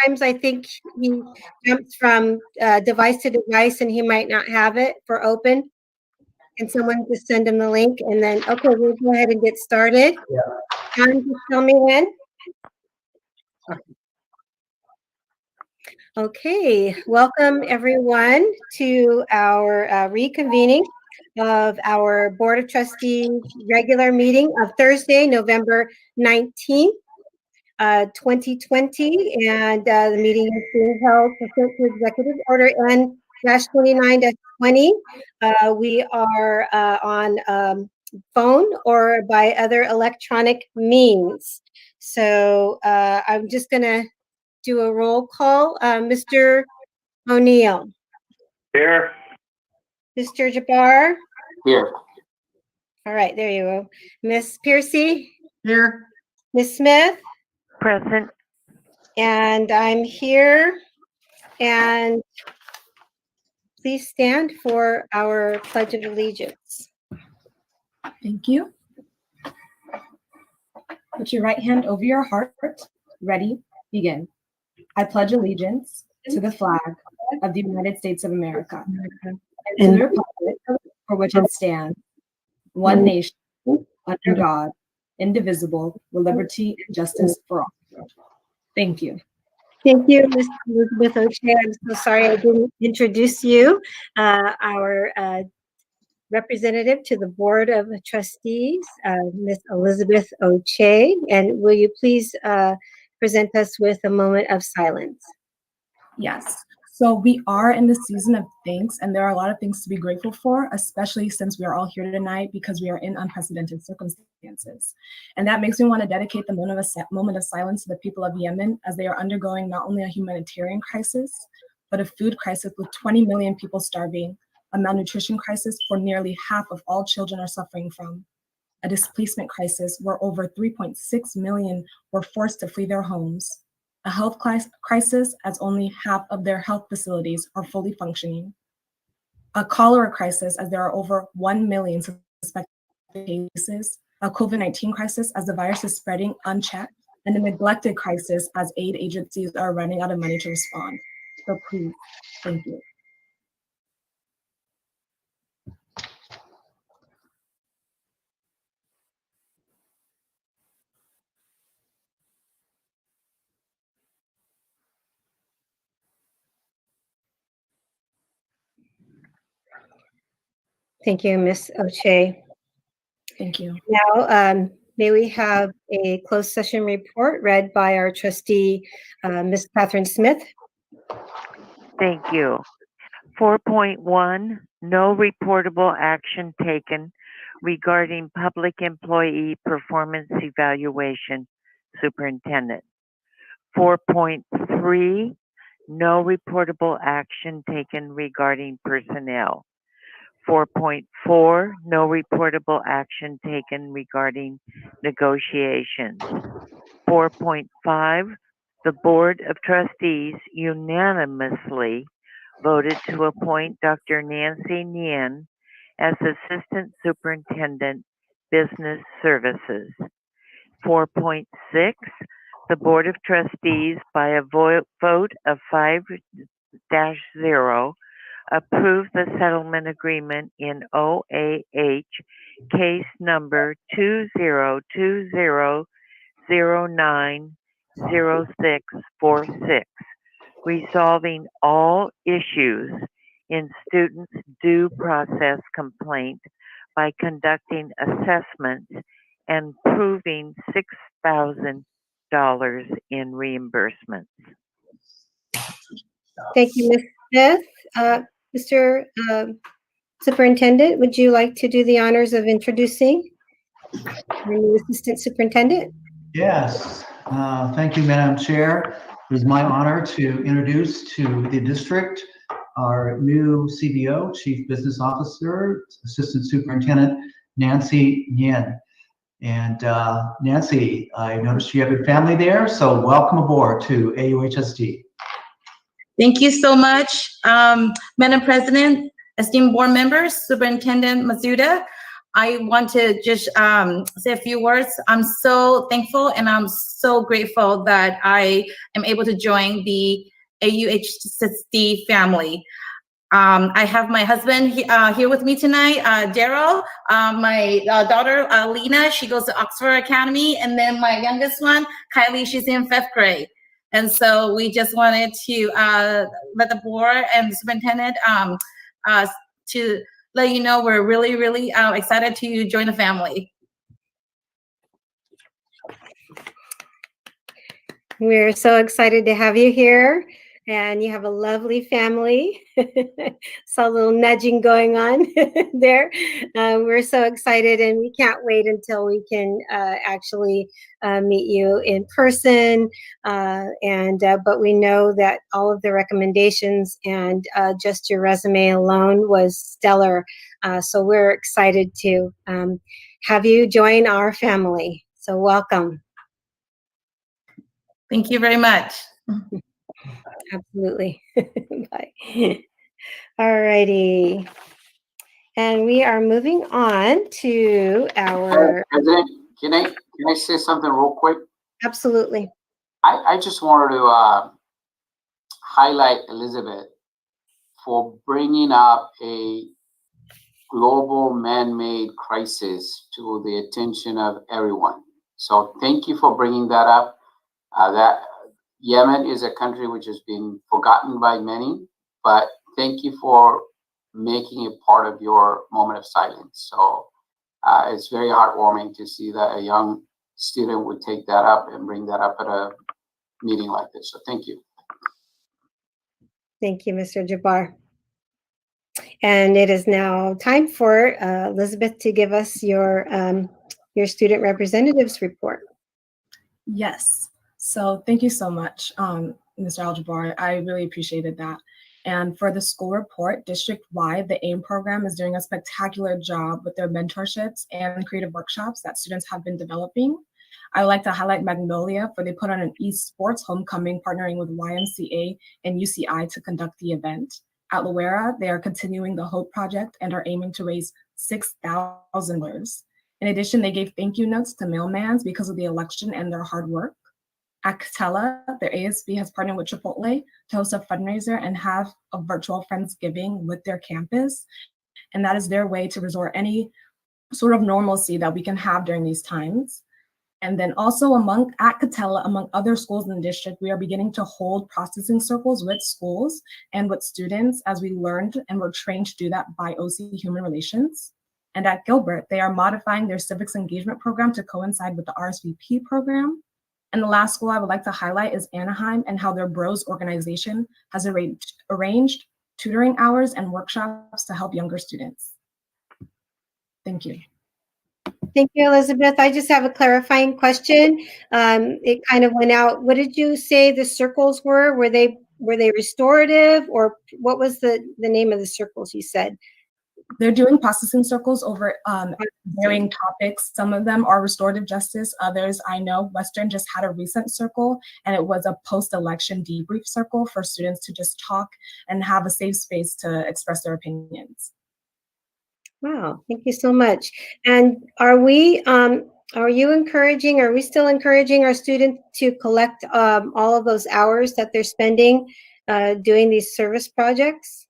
Sometimes I think he jumps from device to device and he might not have it for open. And someone just send him the link and then, okay, we'll go ahead and get started. Yeah. John, just tell me when. Okay, welcome everyone to our reconvening of our Board of Trustees regular meeting of Thursday, November 19th, 2020. And the meeting is being held pursuant to Executive Order N-29-20. We are on phone or by other electronic means. So I'm just gonna do a roll call. Mr. O'Neill. Here. Mr. Jabbar. Here. All right, there you go. Miss Piercy. Here. Miss Smith. Present. And I'm here. And please stand for our Pledge of Allegiance. Thank you. Put your right hand over your heart. Ready, begin. I pledge allegiance to the flag of the United States of America and to the republic for which it stands, one nation, under God, indivisible, with liberty and justice for all. Thank you. Thank you, Ms. Elizabeth O'Shea. I'm so sorry I didn't introduce you, our representative to the Board of Trustees, Ms. Elizabeth O'Shea. And will you please present us with a moment of silence? Yes. So we are in the season of thanks, and there are a lot of things to be grateful for, especially since we are all here tonight because we are in unprecedented circumstances. And that makes me want to dedicate the moment of silence to the people of Yemen as they are undergoing not only a humanitarian crisis, but a food crisis with 20 million people starving, a malnutrition crisis for nearly half of all children are suffering from, a displacement crisis where over 3.6 million were forced to flee their homes, a health crisis as only half of their health facilities are fully functioning, a cholera crisis as there are over 1 million suspected cases, a COVID-19 crisis as the virus is spreading unchecked, and a neglected crisis as aid agencies are running out of money to respond. So please, thank you. Thank you, Ms. O'Shea. Thank you. Now, may we have a closed session report read by our trustee, Ms. Catherine Smith. Thank you. 4.1, no reportable action taken regarding public employee performance evaluation, superintendent. 4.3, no reportable action taken regarding personnel. 4.4, no reportable action taken regarding negotiations. 4.5, the Board of Trustees unanimously voted to appoint Dr. Nancy Nguyen as Assistant Superintendent, Business Services. 4.6, the Board of Trustees, by a vote of 5-0, approved the settlement agreement in OAH case number 2020090646, resolving all issues in students' due process complaint by conducting assessments and proving $6,000 in reimbursements. Thank you, Ms. Smith. Mr. Superintendent, would you like to do the honors of introducing our new Assistant Superintendent? Yes, thank you, Madam Chair. It is my honor to introduce to the district our new CBO, Chief Business Officer, Assistant Superintendent, Nancy Nguyen. And Nancy, I noticed you have your family there, so welcome aboard to AUHSD. Thank you so much, Madam President, esteemed board members, Superintendent Masuda. I want to just say a few words. I'm so thankful and I'm so grateful that I am able to join the AUHSD family. I have my husband here with me tonight, Daryl, my daughter, Lena, she goes to Oxford Academy, and then my youngest one, Kylie, she's in 5th grade. And so we just wanted to let the board and the superintendent to let you know we're really, really excited to join the family. We're so excited to have you here, and you have a lovely family. Saw a little nudging going on there. We're so excited, and we can't wait until we can actually meet you in person. But we know that all of the recommendations and just your resume alone was stellar. So we're excited to have you join our family. So welcome. Thank you very much. Absolutely. Bye. All righty. And we are moving on to our... President, can I say something real quick? Absolutely. I just wanted to highlight Elizabeth for bringing up a global man-made crisis to the attention of everyone. So thank you for bringing that up. That Yemen is a country which has been forgotten by many, but thank you for making it part of your moment of silence. So it's very heartwarming to see that a young student would take that up and bring that up at a meeting like this. So thank you. Thank you, Mr. Jabbar. And it is now time for Elizabeth to give us your student representatives report. Yes. So thank you so much, Mr. Al-Jabbar. I really appreciated that. And for the school report, district-wide, the AIM program is doing a spectacular job with their mentorships and creative workshops that students have been developing. I would like to highlight Magnolia, for they put on an esports homecoming, partnering with YMCA and UCI to conduct the event. At Loera, they are continuing the HOPE project and are aiming to raise $6,000. In addition, they gave thank you notes to mailmans because of the election and their hard work. At Catella, their ASB has partnered with Chipotle to host a fundraiser and have a virtual Friendsgiving with their campus. And that is their way to restore any sort of normalcy that we can have during these times. And then also at Catella, among other schools in the district, we are beginning to hold processing circles with schools and with students, as we learned and were trained to do that by OC Human Relations. And at Gilbert, they are modifying their civics engagement program to coincide with the RSVP program. And the last school I would like to highlight is Anaheim, and how their Bros organization has arranged tutoring hours and workshops to help younger students. Thank you. Thank you, Elizabeth. I just have a clarifying question. It kind of went out. What did you say the circles were? Were they restorative, or what was the name of the circles you said? They're doing processing circles over varying topics. Some of them are restorative justice. Others, I know Western just had a recent circle, and it was a post-election debrief circle for students to just talk and have a safe space to express their opinions. Wow, thank you so much. And are we still encouraging our students to collect all of those hours that they're spending doing these service projects?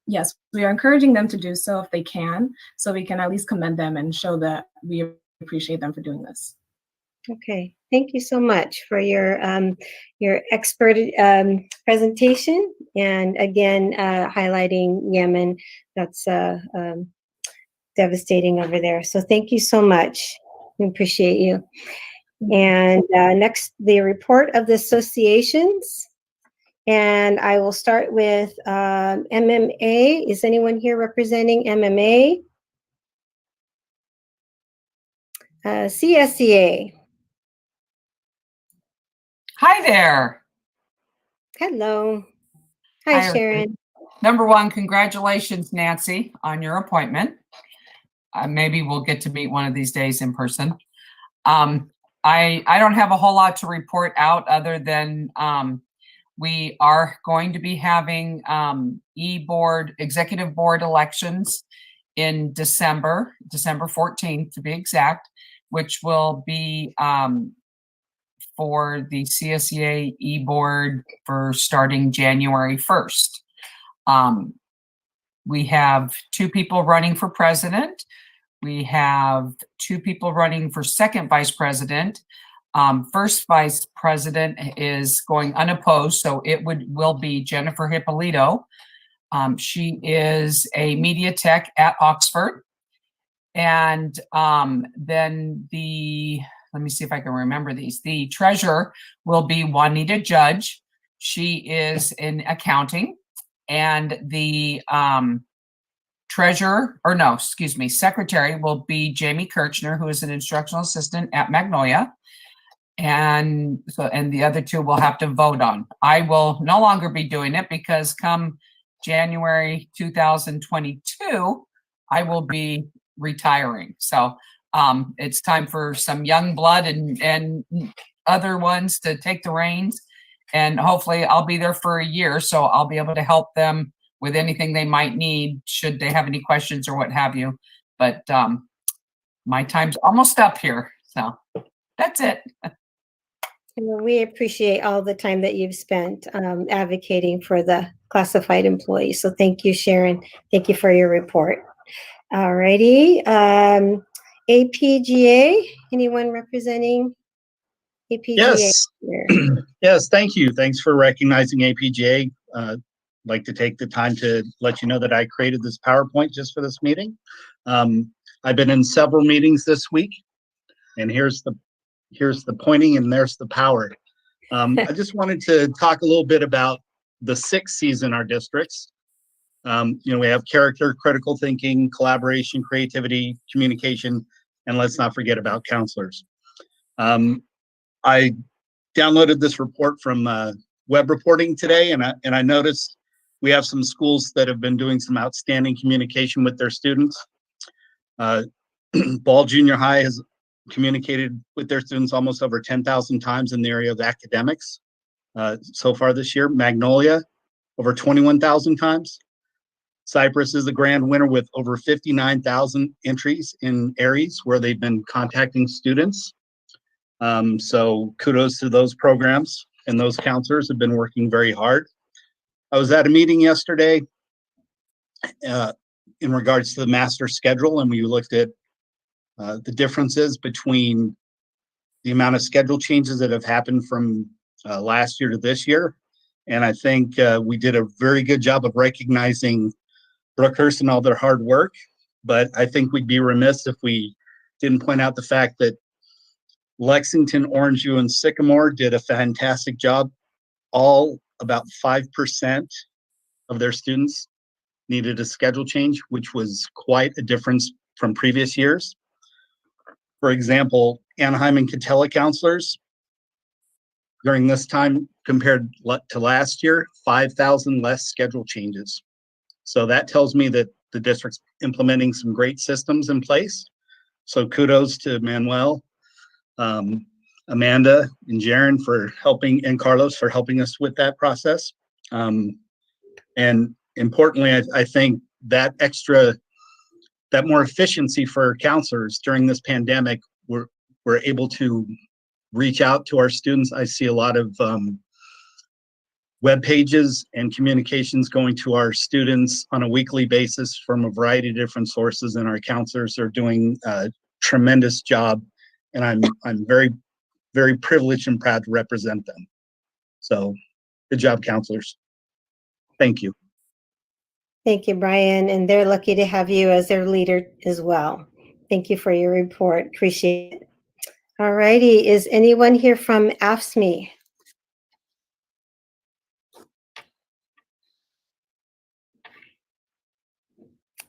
Yes, we are encouraging them to do so if they can, so we can at least commend them and show that we appreciate them for doing this. Okay, thank you so much for your expert presentation, and again highlighting Yemen. That's devastating over there. So thank you so much. We appreciate you. And next, the report of the associations. And I will start with MMA. Is anyone here representing MMA? CSEA. Hi there. Hello. Hi, Sharon. Number one, congratulations, Nancy, on your appointment. Maybe we'll get to meet one of these days in person. I don't have a whole lot to report out other than we are going to be having executive board elections in December 14th to be exact, which will be for the CSEA e-board for starting January 1st. We have 2 people running for president. We have 2 people running for second vice president. First vice president is going unopposed, so it will be Jennifer Hippolito. She is a media tech at Oxford. And then let me see if I can remember these. The treasurer will be Juanita Judge. She is in accounting. And the secretary will be Jamie Kirchner, who is an instructional assistant at Magnolia. And the other 2 will have to vote on. I will no longer be doing it because come January 2022, I will be retiring. So it's time for some young blood and other ones to take the reins. And hopefully I'll be there for a year, so I'll be able to help them with anything they might need, should they have any questions or what have you. But my time's almost up here, so that's it. We appreciate all the time that you've spent advocating for the classified employees. So thank you, Sharon. Thank you for your report. All righty. APGA, anyone representing APGA? Yes. Here? Yes, thank you. Thanks for recognizing APGA. I'd like to take the time to let you know that I created this PowerPoint just for this meeting. I've been in several meetings this week, and here's the pointing and there's the power. I just wanted to talk a little bit about the 6 C's in our districts. We have character, critical thinking, collaboration, creativity, communication, and let's not forget about counselors. I downloaded this report from web reporting today, and I noticed we have some schools that have been doing some outstanding communication with their students. Ball Junior High has communicated with their students almost over 10,000 times in the area of academics so far this year. Magnolia, over 21,000 times. CYPRESS is the grand winner with over 59,000 entries in ARIES where they've been contacting students. So kudos to those programs, and those counselors have been working very hard. I was at a meeting yesterday in regards to the master schedule, and we looked at the differences between the amount of schedule changes that have happened from last year to this year. And I think we did a very good job of recognizing Brookhurst and all their hard work, but I think we'd be remiss if we didn't point out the fact that Lexington, Orangeview, and Sycamore did a fantastic job. All about 5% of their students needed a schedule change, which was quite a difference from previous years. For example, ANAHEIM and Catella counselors during this time compared to last year, 5,000 less schedule changes. So that tells me that the district's implementing some great systems in place. So kudos to Manuel, Amanda, and Jaron for helping, and Carlos for helping us with that process. And importantly, I think that more efficiency for counselors during this pandemic, we're able to reach out to our students. I see a lot of web pages and communications going to our students on a weekly basis from a variety of different sources, and our counselors are doing a tremendous job. And I'm very, very privileged and proud to represent them. So good job, counselors. Thank you. Thank you, Brian. And they're lucky to have you as their leader as well. Thank you for your report. Appreciate it. All righty. Is anyone here from AFSCME?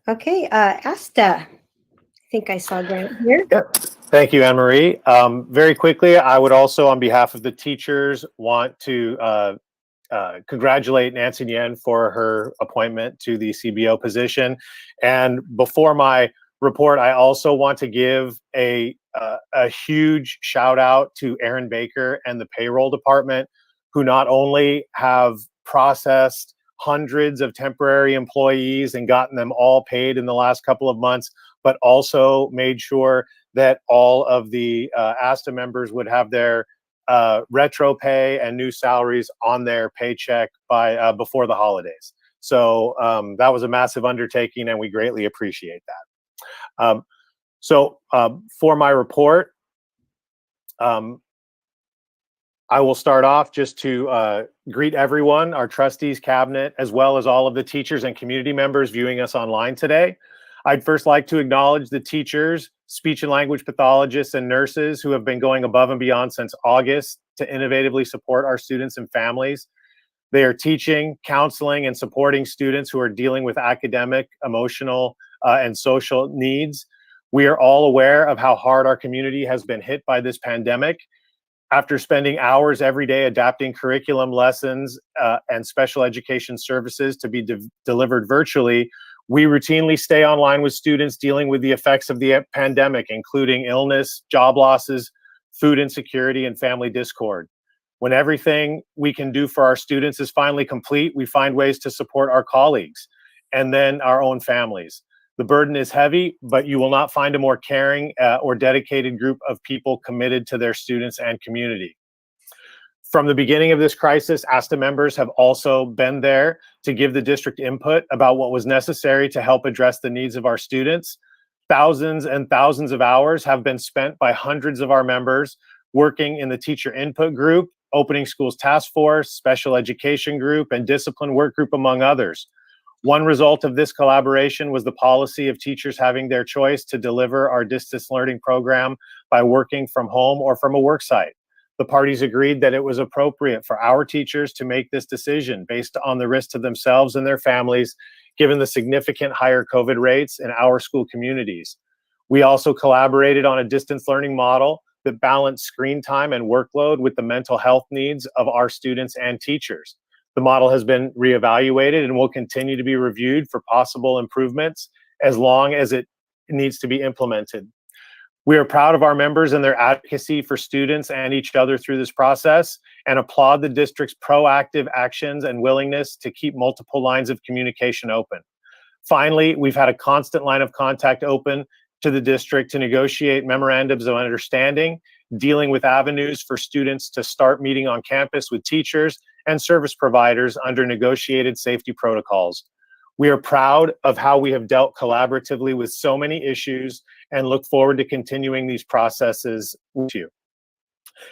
Okay, Asta. I think I saw Grant here. Yep. Thank you, Anne Marie. Very quickly, I would also, on behalf of the teachers, want to congratulate Nancy Nguyen for her appointment to the CBO position. And before my report, I also want to give a huge shout out to Aaron Baker and the payroll department, who not only have processed hundreds of temporary employees and gotten them all paid in the last couple of months, but also made sure that all of the ASTA members would have their retro pay and new salaries on their paycheck by before the holidays. So that was a massive undertaking, and we greatly appreciate that. For my report, I will start off just to greet everyone, our trustees, cabinet, as well as all of the teachers and community members viewing us online today. I'd first like to acknowledge the teachers, speech and language pathologists, and nurses who have been going above and beyond since August to innovatively support our students and families. They are teaching, counseling, and supporting students who are dealing with academic, emotional, and social needs. We are all aware of how hard our community has been hit by this pandemic. After spending hours every day adapting curriculum, lessons, and special education services to be delivered virtually, we routinely stay online with students dealing with the effects of the pandemic, including illness, job losses, food insecurity, and family discord. When everything we can do for our students is finally complete, we find ways to support our colleagues and then our own families. The burden is heavy, but you will not find a more caring or dedicated group of people committed to their students and community. From the beginning of this crisis, ASTA members have also been there to give the district input about what was necessary to help address the needs of our students. Thousands and thousands of hours have been spent by hundreds of our members working in the teacher input group, opening schools task force, special education group, and discipline work group, among others. One result of this collaboration was the policy of teachers having their choice to deliver our distance learning program by working from home or from a work site. The parties agreed that it was appropriate for our teachers to make this decision based on the risk to themselves and their families, given the significant higher COVID rates in our school communities. We also collaborated on a distance learning model that balanced screen time and workload with the mental health needs of our students and teachers. The model has been reevaluated and will continue to be reviewed for possible improvements as long as it needs to be implemented. We are proud of our members and their advocacy for students and each other through this process, and applaud the district's proactive actions and willingness to keep multiple lines of communication open. Finally, we've had a constant line of contact open to the district to negotiate memorandums of understanding, dealing with avenues for students to start meeting on campus with teachers and service providers under negotiated safety protocols. We are proud of how we have dealt collaboratively with so many issues and look forward to continuing these processes with you.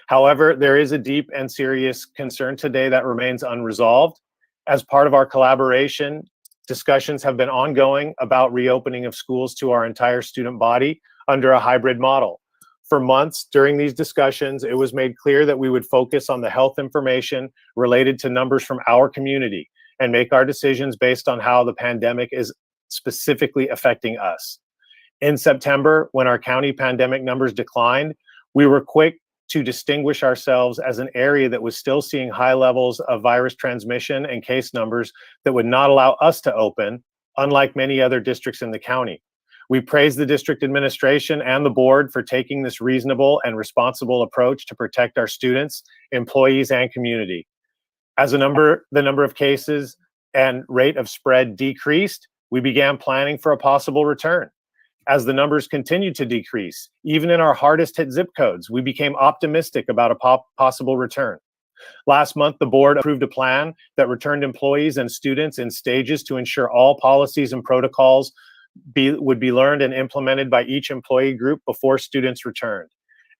However, there is a deep and serious concern today that remains unresolved. As part of our collaboration, discussions have been ongoing about reopening of schools to our entire student body under a hybrid model. For months during these discussions, it was made clear that we would focus on the health information related to numbers from our community and make our decisions based on how the pandemic is specifically affecting us. In September, when our county pandemic numbers declined, we were quick to distinguish ourselves as an area that was still seeing high levels of virus transmission and case numbers that would not allow us to open, unlike many other districts in the county. We praise the district administration and the board for taking this reasonable and responsible approach to protect our students, employees, and community. As the number of cases and rate of spread decreased, we began planning for a possible return. As the numbers continued to decrease, even in our hardest hit zip codes, we became optimistic about a possible return. Last month, the board approved a plan that returned employees and students in stages to ensure all policies and protocols would be learned and implemented by each employee group before students returned.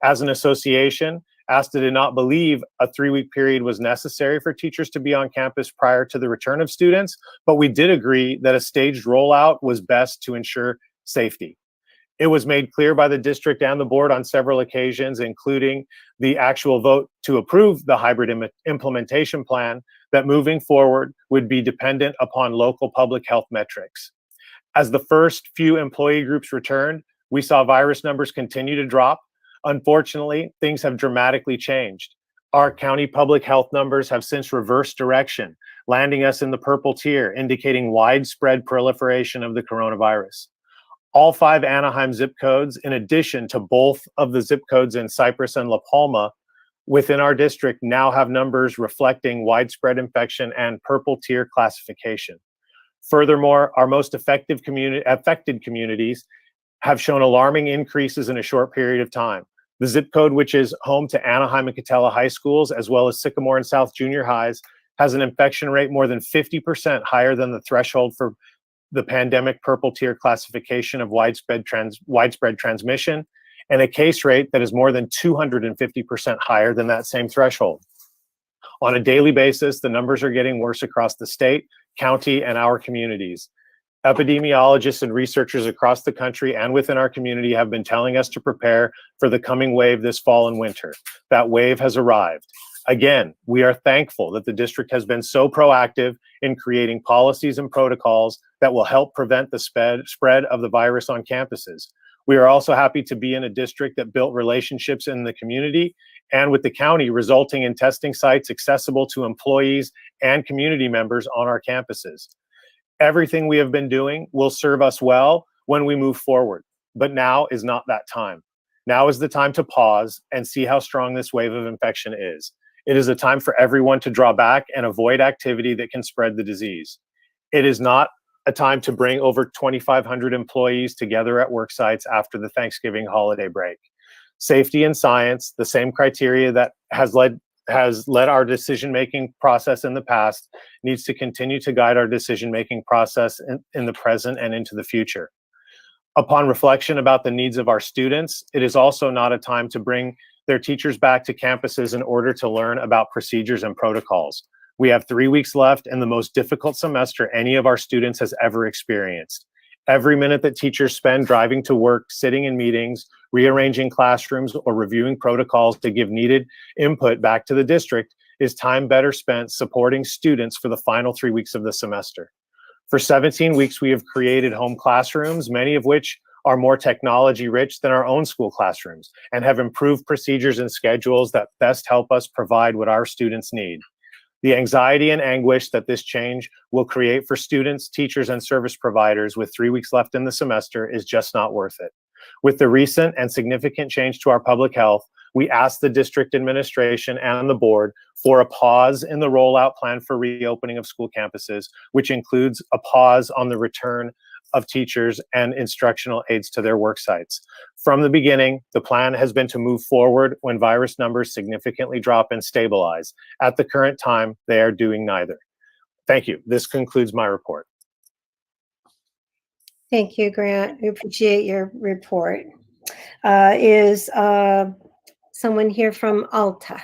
As an association, ASTA did not believe a 3-week period was necessary for teachers to be on campus prior to the return of students, but we did agree that a staged rollout was best to ensure safety. It was made clear by the district and the board on several occasions, including the actual vote to approve the hybrid implementation plan, that moving forward would be dependent upon local public health metrics. As the first few employee groups returned, we saw virus numbers continue to drop. Unfortunately, things have dramatically changed. Our county public health numbers have since reversed direction, landing us in the purple tier, indicating widespread proliferation of the coronavirus. All 5 Anaheim zip codes, in addition to both of the zip codes in CYPRESS and La Palma, within our district now have numbers reflecting widespread infection and purple tier classification. Furthermore, our most affected communities have shown alarming increases in a short period of time. The zip code, which is home to Anaheim and Catella high schools, as well as Sycamore and South junior highs, has an infection rate more than 50% higher than the threshold for the pandemic purple tier classification of widespread transmission, and a case rate that is more than 250% higher than that same threshold. On a daily basis, the numbers are getting worse across the state, county, and our communities. Epidemiologists and researchers across the country and within our community have been telling us to prepare for the coming wave this fall and winter. That wave has arrived. Again, we are thankful that the district has been so proactive in creating policies and protocols that will help prevent the spread of the virus on campuses. We are also happy to be in a district that built relationships in the community and with the county, resulting in testing sites accessible to employees and community members on our campuses. Everything we have been doing will serve us well when we move forward, but now is not that time. Now is the time to pause and see how strong this wave of infection is. It is a time for everyone to draw back and avoid activity that can spread the disease. It is not a time to bring over 2,500 employees together at work sites after the Thanksgiving holiday break. Safety and science, the same criteria that has led our decision-making process in the past, needs to continue to guide our decision-making process in the present and into the future. Upon reflection about the needs of our students, it is also not a time to bring their teachers back to campuses in order to learn about procedures and protocols. We have 3 weeks left in the most difficult semester any of our students has ever experienced. Every minute that teachers spend driving to work, sitting in meetings, rearranging classrooms, or reviewing protocols to give needed input back to the district is time better spent supporting students for the final 3 weeks of the semester. For 17 weeks, we have created home classrooms, many of which are more technology rich than our own school classrooms, and have improved procedures and schedules that best help us provide what our students need. The anxiety and anguish that this change will create for students, teachers, and service providers with 3 weeks left in the semester is just not worth it. With the recent and significant change to our public health, we asked the district administration and the board for a pause in the rollout plan for reopening of school campuses, which includes a pause on the return of teachers and instructional aides to their work sites. From the beginning, the plan has been to move forward when virus numbers significantly drop and stabilize. At the current time, they are doing neither. Thank you. This concludes my report. Thank you, Grant. We appreciate your report. Is someone here from Alta?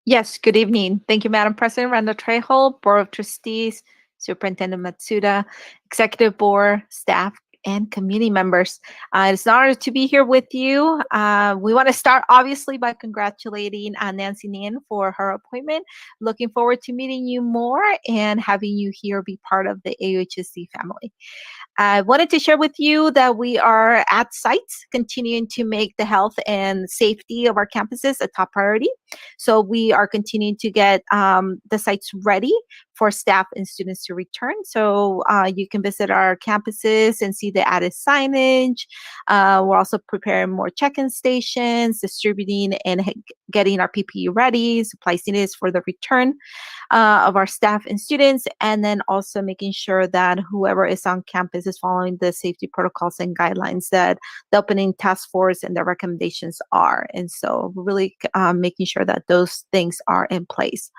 Yes, good evening. Thank you, Madam President, Randa Trejo, Board of Trustees, Superintendent Matsuda, Executive Board, staff, and community members. It's an honor to be here with you. We want to start, obviously, by congratulating Nancy Nguyen for her appointment. Looking forward to meeting you more and having you here be part of the AUHSD family. I wanted to share with you that we are at sites continuing to make the health and safety of our campuses a top priority. So we are continuing to get the sites ready for staff and students to return. So you can visit our campuses and see the added signage. We're also preparing more check-in stations, distributing and getting our PPE ready, supplies needed for the return of our staff and students, and then also making sure that whoever is on campus is following the safety protocols and guidelines that the opening task force and the recommendations are. And so we're really making sure that those things are in place.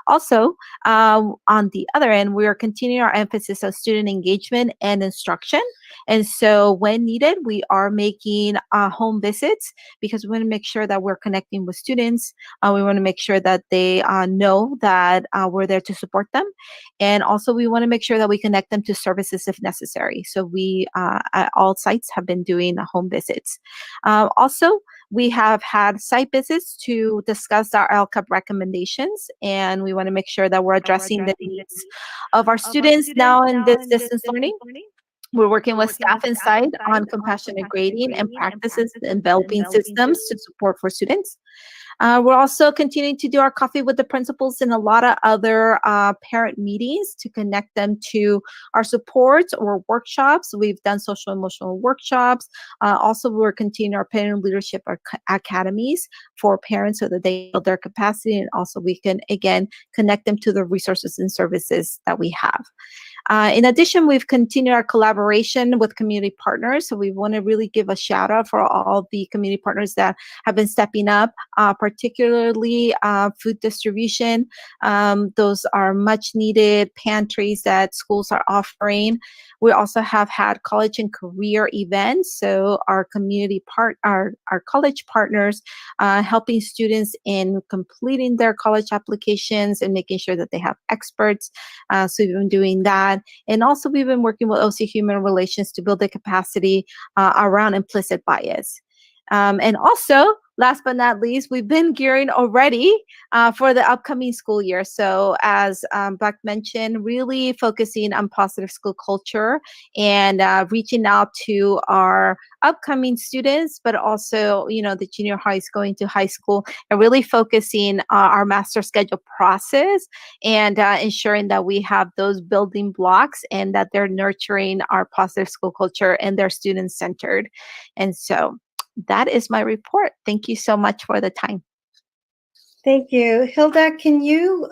Also, on the other end, we are continuing our emphasis on student engagement and instruction. And so when needed, we are making home visits because we want to make sure that we're connecting with students. We want to make sure that they know that we're there to support them. And also we want to make sure that we connect them to services if necessary. So we, at all sites, have been doing home visits. Also, we have had site visits to discuss our LCAP recommendations, and we want to make sure that we're addressing the needs of our students now in this distance learning. We're working with staff inside on compassionate grading and practices and developing systems to support for students. We're also continuing to do our coffee with the principals and a lot of other parent meetings to connect them to our supports or workshops. We've done social emotional workshops. Also, we're continuing our parent leadership academies for parents so that they build their capacity, and also we can, again, connect them to the resources and services that we have. In addition, we've continued our collaboration with community partners. So we want to really give a shout out for all the community partners that have been stepping up, particularly food distribution. Those are much needed pantries that schools are offering. We also have had college and career events. So our community our college partners helping students in completing their college applications and making sure that they have experts. So we've been doing that. And also we've been working with OC Human Relations to build the capacity around implicit bias. And also, last but not least, we've been gearing already for the upcoming school year. So as Buck mentioned, really focusing on positive school culture and reaching out to our upcoming students, but also, you know, the junior highs going to high school, and really focusing our master schedule process and ensuring that we have those building blocks and that they're nurturing our positive school culture and they're student-centered. And so that is my report. Thank you so much for the time. Thank you. Hilda, can you,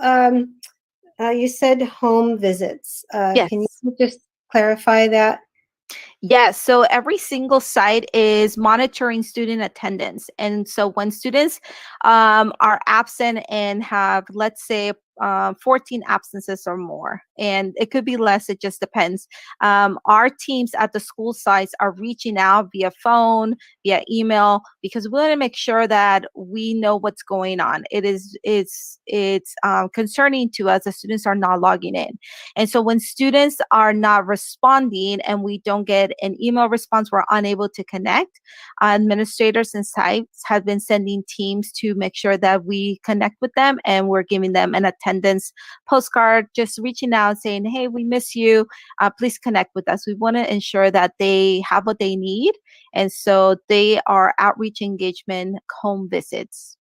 you said home visits. Yes. Can you just clarify that? Yes, so every single site is monitoring student attendance. And so when students are absent and have, let's say, 14 absences or more, and it could be less, it just depends. Our teams at the school sites are reaching out via phone, via email, because we want to make sure that we know what's going on. It's concerning to us that students are not logging in. And so when students are not responding and we don't get an email response, we're unable to connect. Administrators and sites have been sending teams to make sure that we connect with them, and we're giving them an attendance postcard, just reaching out saying, hey, we miss you. Please connect with us. We want to ensure that they have what they need. And so they are outreach engagement home visits.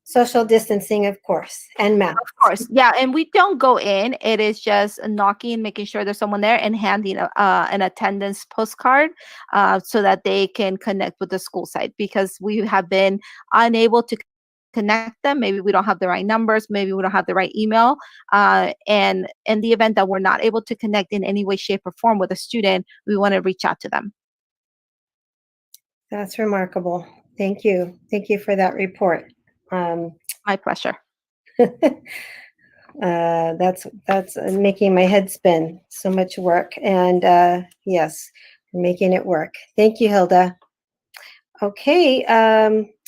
Social distancing, of course, and masks. Of course, yeah, and we don't go in. It is just knocking, making sure there's someone there, and handing an attendance postcard so that they can connect with the school site, because we have been unable to connect them. Maybe we don't have the right numbers, maybe we don't have the right email, and in the event that we're not able to connect in any way, shape, or form with a student, we want to reach out to them. That's remarkable. Thank you. Thank you for that report. My pleasure. That's making my head spin. So much work, and yes, we're making it work. Thank you, Hilda. Okay,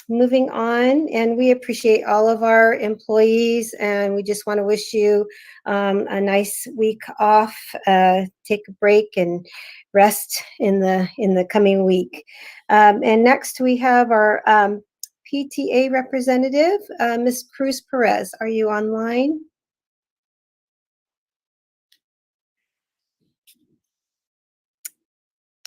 moving on, and we appreciate all of our employees, and we just want to wish you a nice week off. Take a break and rest in the coming week. And next we have our PTA representative, Ms. Cruz Perez. Are you online?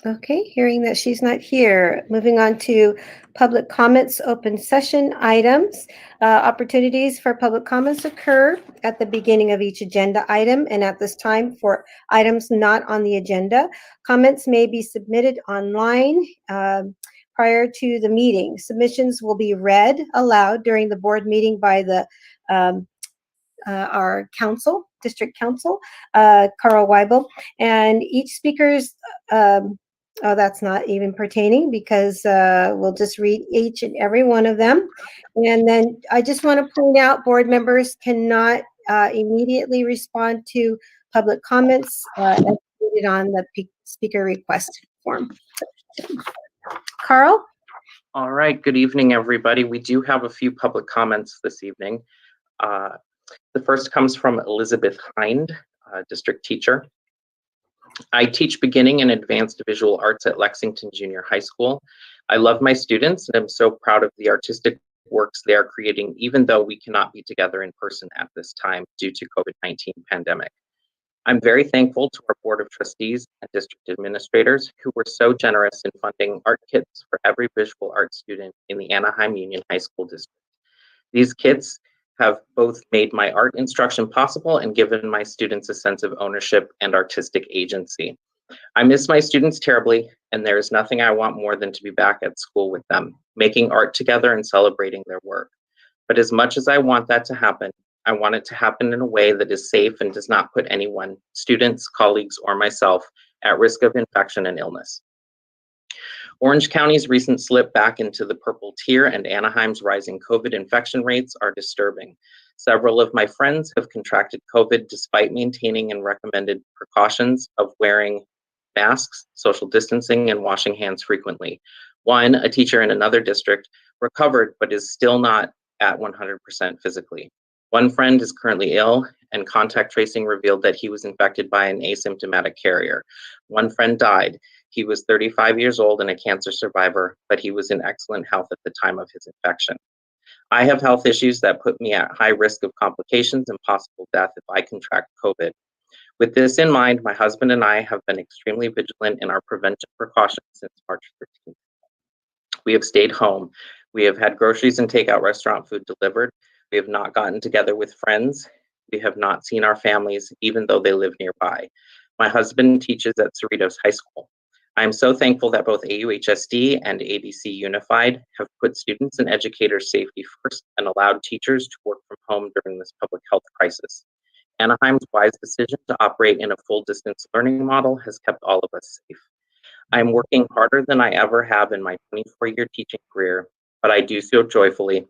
Okay, hearing that she's not here. Moving on to public comments, open session items. Opportunities for public comments occur at the beginning of each agenda item and at this time for items not on the agenda. Comments may be submitted online prior to the meeting. Submissions will be read aloud during the board meeting by the our council, district council, Carl Weibel, and each speaker's, oh, that's not even pertaining, because we'll just read each and every one of them. And then I just want to point out, board members cannot immediately respond to public comments as stated on the speaker request form. Carl? All right, good evening, everybody. We do have a few public comments this evening. The first comes from Elizabeth Hind, district teacher. I teach beginning and advanced visual arts at Lexington Junior High School. I love my students and I'm so proud of the artistic works they are creating, even though we cannot be together in person at this time due to COVID-19 pandemic. I'm very thankful to our Board of Trustees and District Administrators who were so generous in funding art kits for every visual art student in the Anaheim Union High School District. These kits have both made my art instruction possible and given my students a sense of ownership and artistic agency. I miss my students terribly, and there is nothing I want more than to be back at school with them, making art together and celebrating their work. But as much as I want that to happen, I want it to happen in a way that is safe and does not put anyone, students, colleagues, or myself, at risk of infection and illness. Orange County's recent slip back into the purple tier and Anaheim's rising COVID infection rates are disturbing. Several of my friends have contracted COVID despite maintaining and recommended precautions of wearing masks, social distancing, and washing hands frequently. One, a teacher in another district, recovered but is still not at 100% physically. One friend is currently ill, and contact tracing revealed that he was infected by an asymptomatic carrier. One friend died. He was 35 years old and a cancer survivor, but he was in excellent health at the time of his infection. I have health issues that put me at high risk of complications and possible death if I contract COVID. With this in mind, my husband and I have been extremely vigilant in our prevention precautions since March 13th. We have stayed home. We have had groceries and takeout restaurant food delivered. We have not gotten together with friends. We have not seen our families, even though they live nearby. My husband teaches at Cerritos High School. I am so thankful that both AUHSD and ADC Unified have put students and educators' safety first and allowed teachers to work from home during this public health crisis. Anaheim's wise decision to operate in a full distance learning model has kept all of us safe. I am working harder than I ever have in my 24-year teaching career, but I do so joyfully,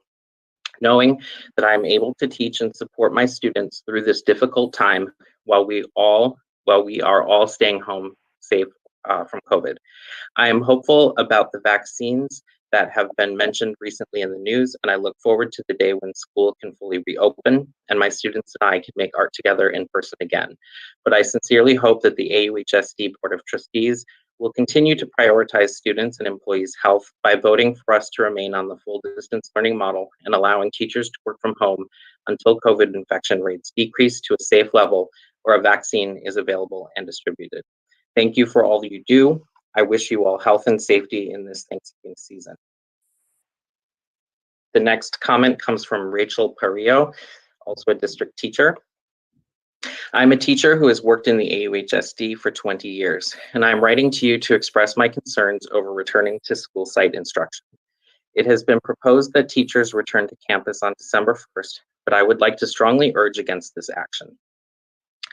knowing that I am able to teach and support my students through this difficult time while we are all staying home safe from COVID. I am hopeful about the vaccines that have been mentioned recently in the news, and I look forward to the day when school can fully reopen and my students and I can make art together in person again. But I sincerely hope that the AUHSD Board of Trustees will continue to prioritize students and employees' health by voting for us to remain on the full distance learning model and allowing teachers to work from home until COVID infection rates decrease to a safe level where a vaccine is available and distributed. Thank you for all you do. I wish you all health and safety in this Thanksgiving season. The next comment comes from Rachel Parillo, also a district teacher. I'm a teacher who has worked in the AUHSD for 20 years, and I'm writing to you to express my concerns over returning to school site instruction. It has been proposed that teachers return to campus on December 1st, but I would like to strongly urge against this action.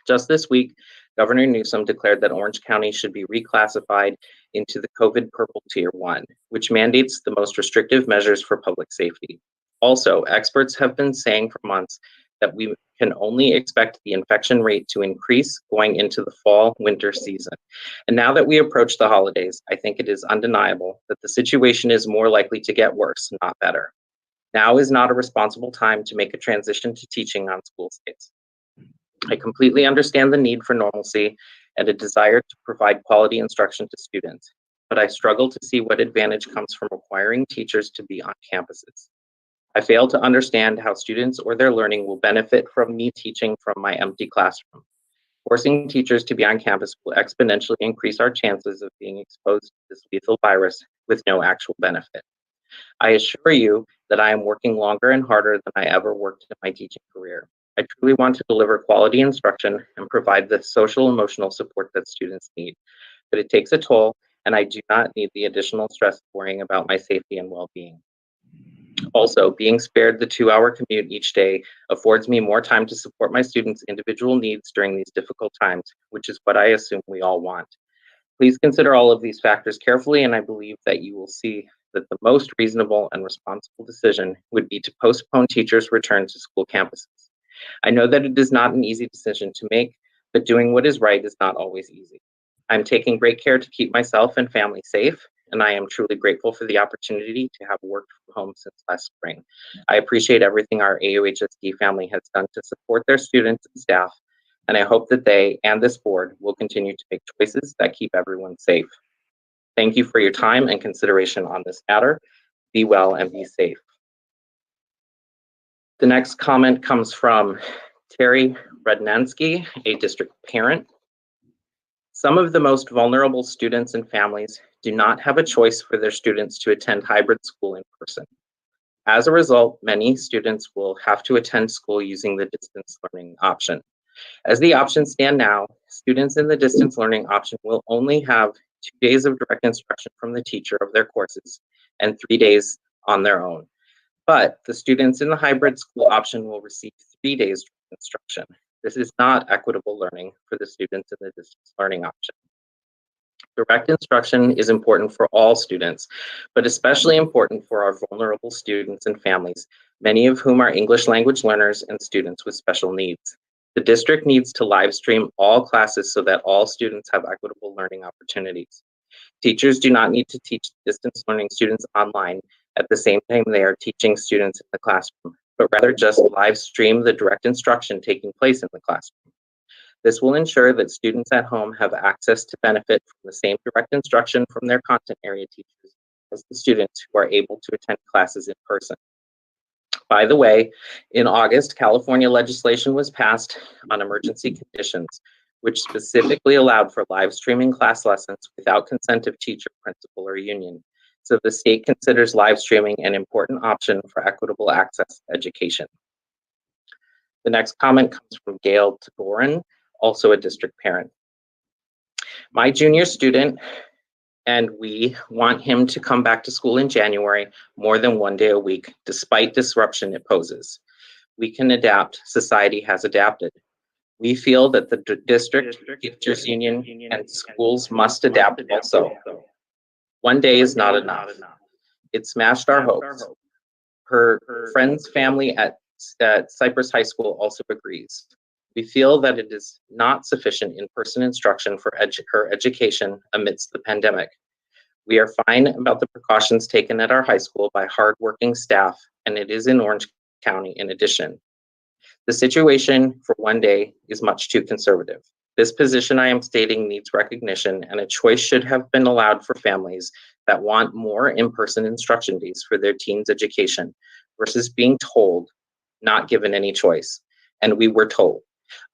Just this week, Governor Newsom declared that Orange County should be reclassified into the COVID Purple Tier 1, which mandates the most restrictive measures for public safety. Also, experts have been saying for months that we can only expect the infection rate to increase going into the fall-winter season. And now that we approach the holidays, I think it is undeniable that the situation is more likely to get worse, not better. Now is not a responsible time to make a transition to teaching on school sites. I completely understand the need for normalcy and a desire to provide quality instruction to students, but I struggle to see what advantage comes from requiring teachers to be on campuses. I fail to understand how students or their learning will benefit from me teaching from my empty classroom. Forcing teachers to be on campus will exponentially increase our chances of being exposed to this lethal virus with no actual benefit. I assure you that I am working longer and harder than I ever worked in my teaching career. I truly want to deliver quality instruction and provide the social emotional support that students need, but it takes a toll, and I do not need the additional stress of worrying about my safety and well-being. Also, being spared the 2-hour commute each day affords me more time to support my students' individual needs during these difficult times, which is what I assume we all want. Please consider all of these factors carefully, and I believe that you will see that the most reasonable and responsible decision would be to postpone teachers' return to school campuses. I know that it is not an easy decision to make, but doing what is right is not always easy. I'm taking great care to keep myself and family safe, and I am truly grateful for the opportunity to have worked from home since last spring. I appreciate everything our AUHSD family has done to support their students and staff, and I hope that they and this board will continue to make choices that keep everyone safe. Thank you for your time and consideration on this matter. Be well and be safe. The next comment comes from Terry Rednansky, a district parent. Some of the most vulnerable students and families do not have a choice for their students to attend hybrid school in person. As a result, many students will have to attend school using the distance learning option. As the options stand now, students in the distance learning option will only have 2 days of direct instruction from the teacher of their courses and 3 days on their own. But the students in the hybrid school option will receive 3 days direct instruction. This is not equitable learning for the students in the distance learning option. Direct instruction is important for all students, but especially important for our vulnerable students and families, many of whom are English language learners and students with special needs. The district needs to live stream all classes so that all students have equitable learning opportunities. Teachers do not need to teach distance learning students online at the same time they are teaching students in the classroom, but rather just live stream the direct instruction taking place in the classroom. This will ensure that students at home have access to benefit from the same direct instruction from their content area teachers as the students who are able to attend classes in person. By the way, in August, California legislation was passed on emergency conditions, which specifically allowed for live streaming class lessons without consent of teacher, principal, or union. So the state considers live streaming an important option for equitable access to education. The next comment comes from Gail Tagoran, also a district parent. My junior student and we want him to come back to school in January more than 1 day a week, despite disruption it poses. We can adapt. Society has adapted. We feel that the district, teachers union, and schools must adapt also. 1 day is not enough. It smashed our hopes. Her friend's family at CYPRESS High School also agrees. We feel that it is not sufficient in-person instruction for her education amidst the pandemic. We are fine about the precautions taken at our high school by hardworking staff, and it is in Orange County in addition. The situation for 1 day is much too conservative. This position I am stating needs recognition, and a choice should have been allowed for families that want more in-person instruction days for their teens' education versus being told, not given any choice. And we were told.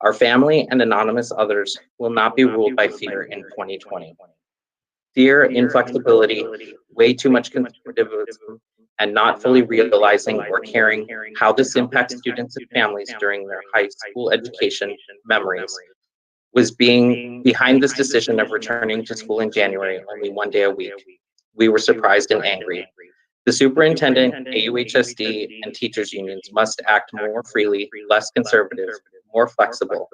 Our family and anonymous others will not be ruled by fear in 2020. Fear, inflexibility, way too much conservatism, and not fully realizing or caring how this impacts students and families during their high school education memories was being behind this decision of returning to school in January only 1 day a week. We were surprised and angry. The superintendent, AUHSD, and teachers unions must act more freely, less conservative, more flexible,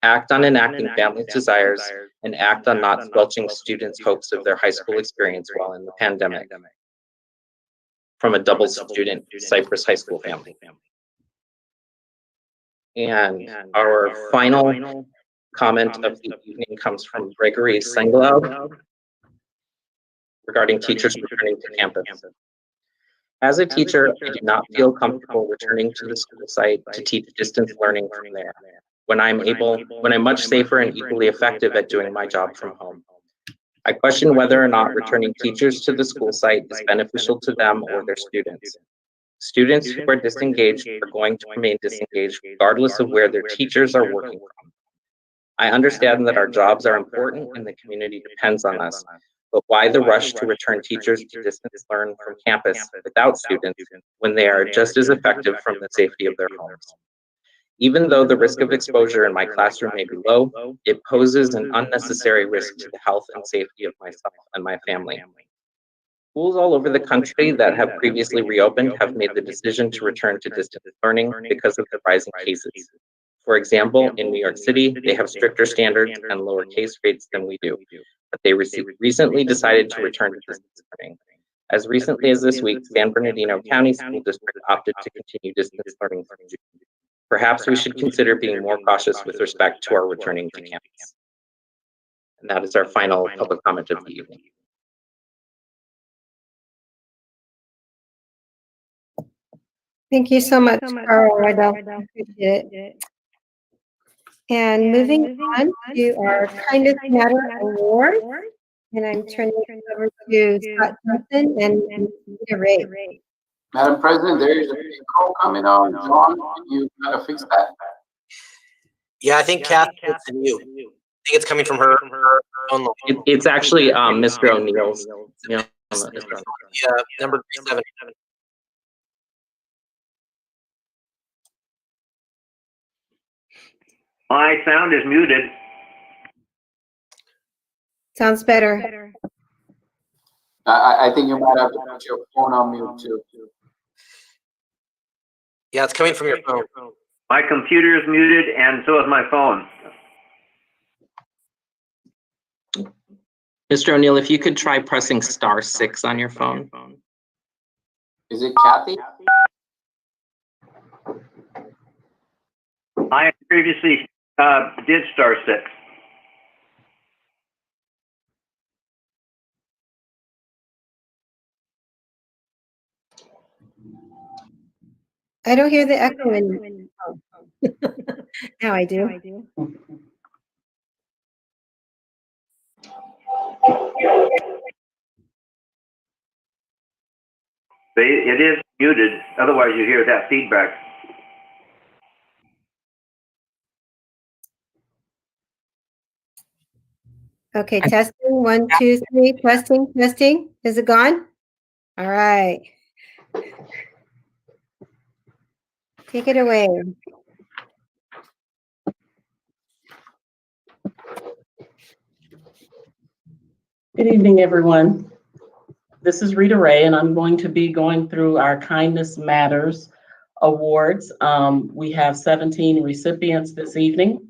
act on enacting families' desires, and act on not squelching students' hopes of their high school experience while in the pandemic. From a double student CYPRESS High School family. And our final comment of the evening comes from Gregory Sengloud regarding teachers returning to campus. As a teacher, I do not feel comfortable returning to the school site to teach distance learning from there when I'm much safer and equally effective at doing my job from home. I question whether or not returning teachers to the school site is beneficial to them or their students. Students who are disengaged are going to remain disengaged regardless of where their teachers are working from. I understand that our jobs are important and the community depends on us, but why the rush to return teachers to distance learn from campus without students when they are just as effective from the safety of their homes? Even though the risk of exposure in my classroom may be low, it poses an unnecessary risk to the health and safety of myself and my family. Schools all over the country that have previously reopened have made the decision to return to distance learning because of the rising cases. For example, in New York City, they have stricter standards and lower case rates than we do, but they recently decided to return to distance learning. As recently as this week, San Bernardino County School District opted to continue distance learning through June. Perhaps we should consider being more cautious with respect to our returning to campus. And that is our final public comment of the evening. Thank you so much, Carl. I appreciate it. And moving on to our Kindest Matter Award, and I'm turning it over to Scott Johnson and ERIK. Madam President, there is a big call coming on. John, can you fix that? Yeah, I think Kathy, it's you. I think it's coming from her phone line. It's actually Mr. O'Neill's. Yeah, Number 37. My sound is muted. Sounds better. I think you might have to put your phone on mute too. Yeah, it's coming from your phone. My computer is muted and so is my phone. Mr. O'Neill, if you could try pressing *6 on your phone. Is it Kathy? I previously did *6. I don't hear the echo in. Now I do. It is muted, otherwise you hear that feedback. Okay, testing, 1, 2, 3, testing. Is it gone? All right. Take it away. Good evening, everyone. This is Rita Ray, and I'm going to be going through our Kindness Matters awards. We have 17 recipients this evening.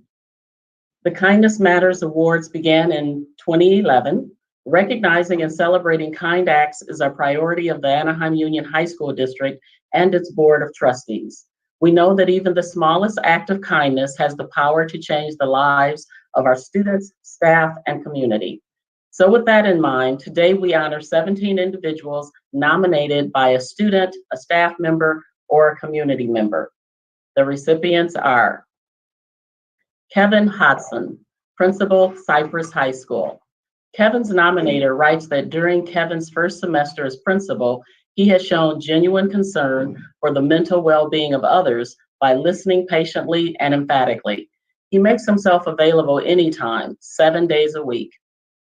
The Kindness Matters Awards began in 2011. Recognizing and celebrating kind acts is a priority of the Anaheim Union High School District and its Board of Trustees. We know that even the smallest act of kindness has the power to change the lives of our students, staff, and community. So with that in mind, today we honor 17 individuals nominated by a student, a staff member, or a community member. The recipients are Kevin Hodgson, Principal, CYPRESS High School. Kevin's nominator writes that during Kevin's first semester as principal, he has shown genuine concern for the mental well-being of others by listening patiently and emphatically. He makes himself available anytime, 7 days a week.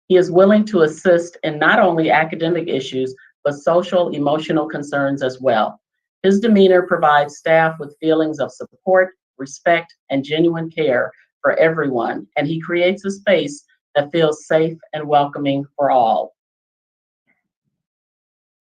He is willing to assist in not only academic issues, but social, emotional concerns as well. His demeanor provides staff with feelings of support, respect, and genuine care for everyone, and he creates a space that feels safe and welcoming for all.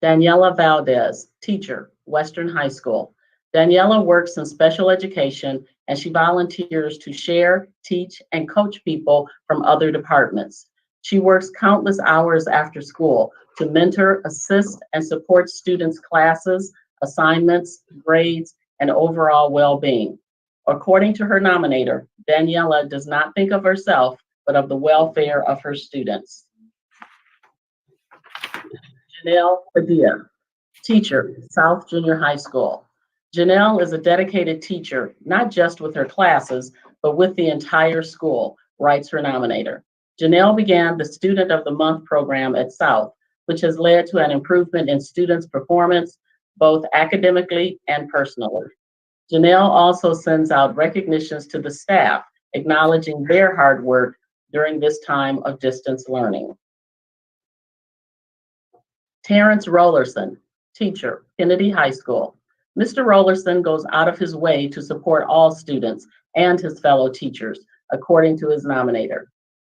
Daniela Valdez, teacher, Western High School. Daniela works in special education, and she volunteers to share, teach, and coach people from other departments. She works countless hours after school to mentor, assist, and support students' classes, assignments, grades, and overall well-being. According to her nominator, Daniela does not think of herself, but of the welfare of her students. Janelle Padilla, teacher, South Junior High School. Janelle is a dedicated teacher, not just with her classes, but with the entire school, writes her nominator. Janelle began the Student of the Month program at South, which has led to an improvement in students' performance, both academically and personally. Janelle also sends out recognitions to the staff, acknowledging their hard work during this time of distance learning. Terrence Rollerson, teacher, Kennedy High School. Mr. Rollerson goes out of his way to support all students and his fellow teachers, according to his nominator.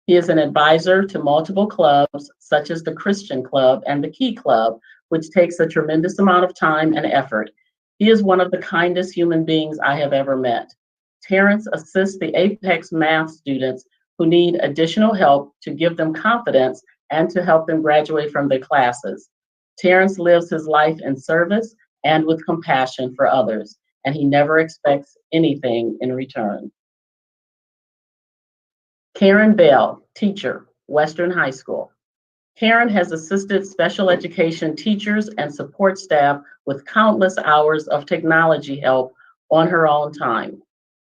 He is an advisor to multiple clubs, such as the Christian Club and the Key Club, which takes a tremendous amount of time and effort. He is one of the kindest human beings I have ever met. Terrence assists the Apex Math students who need additional help to give them confidence and to help them graduate from their classes. Terrence lives his life in service and with compassion for others, and he never expects anything in return. Karen Bell, teacher, Western High School. Karen has assisted special education teachers and support staff with countless hours of technology help on her own time.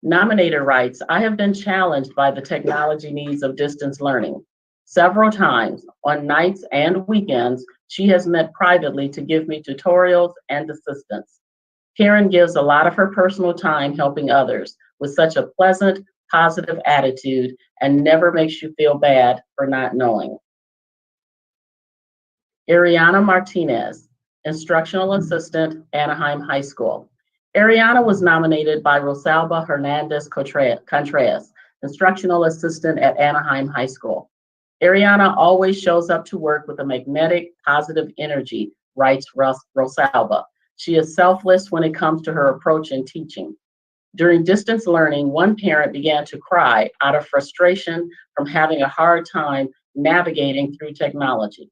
Nominator writes, I have been challenged by the technology needs of distance learning. Several times, on nights and weekends, she has met privately to give me tutorials and assistance. Karen gives a lot of her personal time helping others with such a pleasant, positive attitude, and never makes you feel bad for not knowing. ARIANA Martinez, Instructional Assistant, Anaheim High School. ARIANA was nominated by Rosalba Hernandez Contreras, Instructional Assistant at Anaheim High School. ARIANA always shows up to work with a magnetic, positive energy, writes Rosalba. She is selfless when it comes to her approach in teaching. During distance learning, one parent began to cry out of frustration from having a hard time navigating through technology.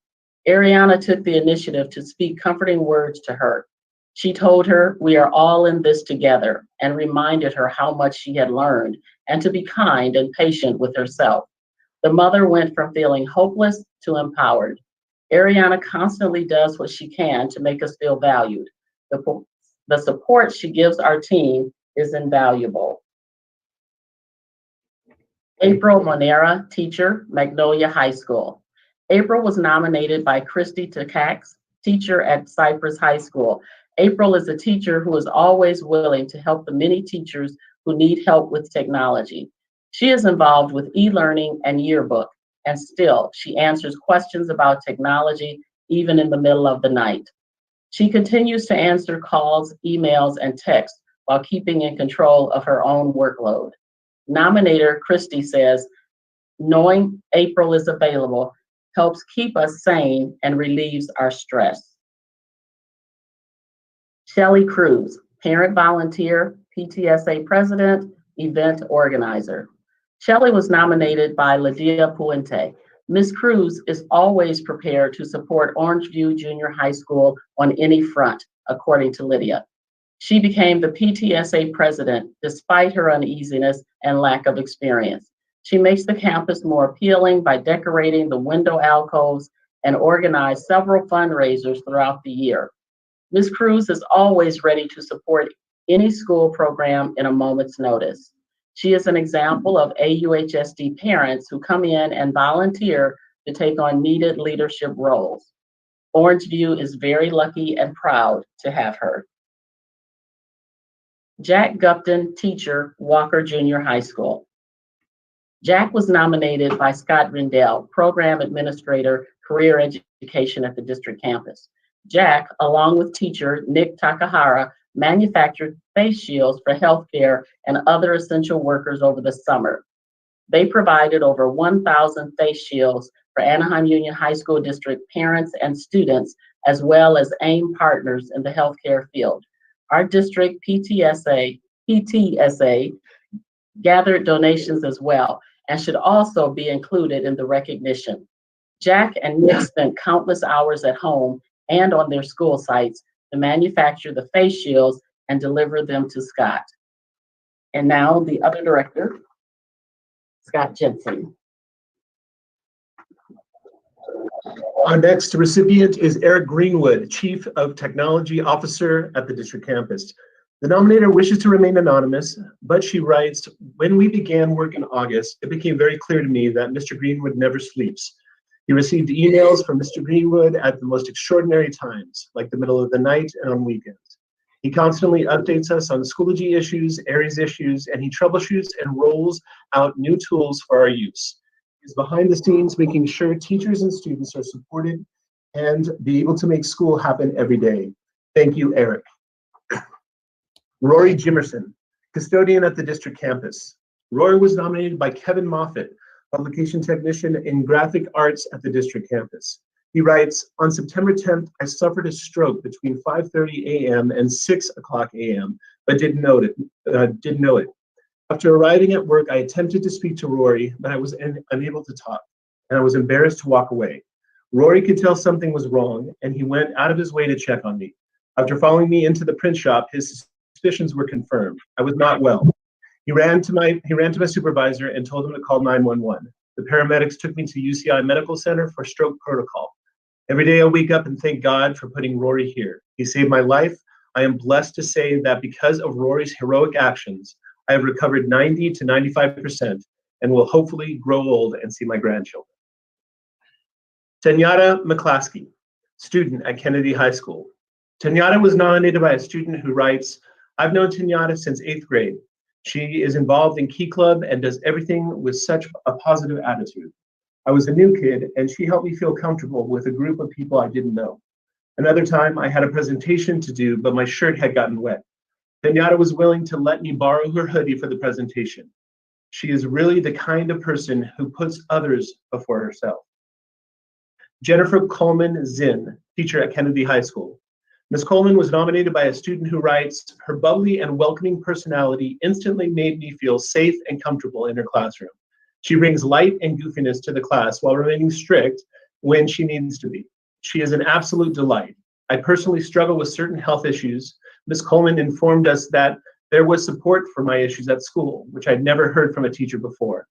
ARIANA took the initiative to speak comforting words to her. She told her, "We are all in this together," and reminded her how much she had learned and to be kind and patient with herself. The mother went from feeling hopeless to empowered. ARIANA constantly does what she can to make us feel valued. The support she gives our team is invaluable. April MONERA, teacher, Magnolia High School. April was nominated by Christy Takacs, teacher at CYPRESS High School. April is a teacher who is always willing to help the many teachers who need help with technology. She is involved with e-learning and yearbook, and still she answers questions about technology even in the middle of the night. She continues to answer calls, emails, and texts while keeping in control of her own workload. Nominator Christy says, "Knowing April is available helps keep us sane and relieves our stress." Shelley Cruz, parent volunteer, PTSA president, event organizer. Shelley was nominated by Lydia Puente. Ms. Cruz is always prepared to support Orange View Junior High School on any front, according to Lydia. She became the PTSA president despite her uneasiness and lack of experience. She makes the campus more appealing by decorating the window alcoves and organized several fundraisers throughout the year. Ms. Cruz is always ready to support any school program in a moment's notice. She is an example of AUHSD parents who come in and volunteer to take on needed leadership roles. Orange View is very lucky and proud to have her. Jack Gupton, teacher, Walker Junior High School. Jack was nominated by Scott Rendell, program administrator, career education at the district campus. Jack, along with teacher Nick Takahara, manufactured face shields for healthcare and other essential workers over the summer. They provided over 1,000 face shields for Anaheim Union High School District parents and students, as well as AIM partners in the healthcare field. Our district PTSA gathered donations as well and should also be included in the recognition. Jack and Nick spent countless hours at home and on their school sites to manufacture the face shields and deliver them to Scott. And now the other director, Scott Jensen. Our next recipient is ERIK Greenwood, Chief of Technology Officer at the district campus. The nominator wishes to remain anonymous, but she writes, "When we began work in August, it became very clear to me that Mr. Greenwood never sleeps. He received emails from Mr. Greenwood at the most extraordinary times, like the middle of the night and on weekends. He constantly updates us on Schoology issues, Aries issues, and he troubleshoots and rolls out new tools for our use. He's behind the scenes making sure teachers and students are supported and be able to make school happen every day. Thank you, ERIK." Rory Jimmerson, custodian at the district campus. Rory was nominated by Kevin Moffitt, publication technician in graphic arts at the district campus. He writes, "On September 10th, I suffered a stroke between 5:30 a.m. and 6 o'clock a.m., but didn't know it. After arriving at work, I attempted to speak to Rory, but I was unable to talk, and I was embarrassed to walk away. Rory could tell something was wrong, and he went out of his way to check on me. After following me into the print shop, his suspicions were confirmed. I was not well. He ran to my supervisor and told him to call 911. The paramedics took me to UCI Medical Center for stroke protocol. Every day I wake up and thank God for putting Rory here. He saved my life. I am blessed to say that because of Rory's heroic actions, I have recovered 90 to 95% and will hopefully grow old and see my grandchildren." THANYADA McClaskey, student at Kennedy High School. THANYADA was nominated by a student who writes, "I've known THANYADA since 8th grade. She is involved in Key Club and does everything with such a positive attitude. I was a new kid, and she helped me feel comfortable with a group of people I didn't know. Another time, I had a presentation to do, but my shirt had gotten wet. THANYADA was willing to let me borrow her hoodie for the presentation. She is really the kind of person who puts others before herself. Jennifer Coleman Zinn, teacher at Kennedy High School. Ms. Coleman was nominated by a student who writes, "Her bubbly and welcoming personality instantly made me feel safe and comfortable in her classroom. She brings light and goofiness to the class while remaining strict when she needs to be. She is an absolute delight. I personally struggle with certain health issues. Ms. Coleman informed us that there was support for my issues at school, which I'd never heard from a teacher before.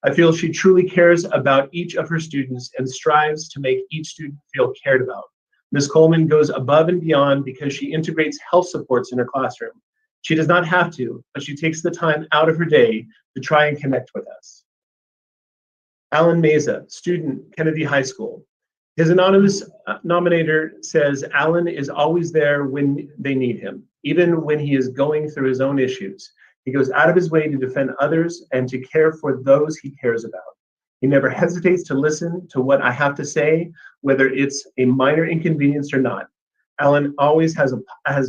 I feel she truly cares about each of her students and strives to make each student feel cared about. Ms. Coleman goes above and beyond because she integrates health supports in her classroom. She does not have to, but she takes the time out of her day to try and connect with us." Alan Meza, student, Kennedy High School. His anonymous nominator says Alan is always there when they need him, even when he is going through his own issues. He goes out of his way to defend others and to care for those he cares about. He never hesitates to listen to what I have to say, whether it's a minor inconvenience or not. Alan always has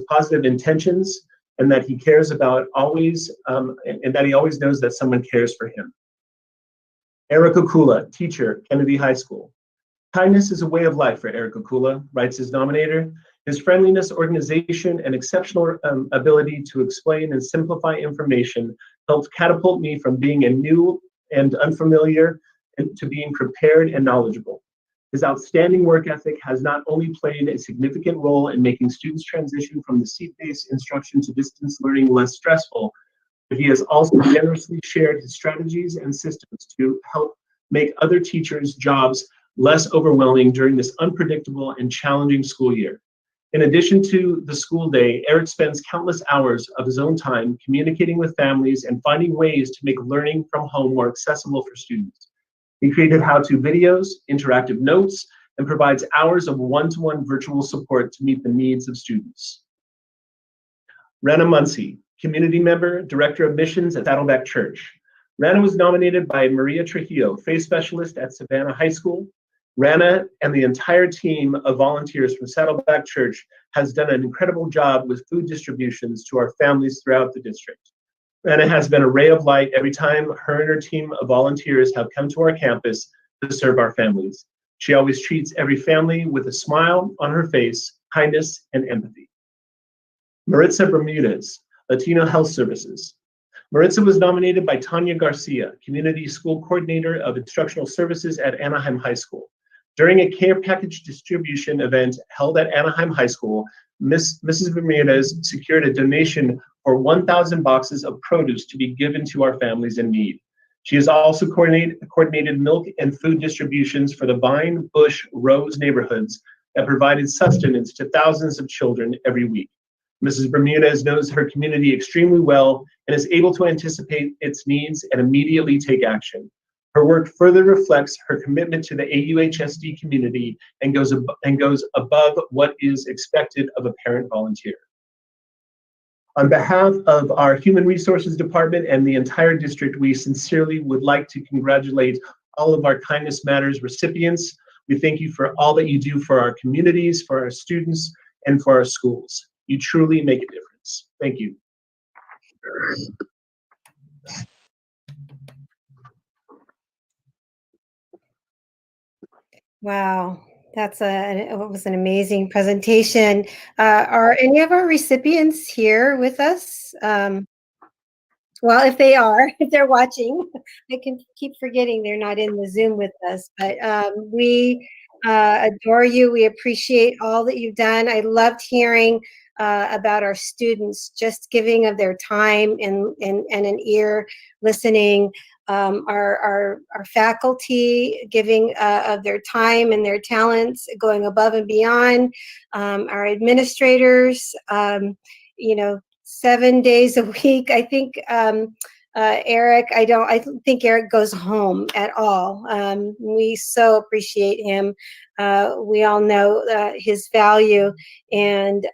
positive intentions, and that he cares about always, and that he always knows that someone cares for him. Eric Okula, teacher, Kennedy High School. Kindness is a way of life for Eric Okula, writes his nominator. His friendliness, organization, and exceptional ability to explain and simplify information helped catapult me from being a new and unfamiliar to being prepared and knowledgeable. His outstanding work ethic has not only played a significant role in making students transition from the seat-based instruction to distance learning less stressful, but he has also generously shared his strategies and systems to help make other teachers' jobs less overwhelming during this unpredictable and challenging school year. In addition to the school day, Eric spends countless hours of his own time communicating with families and finding ways to make learning from home more accessible for students. He created how-to videos, interactive notes, and provides hours of one-to-one virtual support to meet the needs of students. RANA MUNCY, community member, director of missions at Saddleback Church. RANA was nominated by Maria Trujillo, faith specialist at Savannah High School. RANA and the entire team of volunteers from Saddleback Church has done an incredible job with food distributions to our families throughout the district. RANA has been a ray of light every time her and her team of volunteers have come to our campus to serve our families. She always treats every family with a smile on her face, kindness, and empathy. Maritza Bermudez, Latino Health Services. Maritza was nominated by Tanya Garcia, Community School Coordinator of Instructional Services at Anaheim High School. During a care package distribution event held at Anaheim High School, Mrs. Bermudez secured a donation for 1,000 boxes of produce to be given to our families in need. She has also coordinated milk and food distributions for the Vine, Bush, Rose neighborhoods that provided sustenance to thousands of children every week. Mrs. Bermudez knows her community extremely well and is able to anticipate its needs and immediately take action. Her work further reflects her commitment to the AUHSD community and goes above what is expected of a parent volunteer. On behalf of our Human Resources Department and the entire district, we sincerely would like to congratulate all of our Kindness Matters recipients. We thank you for all that you do for our communities, for our students, and for our schools. You truly make a difference. Thank you. Wow, it was an amazing presentation. Are any of our recipients here with us? Well, if they are, if they're watching, I can keep forgetting they're not in the Zoom with us, but we adore you. We appreciate all that you've done. I loved hearing about our students just giving of their time and an ear listening. Our faculty giving of their time and their talents, going above and beyond. Our administrators, 7 days a week. I think Erik, I think Erik goes home at all. We so appreciate him. We all know his value, and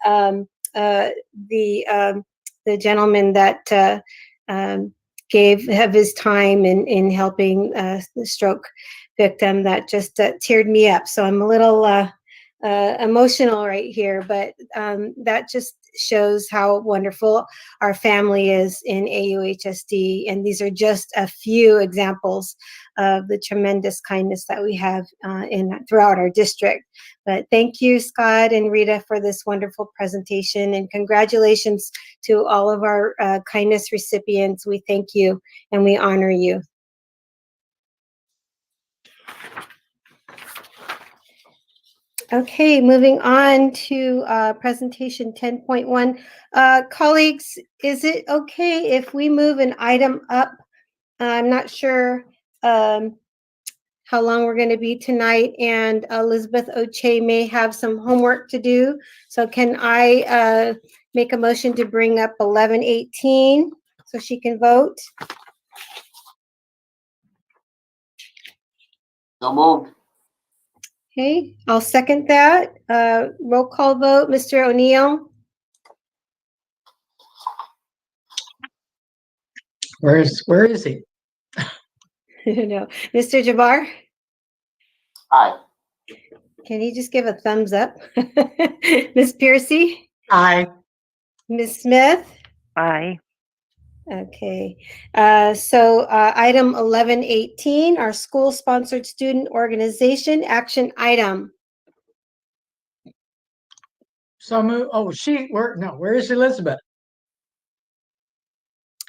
the gentleman that gave of his time in helping the stroke victim. That just teared me up. So I'm a little emotional right here, but that just shows how wonderful our family is in AUHSD. And these are just a few examples of the tremendous kindness that we have throughout our district. But thank you, Scott and Rita, for this wonderful presentation, and congratulations to all of our kindness recipients. We thank you and we honor you. Okay, moving on to presentation 10.1. Colleagues, is it okay if we move an item up? I'm not sure how long we're going to be tonight, and Elizabeth Oche may have some homework to do. So can I make a motion to bring up 11:18 so she can vote? So moved. Okay, I'll second that. Roll call vote, Mr. O'Neill. Where is he? No. Mr. Jabbar? Aye. Can you just give a thumbs up? Ms. Piercy? Aye. Ms. Smith? Aye. Okay. So item 11:18, our school-sponsored student organization action item. So move. Oh, where is Elizabeth?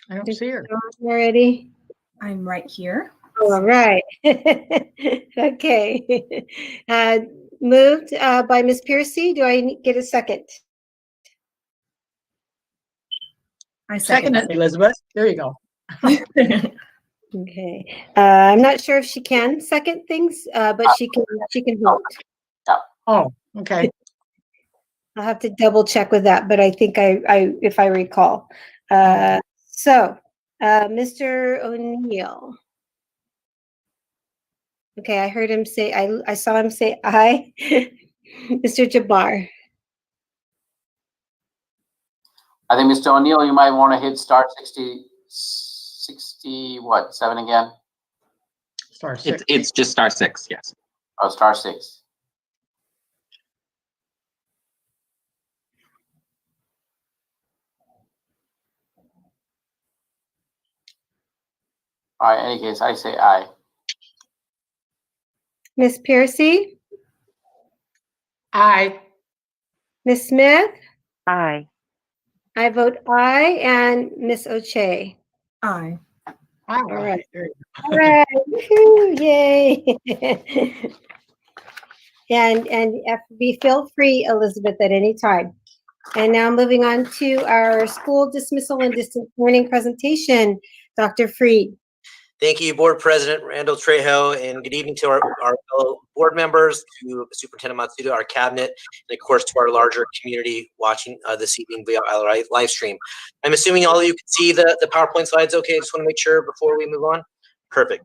I don't see her. Already? I'm right here. All right. Okay. Moved by Ms. Piercy. Do I get a second? I second it. Elizabeth. There you go. Okay. I'm not sure if she can second things, but she can vote. Oh, okay. I'll have to double check with that, but I think if I recall. So, Mr. O'Neill. Okay, I heard him say, I saw him say aye. Mr. Jabbar. I think, Mr. O'Neill, you might want to hit star 7 again? Star 6. It's just star 6, yes. Oh, star 6. All right, in any case, I say aye. Ms. Piercy? Aye. Ms. Smith? Aye. I vote aye, and Ms. Oche? Aye. All right. All right. Woohoo, yay. and feel free, Elizabeth, at any time. And now moving on to our school dismissal and distance learning presentation, Dr. Freed. Thank you, Board President Randall Trejo, and good evening to our fellow board members, to Superintendent Matsuda, our cabinet, and of course to our larger community watching this evening via our live stream. I'm assuming all of you can see the PowerPoint slides okay? I just want to make sure before we move on. Perfect.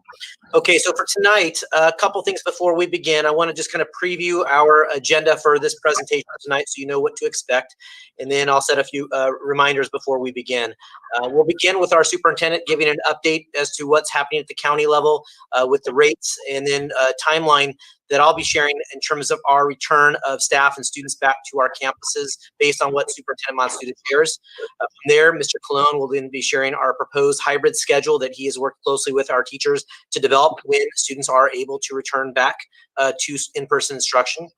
Okay, so for tonight, a couple things before we begin. I want to just kind of preview our agenda for this presentation tonight so you know what to expect. And then I'll set a few reminders before we begin. We'll begin with our superintendent giving an update as to what's happening at the county level with the rates, and then a timeline that I'll be sharing in terms of our return of staff and students back to our campuses based on what Superintendent Matsuda shares. From there, Mr. Colon will then be sharing our proposed hybrid schedule that he has worked closely with our teachers to develop when students are able to return back to in-person instruction.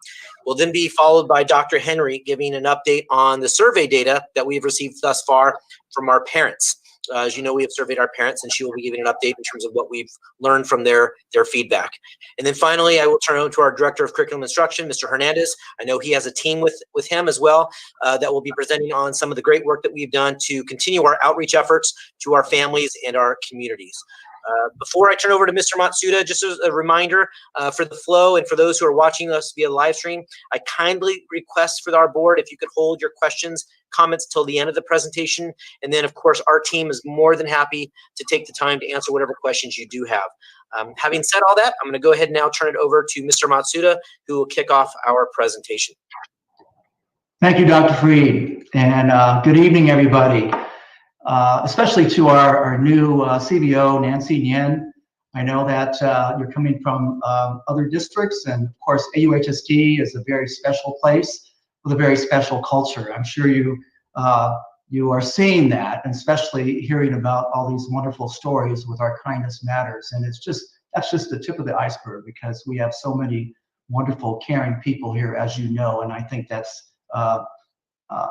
We'll then be followed by Dr. Henry giving an update on the survey data that we've received thus far from our parents. As you know, we have surveyed our parents, and she will be giving an update in terms of what we've learned from their feedback. And then finally, I will turn it over to our Director of Curriculum Instruction, Mr. Hernandez. I know he has a team with him as well that will be presenting on some of the great work that we've done to continue our outreach efforts to our families and our communities. Before I turn over to Mr. Matsuda, just as a reminder for the flow and for those who are watching us via live stream, I kindly request for our board if you could hold your questions, comments till the end of the presentation. And then, of course, our team is more than happy to take the time to answer whatever questions you do have. Having said all that, I'm going to go ahead and now turn it over to Mr. Matsuda, who will kick off our presentation. Thank you, Dr. Freed, and good evening, everybody. especially to our new CBO, Nancy Yen. I know that you're coming from other districts, and of course, AUHSD is a very special place with a very special culture. I'm sure you are seeing that, and especially hearing about all these wonderful stories with our Kindness Matters. And that's just the tip of the iceberg, because we have so many wonderful, caring people here, as you know, and I think that's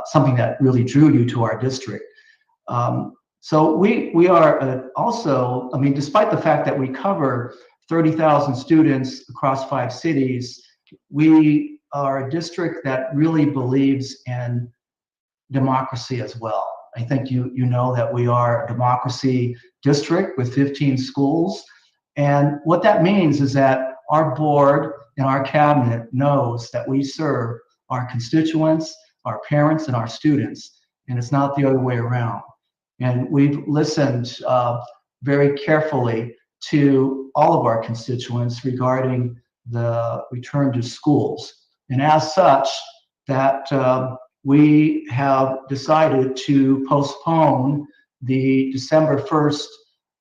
something that really drew you to our district. So we are also, I mean, despite the fact that we cover 30,000 students across 5 cities, we are a district that really believes in democracy as well. I think you know that we are a democracy district with 15 schools. And what that means is that our board and our cabinet knows that we serve our constituents, our parents, and our students, and it's not the other way around. And we've listened very carefully to all of our constituents regarding the return to schools. And as such, that we have decided to postpone the December 1st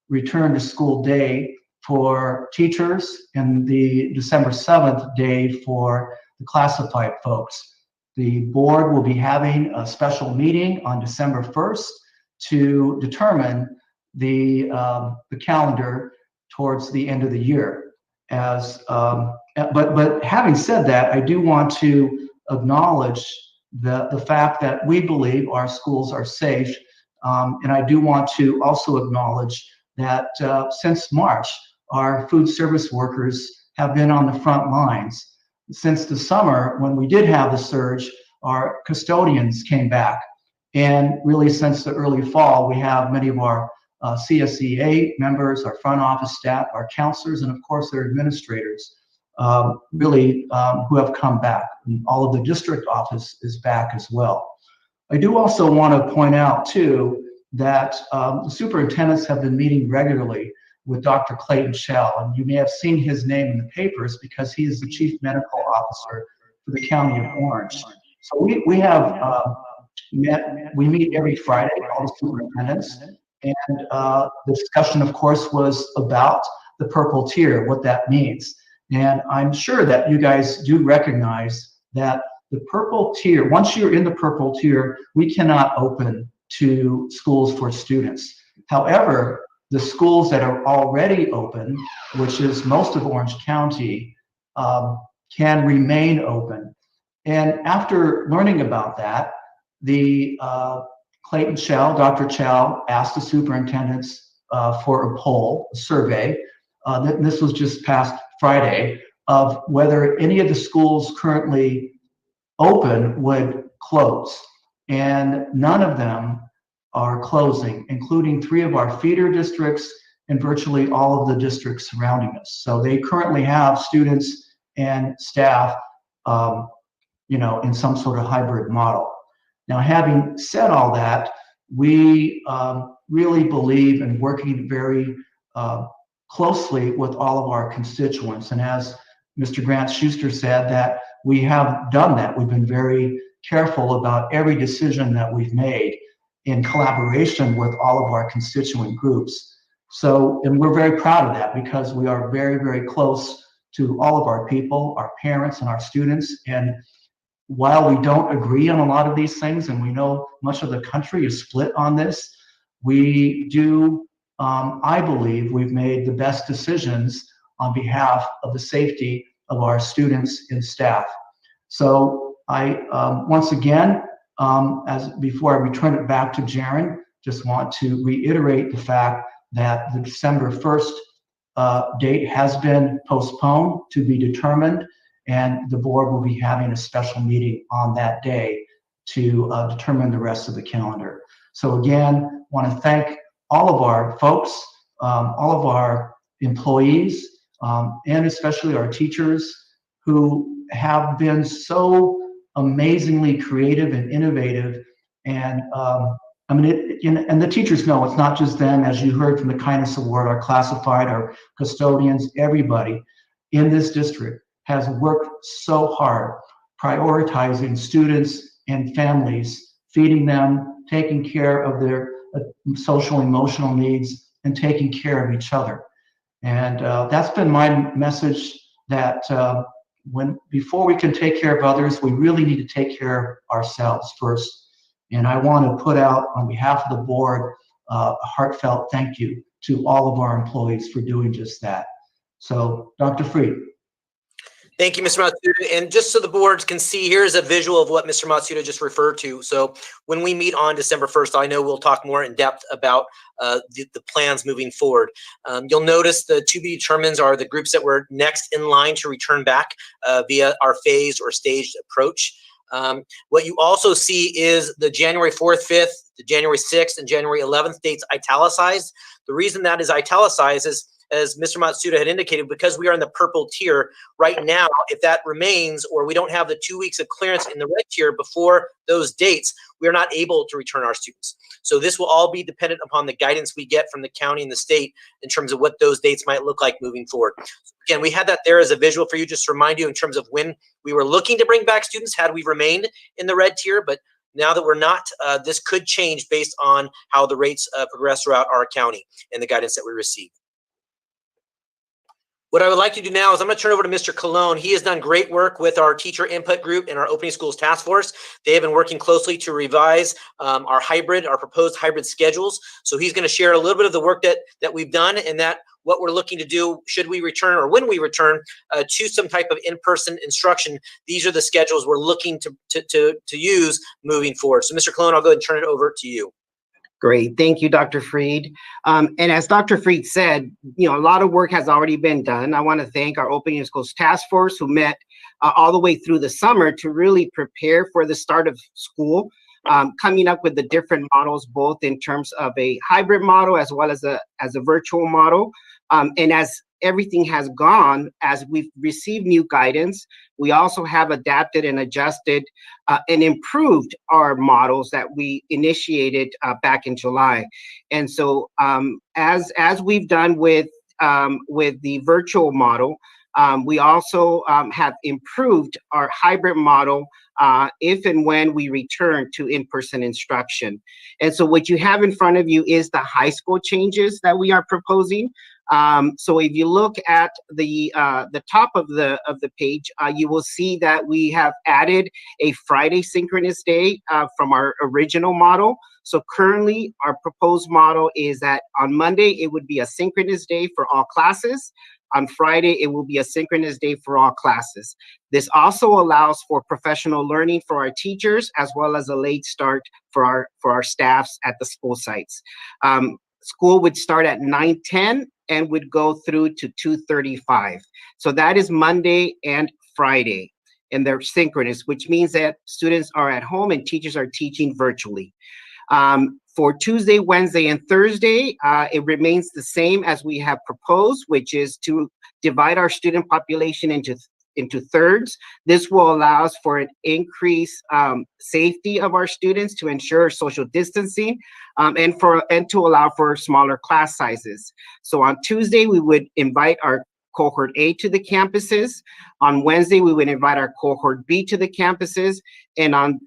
return to school day for teachers and the December 7th day for the classified folks. The board will be having a special meeting on December 1st to determine the calendar towards the end of the year. But having said that, I do want to acknowledge the fact that we believe our schools are safe, and I do want to also acknowledge that since March, our food service workers have been on the front lines. Since the summer, when we did have the surge, our custodians came back. And really, since the early fall, we have many of our CSEA members, our front office staff, our counselors, and of course, their administrators, who have come back. And all of the district office is back as well. I do also want to point out, too, that the superintendents have been meeting regularly with Dr. Clayton Shell, and you may have seen his name in the papers because he is the Chief Medical Officer for the County of Orange. So we have we meet every Friday, all the superintendents, and the discussion, of course, was about the purple tier, what that means. And I'm sure that you guys do recognize that the purple tier, once you're in the purple tier, we cannot open to schools for students. However, the schools that are already open, which is most of Orange County, can remain open. And after learning about that, the Clayton Chow, Dr. Chow, asked the superintendents for a poll, a survey. This was just past Friday, of whether any of the schools currently open would close. And none of them are closing, including 3 of our feeder districts and virtually all of the districts surrounding us. So they currently have students and staff, in some sort of hybrid model. Now, having said all that, we really believe in working very closely with all of our constituents. And as Mr. Grant Schuster said, that we have done that. We've been very careful about every decision that we've made in collaboration with all of our constituent groups. So, and we're very proud of that because we are very, very close to all of our people, our parents and our students. And while we don't agree on a lot of these things, and we know much of the country is split on this, we do, I believe we've made the best decisions on behalf of the safety of our students and staff. So I, once again, before I return it back to Jaren, just want to reiterate the fact that the December 1st date has been postponed to be determined, and the board will be having a special meeting on that day to determine the rest of the calendar. So again, want to thank all of our folks, all of our employees, and especially our teachers who have been so amazingly creative and innovative. And I mean, and the teachers know it's not just them, as you heard from the Kindness Award, our classified, our custodians, everybody in this district has worked so hard, prioritizing students and families, feeding them, taking care of social, emotional needs, and taking care of each other. And that's been my message, that before we can take care of others, we really need to take care of ourselves first. And I want to put out, on behalf of the board, a heartfelt thank you to all of our employees for doing just that. So, Dr. Freed. Thank you, Mr. Matsuda. And just so the boards can see, here's a visual of what Mr. Matsuda just referred to. So when we meet on December 1st, I know we'll talk more in depth about the plans moving forward. You'll notice the to be determined are the groups that were next in line to return back via our phased or staged approach. What you also see is the January 4th, 5th, the January 6th, and January 11th dates italicized. The reason that is italicized is, as Mr. Matsuda had indicated, because we are in the purple tier right now, if that remains, or we don't have the 2 weeks of clearance in the red tier before those dates, we are not able to return our students. So this will all be dependent upon the guidance we get from the county and the state in terms of what those dates might look like moving forward. Again, we had that there as a visual for you, just to remind you in terms of when we were looking to bring back students had we remained in the red tier, but now that we're not, this could change based on how the rates progress throughout our county and the guidance that we receive. What I would like to do now is I'm going to turn over to Mr. Colon. He has done great work with our teacher input group and our opening schools task force. They have been working closely to revise our proposed hybrid schedules. So he's going to share a little bit of the work that we've done, and that what we're looking to do should we return, or when we return to some type of in-person instruction. These are the schedules we're looking to use moving forward. So Mr. Colon, I'll go ahead and turn it over to you. Great. Thank you, Dr. Freed. And as Dr. Freed said, a lot of work has already been done. I want to thank our Opening Schools Task Force, who met all the way through the summer to really prepare for the start of school, coming up with the different models, both in terms of a hybrid model as well as a virtual model. And as everything has gone, as we've received new guidance, we also have adapted and adjusted and improved our models that we initiated back in July. And so as we've done with the virtual model, we also have improved our hybrid model if and when we return to in-person instruction. And so what you have in front of you is the high school changes that we are proposing. So if you look at the top of the page, you will see that we have added a Friday synchronous day from our original model. So currently, our proposed model is that on Monday, it would be a synchronous day for all classes. On Friday, it will be a synchronous day for all classes. This also allows for professional learning for our teachers, as well as a late start for our staffs at the school sites. School would start at 9:10 and would go through to 2:35. So that is Monday and Friday, and they're synchronous, which means that students are at home and teachers are teaching virtually. For Tuesday, Wednesday, and Thursday, it remains the same as we have proposed, which is to divide our student population into thirds. This will allow us for an increased safety of our students, to ensure social distancing, and to allow for smaller class sizes. So on Tuesday, we would invite our cohort A to the campuses. On Wednesday, we would invite our cohort B to the campuses. And on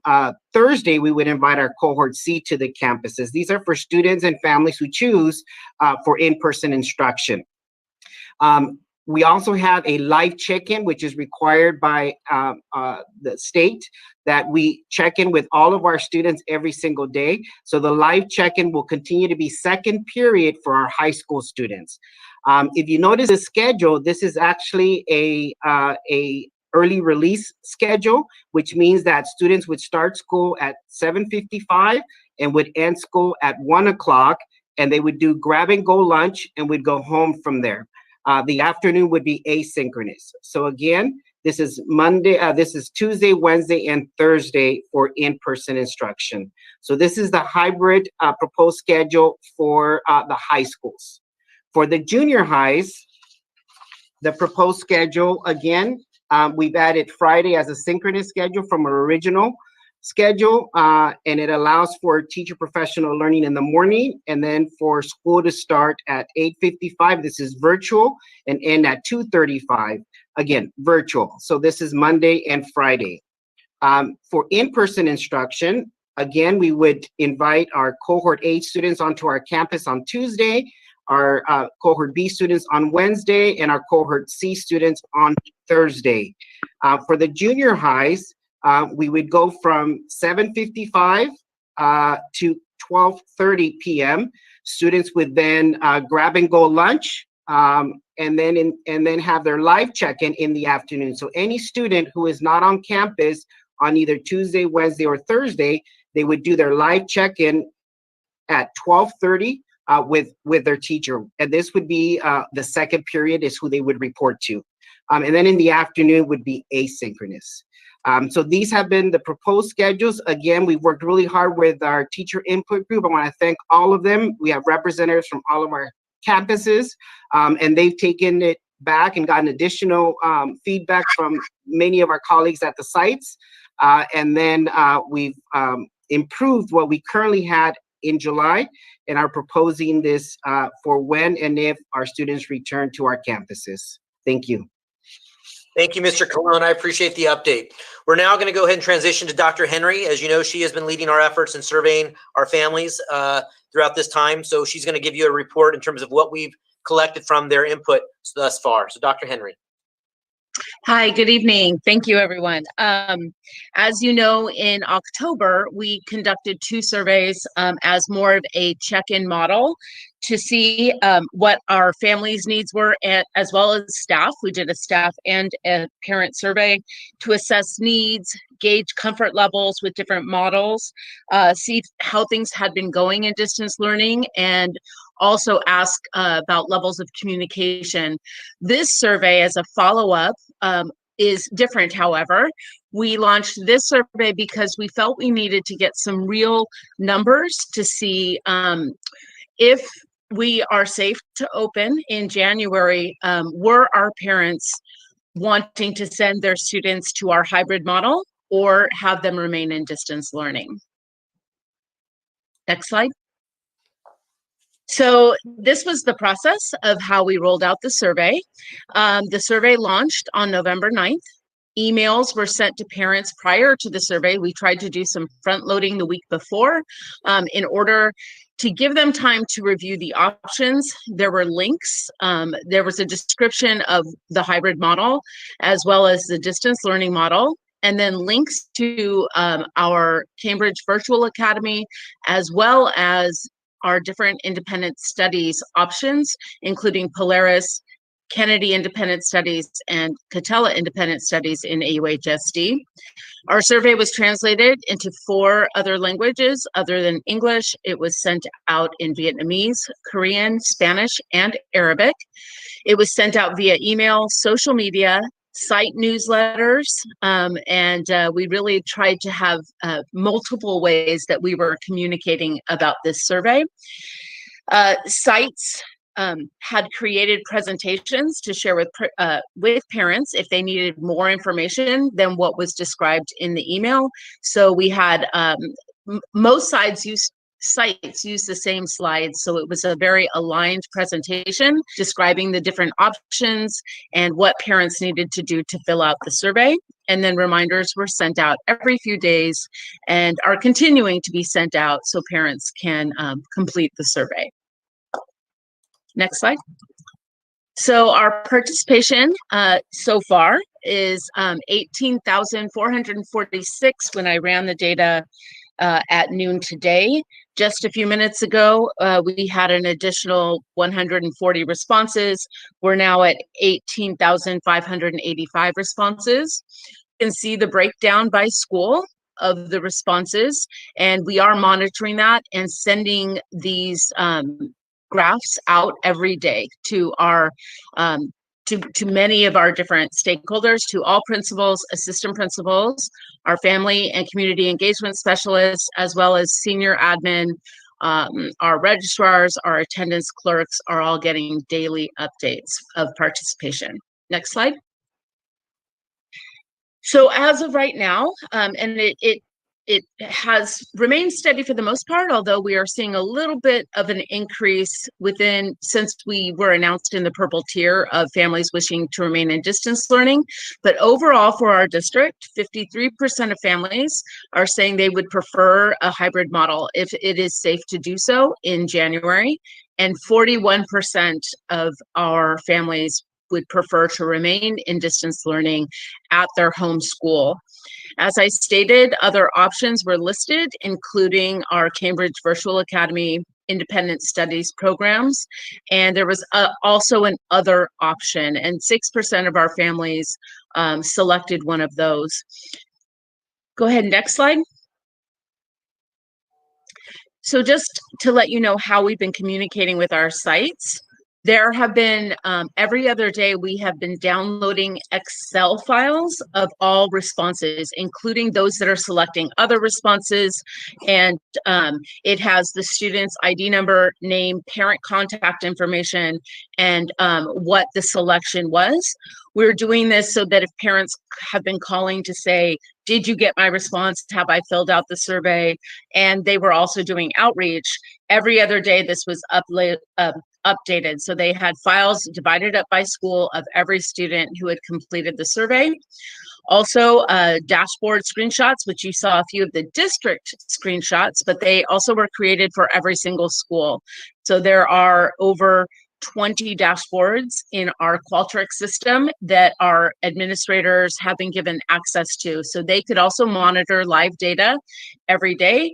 Thursday, we would invite our cohort C to the campuses. These are for students and families who choose for in-person instruction. We also have a live check-in, which is required by the state, that we check in with all of our students every single day. So the live check-in will continue to be second period for our high school students. If you notice the schedule, this is actually a early release schedule, which means that students would start school at 7:55 and would end school at 1 o'clock, and they would do grab and go lunch and would go home from there. The afternoon would be asynchronous. So again, this is Tuesday, Wednesday, and Thursday for in-person instruction. So this is the hybrid proposed schedule for the high schools. For the junior highs, the proposed schedule, again, we've added Friday as a synchronous schedule from our original schedule, and it allows for teacher professional learning in the morning, and then for school to start at 8:55. This is virtual, and end at 2:35. Again, virtual. So this is Monday and Friday. For in-person instruction, Again, we would invite our cohort H students onto our campus on Tuesday, our cohort B students on Wednesday, and our cohort C students on Thursday. For the junior highs, we would go from 7:55 to 12:30 p.m. Students would then grab and go lunch, and then have their live check-in in the afternoon. So any student who is not on campus on either Tuesday, Wednesday, or Thursday, they would do their live check-in at 12:30 with their teacher. And this would be the second period is who they would report to. And then in the afternoon would be asynchronous. So these have been the proposed schedules. Again, we've worked really hard with our teacher input group. I want to thank all of them. We have representatives from all of our campuses, and they've taken it back and gotten additional feedback from many of our colleagues at the sites. And then we've improved what we currently had in July and are proposing this for when and if our students return to our campuses. Thank you. Thank you, Mr. Colon. I appreciate the update. We're now going to go ahead and transition to Dr. Henry. As you know, she has been leading our efforts in surveying our families throughout this time. So she's going to give you a report in terms of what we've collected from their input thus far. So Dr. Henry. Hi, good evening. Thank you, everyone. As you know, in October, we conducted 2 surveys as more of a check-in model to see what our families' needs were, as well as staff. We did a staff and a parent survey to assess needs, gauge comfort levels with different models, see how things had been going in distance learning, and also ask about levels of communication. This survey, as a follow-up, is different, however. We launched this survey because we felt we needed to get some real numbers to see if we are safe to open in January. Were our parents wanting to send their students to our hybrid model or have them remain in distance learning? Next slide. So this was the process of how we rolled out the survey. The survey launched on November 9th. Emails were sent to parents prior to the survey. We tried to do some front loading the week before in order to give them time to review the options. There were links. There was a description of the hybrid model as well as the distance learning model, and then links to our Cambridge Virtual Academy, as well as our different independent studies options, including Polaris, Kennedy Independent Studies, and Catella Independent Studies in AUHSD. Our survey was translated into 4 other languages other than English. It was sent out in Vietnamese, Korean, Spanish, and Arabic. It was sent out via email, social media, site newsletters, and we really tried to have multiple ways that we were communicating about this survey. Sites had created presentations to share with parents if they needed more information than what was described in the email. So we had most sites use the same slides, so it was a very aligned presentation describing the different options and what parents needed to do to fill out the survey. And then reminders were sent out every few days and are continuing to be sent out so parents can complete the survey. Next slide. So our participation so far is 18,446 when I ran the data at noon today. Just a few minutes ago, we had an additional 140 responses. We're now at 18,585 responses. You can see the breakdown by school of the responses, and we are monitoring that and sending these graphs out every day to our to many of our different stakeholders, to all principals, assistant principals, our family and community engagement specialists, as well as senior admin, our registrars, our attendance clerks are all getting daily updates of participation. Next slide. So as of right now, and it it has remained steady for the most part, although we are seeing a little bit of an increase since we were announced in the purple tier of families wishing to remain in distance learning. But overall for our district, 53% of families are saying they would prefer a hybrid model if it is safe to do so in January. And 41% of our families would prefer to remain in distance learning at their home school. As I stated, other options were listed, including our Cambridge Virtual Academy Independent Studies programs. And there was also an other option, and 6% of our families selected one of those. Go ahead, next slide. So just to let you know how we've been communicating with our sites, there have been, every other day, we have been downloading Excel files of all responses, including those that are selecting other responses. And it has the student's ID number, name, parent contact information, and what the selection was. We're doing this so that if parents have been calling to say, did you get my response? Have I filled out the survey? And they were also doing outreach. Every other day, this was updated. So they had files divided up by school of every student who had completed the survey. Also, dashboard screenshots, which you saw a few of the district screenshots, but they also were created for every single school. So there are over 20 dashboards in our Qualtrics system that our administrators have been given access to. So they could also monitor live data every day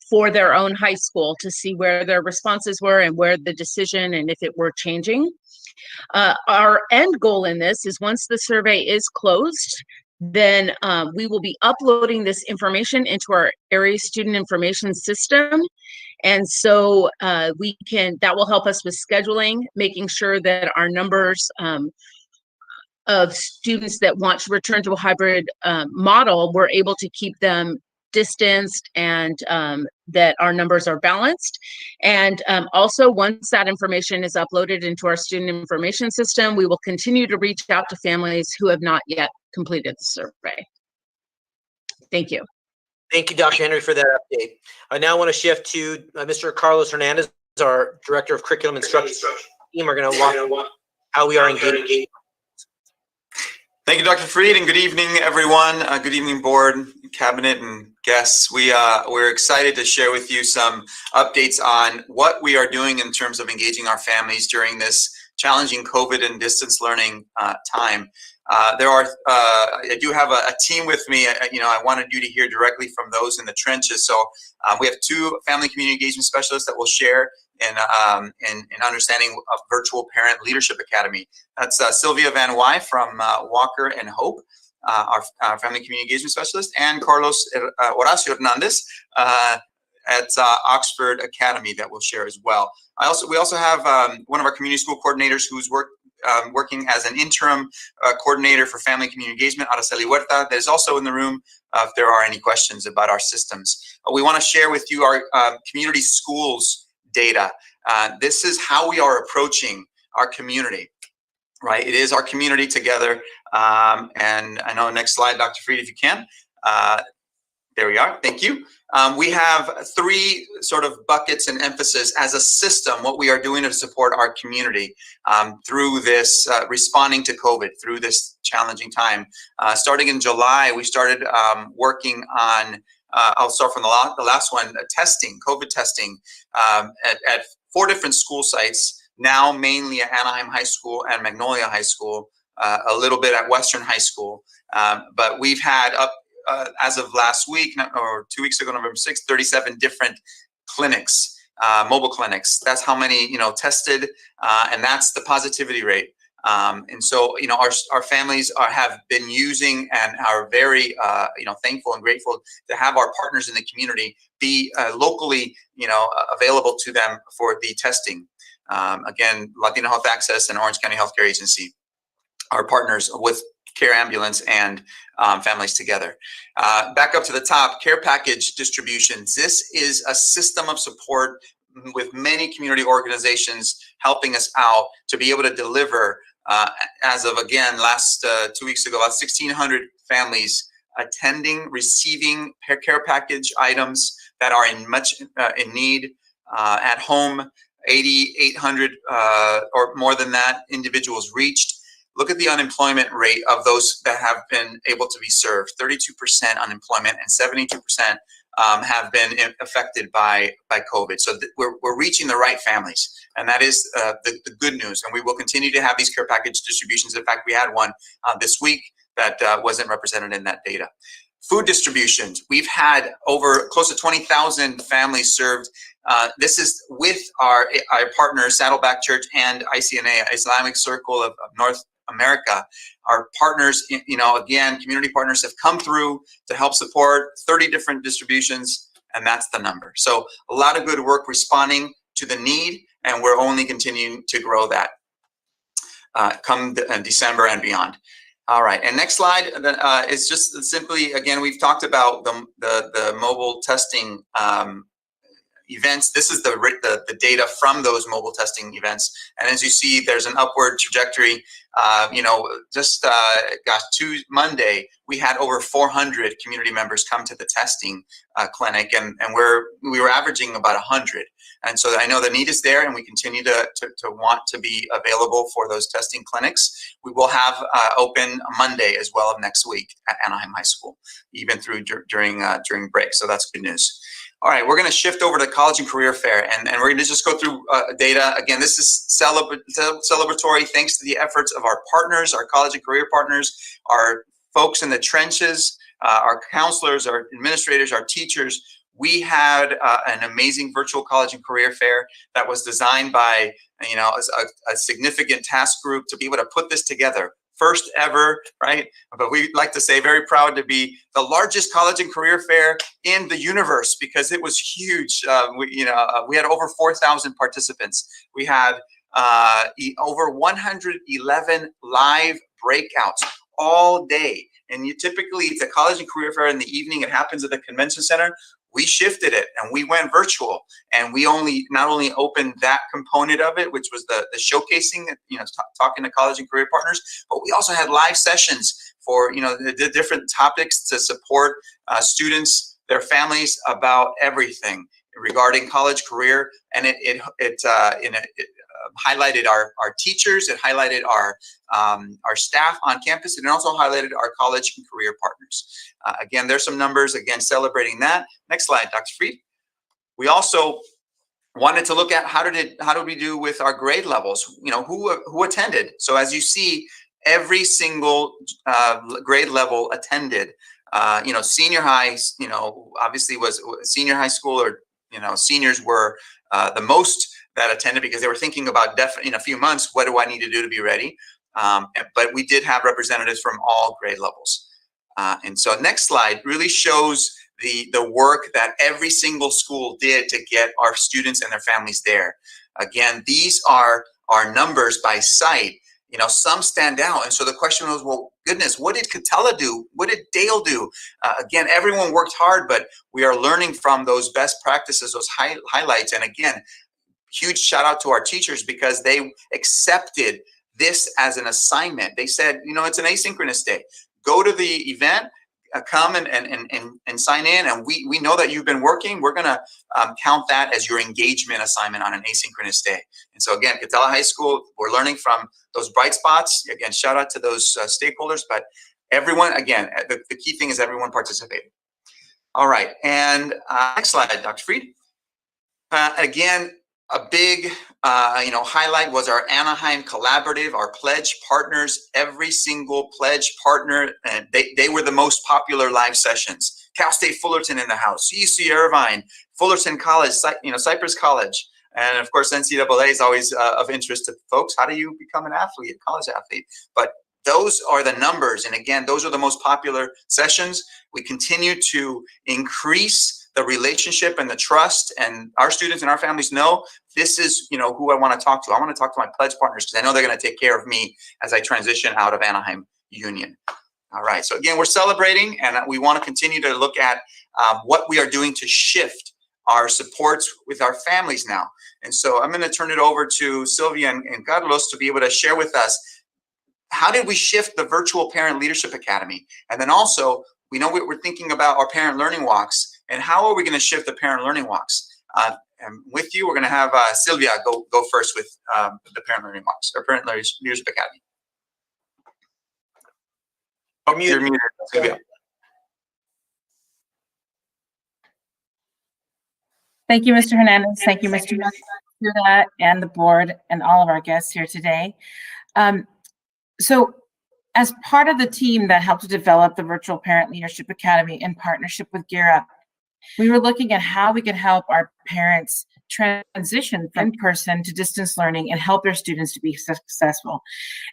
for their own high school to see where their responses were and where the decision and if it were changing. Our end goal in this is once the survey is closed, then we will be uploading this information into our area student information system. And so that will help us with scheduling, making sure that our numbers of students that want to return to a hybrid model, we're able to keep them distanced and that our numbers are balanced. And also, once that information is uploaded into our student information system, we will continue to reach out to families who have not yet completed the survey. Thank you. Thank you, Dr. Henry, for that update. I now want to shift to Mr. Carlos Hernandez, our Director of Curriculum Instruction team. We're going to walk how we are engaged. Thank you, Dr. Freed, and good evening, everyone. Good evening, board, cabinet, and guests. We're excited to share with you some updates on what we are doing in terms of engaging our families during this challenging COVID and distance learning time. I do have a team with me. I wanted you to hear directly from those in the trenches. So we have two family community engagement specialists that will share in understanding of Virtual Parent Leadership Academy. That's Sylvia Van Wy from Walker and Hope, our family community engagement specialist, and Carlos Horacio Hernandez at Oxford Academy that will share as well. We also have one of our community school coordinators who's working as an interim coordinator for family community engagement, Araceli Huerta, that is also in the room if there are any questions about our systems. We want to share with you our community schools data. This is how we are approaching our community, right? It is our community together. And I know, next slide, Dr. Freed, if you can. There we are, thank you. We have three sort of buckets and emphasis as a system, what we are doing to support our community through this responding to COVID, through this challenging time. Starting in July, we started working on, I'll start from the last one, testing, COVID testing at 4 different school sites, now mainly at Anaheim High School and Magnolia High School, a little bit at Western High School. But we've had as of last week, or 2 weeks ago, November 6th, 37 different clinics, mobile clinics. That's how many, tested, and that's the positivity rate. And so, our families have been using and are very, thankful and grateful to have our partners in the community be locally, available to them for the testing. Again, Latino Health Access and Orange County Healthcare Agency are partners with Care Ambulance and Families Together. Back up to the top, care package distributions. This is a system of support with many community organizations helping us out to be able to deliver, as of, again, last 2 weeks ago, about 1,600 families attending, receiving care package items that are in need at home. 8,800 or more than that individuals reached. Look at the unemployment rate of those that have been able to be served. 32% unemployment and 72% have been affected by COVID. So we're reaching the right families, and that is the good news. And we will continue to have these care package distributions. In fact, we had one this week that wasn't represented in that data. Food distributions, we've had over close to 20,000 families served. This is with our partners, Saddleback Church and ICNA, Islamic Circle of North America. Our partners, again, community partners have come through to help support 30 different distributions, and that's the number. So a lot of good work responding to the need, and we're only continuing to grow that come December and beyond. All right, and next slide is just simply, again, we've talked about the mobile testing events. This is the data from those mobile testing events, and as you see, there's an upward trajectory. Monday, we had over 400 community members come to the testing clinic, and we were averaging about 100. And so I know the need is there, and we continue to want to be available for those testing clinics. We will have open Monday as well of next week at Anaheim High School, even through during break. So that's good news. All right, we're going to shift over to College and Career Fair, and we're going to just go through data. Again, this is celebratory thanks to the efforts of our partners, our college and career partners, our folks in the trenches, our counselors, our administrators, our teachers. We had an amazing virtual college and career fair that was designed by a significant task group to be able to put this together. First ever, right? But we like to say very proud to be the largest college and career fair in the universe because it was huge. We had over 4,000 participants. We had over 111 live breakouts all day. And typically it's a college and career fair in the evening. It happens at the convention center. We shifted it and we went virtual, and we not only opened that component of it, which was the showcasing, talking to college and career partners, but we also had live sessions for the different topics to support students, their families about everything regarding college career, and it highlighted our teachers, it highlighted our staff on campus, and it also highlighted our college and career partners. Again, there's some numbers, again, celebrating that. Next slide, Dr. Freed. We also wanted to look at how did we do with our grade levels, who attended. So as you see, every single grade level attended. Senior high, obviously was senior high school, or seniors were the most that attended because they were thinking about in a few months, what do I need to do to be ready? But we did have representatives from all grade levels. And so next slide really shows the work that every single school did to get our students and their families there. Again, these are our numbers by site. Some stand out. And so the question was, well, goodness, what did Catella do? What did Dale do? Again, everyone worked hard, but we are learning from those best practices, those highlights. And again, huge shout out to our teachers because they accepted this as an assignment. They said, it's an asynchronous day. Go to the event, come and sign in, and we know that you've been working. We're going to count that as your engagement assignment on an asynchronous day. And so again, Catella High School, we're learning from those bright spots. Again, shout out to those stakeholders, but everyone, again, the key thing is everyone participated. All right, and next slide, Dr. Freed. Again, a big highlight was our Anaheim Collaborative, our pledge partners. Every single pledge partner, and they were the most popular live sessions. Cal State Fullerton in the house, UC Irvine, Fullerton College, CYPRESS College, and of course NCAA is always of interest to folks. How do you become an athlete, a college athlete? But those are the numbers, and again, those are the most popular sessions. We continue to increase the relationship and the trust, and our students and our families know this is who I want to talk to. I want to talk to my pledge partners because I know they're going to take care of me as I transition out of Anaheim Union. All right, so again, we're celebrating, and we want to continue to look at what we are doing to shift our supports with our families now. And so I'm going to turn it over to Sylvia and Carlos to be able to share with us how did we shift the Virtual Parent Leadership Academy, and then also we know we're thinking about our parent learning walks, and how are we going to shift the parent learning walks? And with you, we're going to have Sylvia go first with the parent learning walks, or Parent Leadership Academy. Oh, you're muted, Sylvia. Thank you, Mr. Hernandez. Thank you, Mr. Matsuda, and the board, and all of our guests here today. So as part of the team that helped to develop the Virtual Parent Leadership Academy in partnership with GEAR Up, we were looking at how we could help our parents transition from in-person to distance learning and help their students to be successful.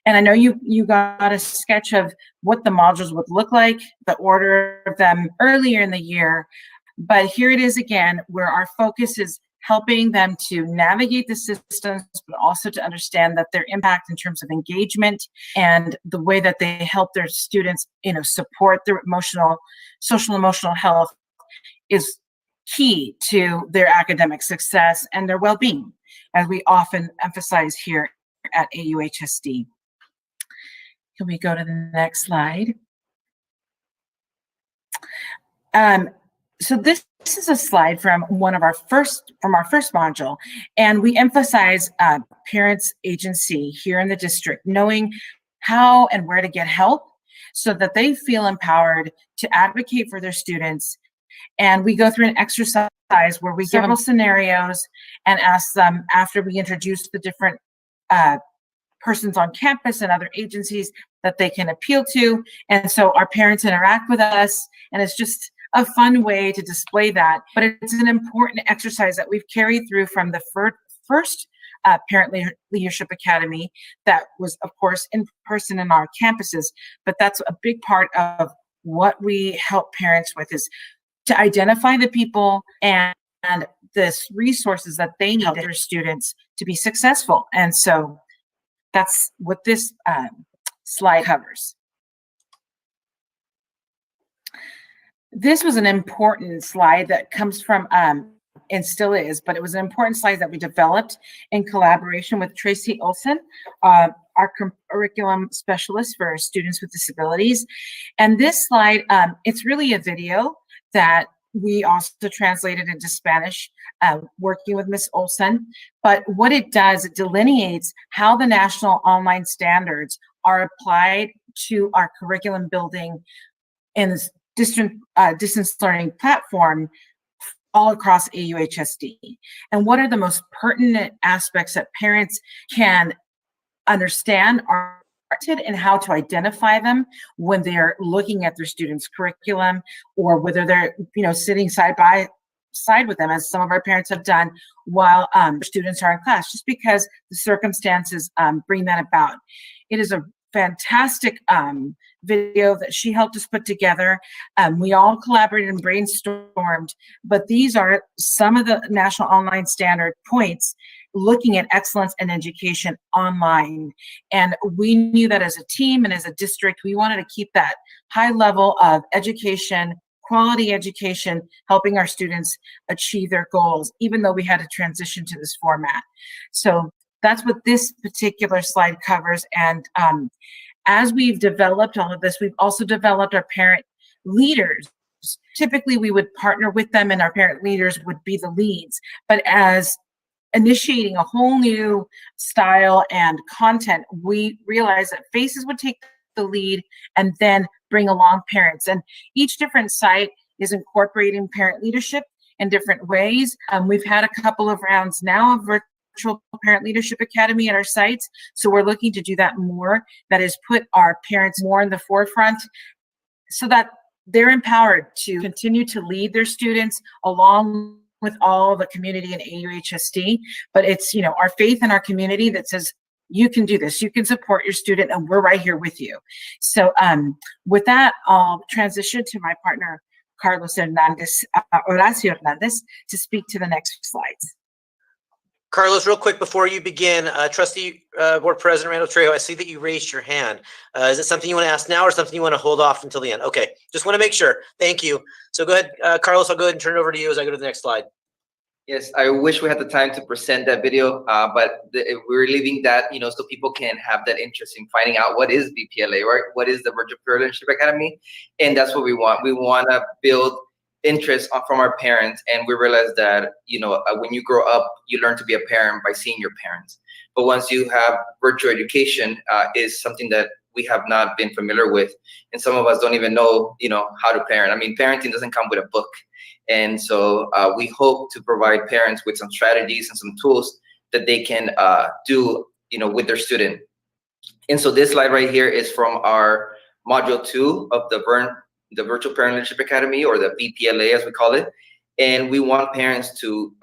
And I know you got a sketch of what the modules would look like, the order of them earlier in the year, but here it is again, where our focus is helping them to navigate the systems, but also to understand that their impact in terms of engagement and the way that they help their students, support their social emotional health is key to their academic success and their well-being, as we often emphasize here at AUHSD. Can we go to the next slide? So this is a slide from our first module, and we emphasize parents' agency here in the district, knowing how and where to get help so that they feel empowered to advocate for their students. And we go through an exercise where we give several scenarios and ask them, after we introduce the different persons on campus and other agencies that they can appeal to. And so our parents interact with us, and it's just a fun way to display that. But it's an important exercise that we've carried through from the first Parent Leadership Academy that was, of course, in person in our campuses. But that's a big part of what we help parents with, is to identify the people and the resources that they need their students to be successful. And so that's what this slide covers. This was an important slide that comes from, and still is, but it was an important slide that we developed in collaboration with Tracy Olson, our curriculum specialist for students with disabilities. And this slide, it's really a video that we also translated into Spanish, working with Ms. Olson. But what it does, it delineates how the national online standards are applied to our curriculum building in this distance learning platform all across AUHSD. And what are the most pertinent aspects that parents can understand are and how to identify them when they're looking at their students' curriculum, or whether they're sitting side by side with them, as some of our parents have done, while students are in class, just because the circumstances bring that about. It is a fantastic video that she helped us put together. We all collaborated and brainstormed, but these are some of the national online standard points looking at excellence in education online. And we knew that as a team and as a district, we wanted to keep that high level of education, quality education, helping our students achieve their goals, even though we had to transition to this format. So that's what this particular slide covers. And as we've developed all of this, we've also developed our parent leaders. Typically, we would partner with them, and our parent leaders would be the leads. But as initiating a whole new style and content, we realized that FACES would take the lead and then bring along parents. And each different site is incorporating parent leadership in different ways. We've had a couple of rounds now of Virtual Parent Leadership Academy at our sites, so we're looking to do that more. That is, put our parents more in the forefront so that they're empowered to continue to lead their students along with all the community in AUHSD. But it's, our faith in our community that says, you can do this, you can support your student, and we're right here with you. So with that, I'll transition to my partner, Horacio Hernandez, to speak to the next slides. Carlos, real quick before you begin, Trustee Board President Randall Trejo, I see that you raised your hand. Is it something you want to ask now or something you want to hold off until the end? Okay, just want to make sure. Thank you. So go ahead, Carlos, I'll go ahead and turn it over to you as I go to the next slide. Yes, I wish we had the time to present that video, but we're leaving that, so people can have that interest in finding out what is VPLA, right? What is the Virtual Peer Leadership Academy? And that's what we want. We want to build interest from our parents, and we realize that, when you grow up, you learn to be a parent by seeing your parents. But once you have virtual education, is something that we have not been familiar with, and some of us don't even know, how to parent. I mean, parenting doesn't come with a book. And so we hope to provide parents with some strategies and some tools that they can do, with their student. And so this slide right here is from our module 2 of the Virtual Parent Leadership Academy, or the VPLA as we call it. And we want parents to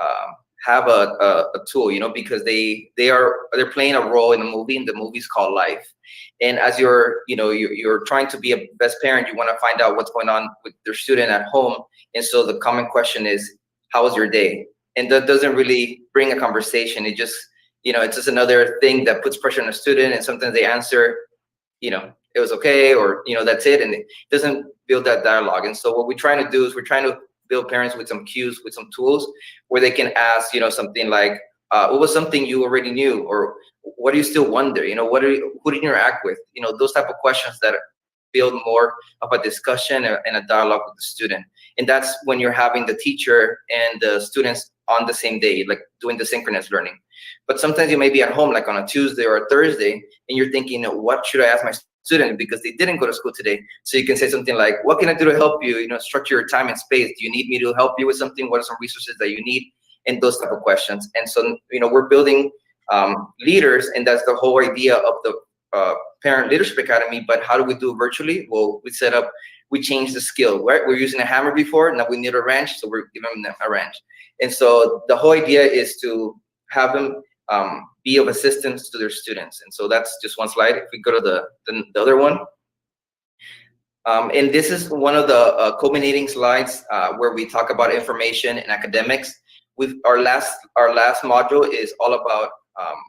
have a tool, because they're playing a role in a movie, and the movie's called life. And as you're trying to be a best parent, you want to find out what's going on with their student at home. And so the common question is, how was your day? And that doesn't really bring a conversation. It just, it's just another thing that puts pressure on the student. And sometimes they answer, it was okay, or, that's it. And it doesn't build that dialogue. And so what we're trying to do is we're trying to build parents with some cues, with some tools where they can ask, something like, what was something you already knew? Or what do you still wonder? Who did you interact with? Those type of questions that build more of a discussion and a dialogue with the student. And that's when you're having the teacher and the students on the same day, like doing the synchronous learning. But sometimes you may be at home, like on a Tuesday or a Thursday, and you're thinking, what should I ask my student, because they didn't go to school today? So you can say something like, what can I do to help you, structure your time and space? Do you need me to help you with something? What are some resources that you need? And those type of questions. And so, we're building leaders, and that's the whole idea of the Parent Leadership Academy. But how do we do it virtually? Well, we changed the skill, right? We're using a hammer before, now we need a wrench, so we're giving them a wrench. And so the whole idea is to have them be of assistance to their students. And so that's just one slide. If we go to the other one. And this is one of the culminating slides where we talk about information and academics. Our last module is all about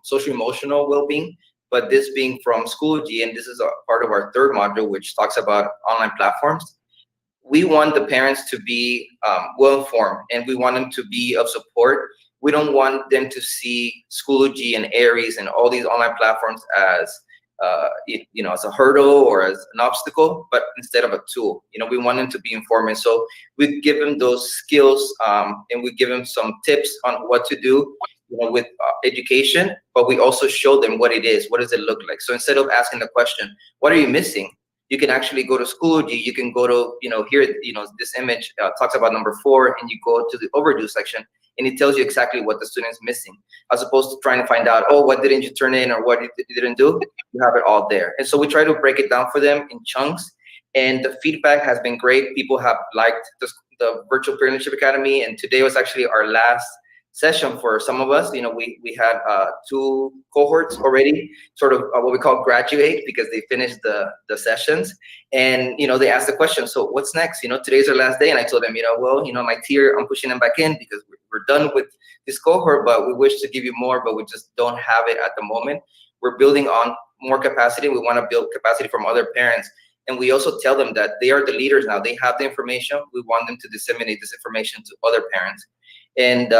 social emotional well-being, but this being from Schoology, and this is a part of our third module, which talks about online platforms. We want the parents to be well-informed, and we want them to be of support. We don't want them to see Schoology and Aries and all these online platforms as as a hurdle or as an obstacle, but instead of a tool. We want them to be informed. And so we give them those skills, and we give them some tips on what to do, with education, but we also show them what it is. What does it look like? So instead of asking the question, what are you missing? You can actually go to Schoology. You can go to, here, this image talks about number 4, and you go to the overdue section, and it tells you exactly what the student's missing, as opposed to trying to find out, oh, what didn't you turn in, or what you didn't do? You have it all there. And so we try to break it down for them in chunks, and the feedback has been great. People have liked the Virtual Peer Leadership Academy, and today was actually our last session for some of us. We had 2 cohorts already, sort of what we call graduate, because they finished the sessions, and they asked the question, so what's next? Today's our last day, and I told them, my tier, I'm pushing them back in because we're done with this cohort, but we wish to give you more, but we just don't have it at the moment. We're building on more capacity. We want to build capacity from other parents, and we also tell them that they are the leaders now. They have the information. We want them to disseminate this information to other parents. And,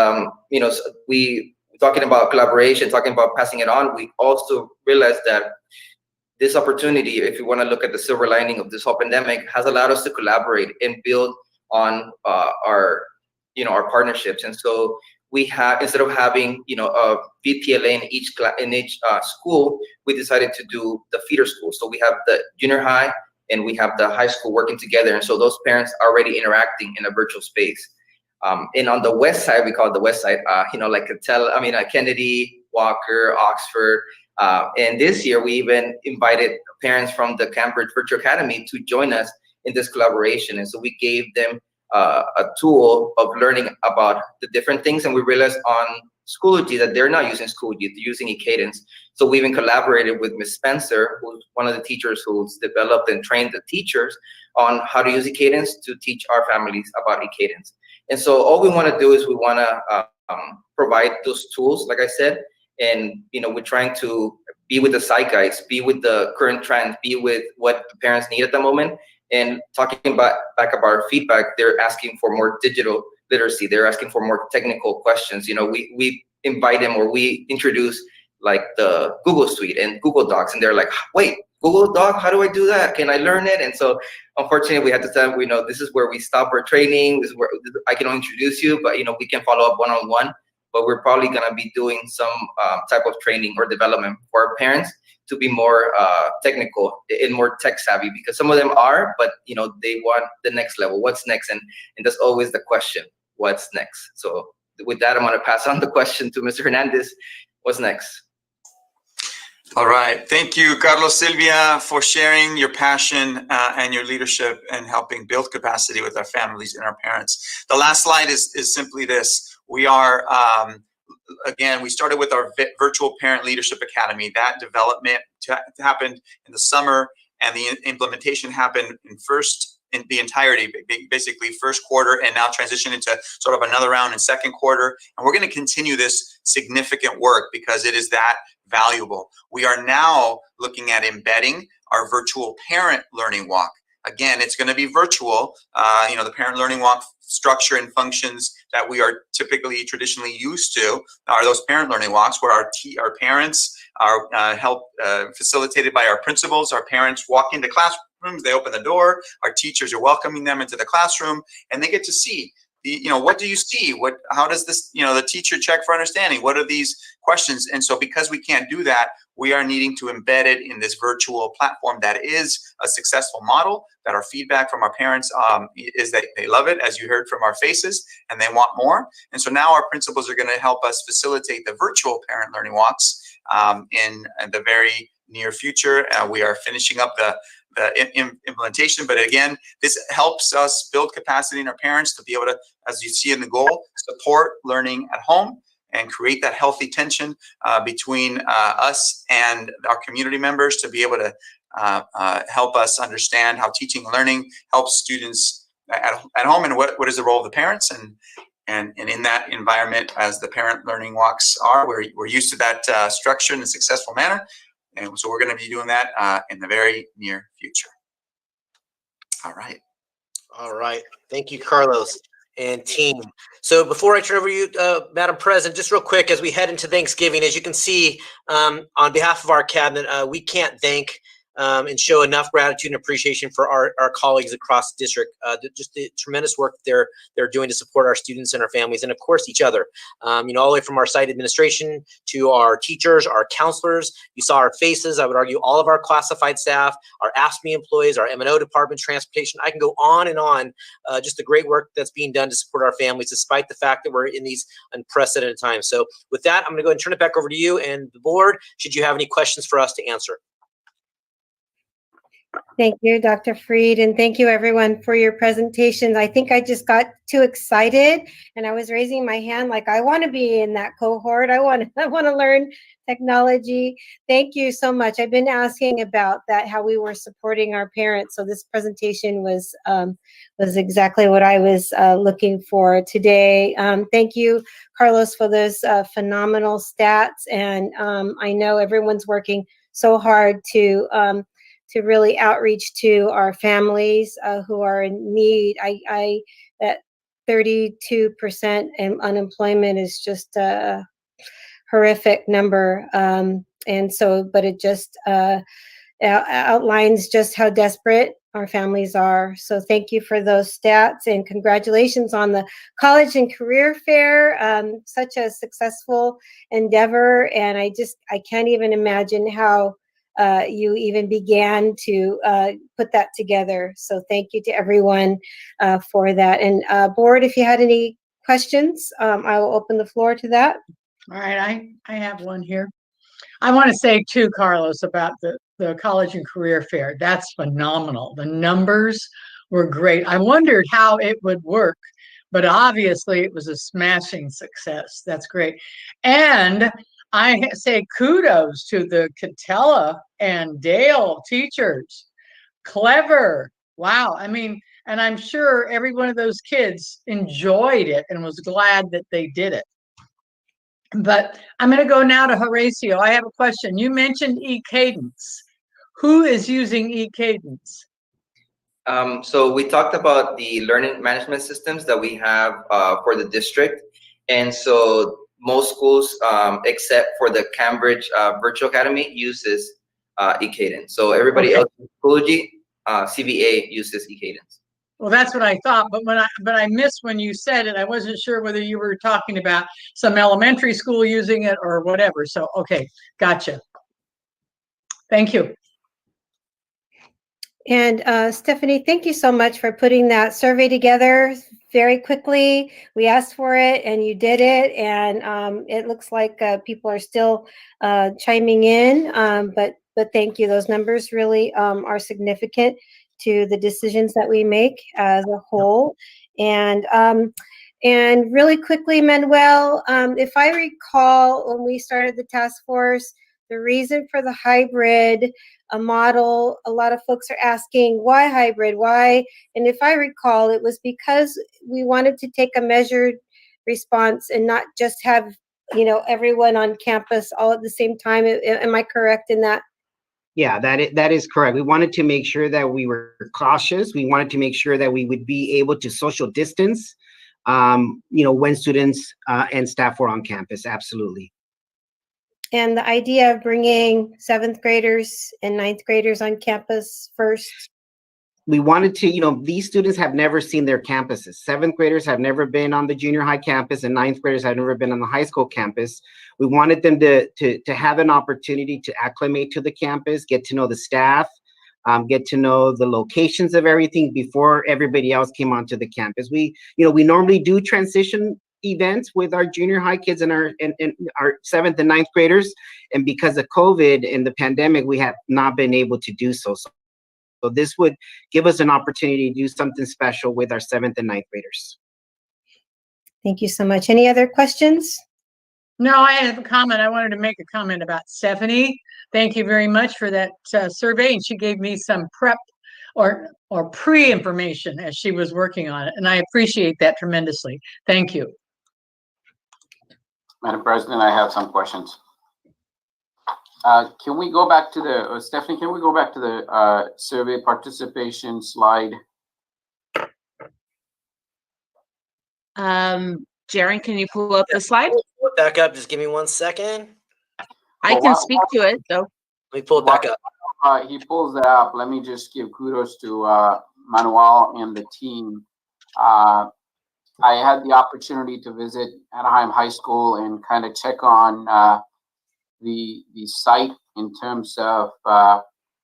we talking about collaboration, talking about passing it on, we also realized that this opportunity, if you want to look at the silver lining of this whole pandemic, has allowed us to collaborate and build on our partnerships. And so we have, instead of having, a VPLA in each school, we decided to do the feeder school. So we have the junior high and we have the high school working together. And so those parents are already interacting in a virtual space. And on the west side, we call it the west side, like Kennedy, Walker, Oxford. And this year, we even invited parents from the Cambridge Virtual Academy to join us in this collaboration. And so we gave them a tool of learning about the different things. And we realized on Schoology that they're not using Schoology, they're using eCadence. So we even collaborated with Ms. Spencer, who's one of the teachers who's developed and trained the teachers on how to use eCadence to teach our families about eCadence. And so all we want to do is we want to provide those tools, like I said, and we're trying to be with the zeitgeist, be with the current trends, be with what the parents need at the moment. And talking back about our feedback, they're asking for more digital literacy. They're asking for more technical questions. We invite them, or we introduce like the Google Suite and Google Docs, and they're like, wait, Google Doc, how do I do that? Can I learn it? And so unfortunately, we had to tell them, this is where we stop our training. This is where I can only introduce you, but we can follow up one-on-one. But we're probably gonna be doing some type of training or development for our parents to be more technical and more tech savvy, because some of them are, but they want the next level. What's next? And that's always the question, what's next? So with that, I'm gonna pass on the question to Mr. Hernandez. What's next? All right. Thank you, Carlos Silvia, for sharing your passion and your leadership and helping build capacity with our families and our parents. The last slide is simply this. We are, again, we started with our Virtual Parent Leadership Academy. That development happened in the summer, and the implementation happened in the entirety, basically first quarter, and now transition into sort of another round in second quarter. And we're going to continue this significant work because it is that valuable. We are now looking at embedding our virtual parent learning walk. Again, it's going to be virtual. The parent learning walk structure and functions that we are traditionally used to are those parent learning walks, where our parents are facilitated by our principals. Our parents walk into classrooms, they open the door, our teachers are welcoming them into the classroom, and they get to see what do you see? How does this, the teacher check for understanding? What are these questions? And so because we can't do that, we are needing to embed it in this virtual platform that is a successful model, that our feedback from our parents is that they love it, as you heard from our faces, and they want more. And so now our principals are going to help us facilitate the virtual parent learning walks in the very near future. We are finishing up the implementation, but again, this helps us build capacity in our parents to be able to, as you see in the goal, support learning at home and create that healthy tension between us and our community members, to be able to help us understand how teaching and learning helps students at home, and what is the role of the parents, and in that environment, as the parent learning walks are, we're used to that structure in a successful manner. And so we're going to be doing that in the very near future. All right. All right. Thank you, Carlos and team. So before I turn over to you, Madam President, just real quick, as we head into Thanksgiving, as you can see, on behalf of our cabinet, we can't thank and show enough gratitude and appreciation for our colleagues across the district, just the tremendous work they're doing to support our students and our families, and of course each other. All the way from our site administration to our teachers, our counselors. You saw our faces. I would argue all of our classified staff, our AFSCME employees, our M&O department, transportation. I can go on and on. Just the great work that's being done to support our families, despite the fact that we're in these unprecedented times. So with that, I'm going to go ahead and turn it back over to you and the board, should you have any questions for us to answer. Thank you, Dr. Freed, and thank you everyone for your presentations. I think I just got too excited and I was raising my hand like I want to be in that cohort. I want to learn technology. Thank you so much. I've been asking about that, how we were supporting our parents. So this presentation was exactly what I was looking for today. Thank you, Carlos, for those phenomenal stats. And I know everyone's working so hard to really outreach to our families who are in need. That 32% unemployment is just a horrific number. And so, but it just outlines just how desperate our families are. So thank you for those stats, and congratulations on the College and Career Fair. Such a successful endeavor. And I can't even imagine how you even began to put that together. So thank you to everyone for that. And board, if you had any questions, I will open the floor to that. All right, I have one here. I want to say too, Carlos, about the College and Career Fair. That's phenomenal. The numbers were great. I wondered how it would work, but obviously it was a smashing success. That's great. And I say kudos to the Catella and Dale teachers. Clever. Wow. I mean, and I'm sure every one of those kids enjoyed it and was glad that they did it. But I'm going to go now to Horacio. I have a question. You mentioned eCadence. Who is using eCadence? So we talked about the learning management systems that we have for the district. And so most schools, except for the Cambridge Virtual Academy, uses eCadence. So everybody else in Schoology, CBA uses eCadence. Well, that's what I thought, but I missed when you said it. I wasn't sure whether you were talking about some elementary school using it or whatever. So, okay, gotcha. Thank you. And Stephanie, thank you so much for putting that survey together very quickly. We asked for it and you did it. And it looks like people are still chiming in, but thank you. Those numbers really are significant to the decisions that we make as a whole. And really quickly, Manuel, if I recall, when we started the task force, the reason for the hybrid model, a lot of folks are asking, why hybrid, why? And if I recall, it was because we wanted to take a measured response and not just have, everyone on campus all at the same time. Am I correct in that? Yeah, that is correct. We wanted to make sure that we were cautious. We wanted to make sure that we would be able to social distance, when students and staff were on campus. Absolutely. And the idea of bringing 7th graders and 9th graders on campus first. We wanted to, these students have never seen their campuses. 7th graders have never been on the junior high campus and 9th graders have never been on the high school campus. We wanted them to have an opportunity to acclimate to the campus, get to know the staff, get to know the locations of everything before everybody else came onto the campus. We normally do transition events with our junior high kids and our 7th and 9th graders. And because of COVID and the pandemic, we have not been able to do so. So this would give us an opportunity to do something special with our 7th and 9th graders. Thank you so much. Any other questions? No, I have a comment. I wanted to make a comment about Stephanie. Thank you very much for that survey. And she gave me some prep or pre-information as she was working on it. And I appreciate that tremendously. Thank you. Madam President, I have some questions. Can we go back to the, Stephanie, can we go back to the survey participation slide? Jaren, can you pull up the slide? Pull it back up. Just give me 1 second. I can speak to it, though. Let me pull it back up. He pulls that up. Let me just give kudos to Manuel and the team. I had the opportunity to visit Anaheim High School and kind of check on the site in terms of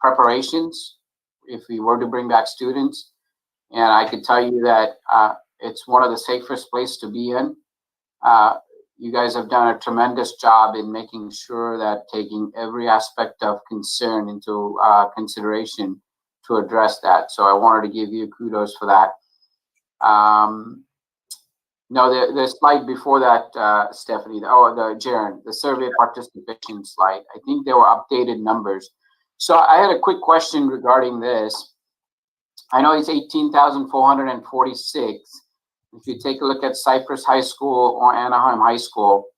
preparations if we were to bring back students. And I could tell you that it's one of the safest places to be in. You guys have done a tremendous job in making sure that taking every aspect of concern into consideration to address that. So I wanted to give you kudos for that. No, the slide before that, Stephanie, Jaren, the survey participation slide, I think there were updated numbers. So I had a quick question regarding this. I know it's 18,446. If you take a look at CYPRESS High School or Anaheim High School,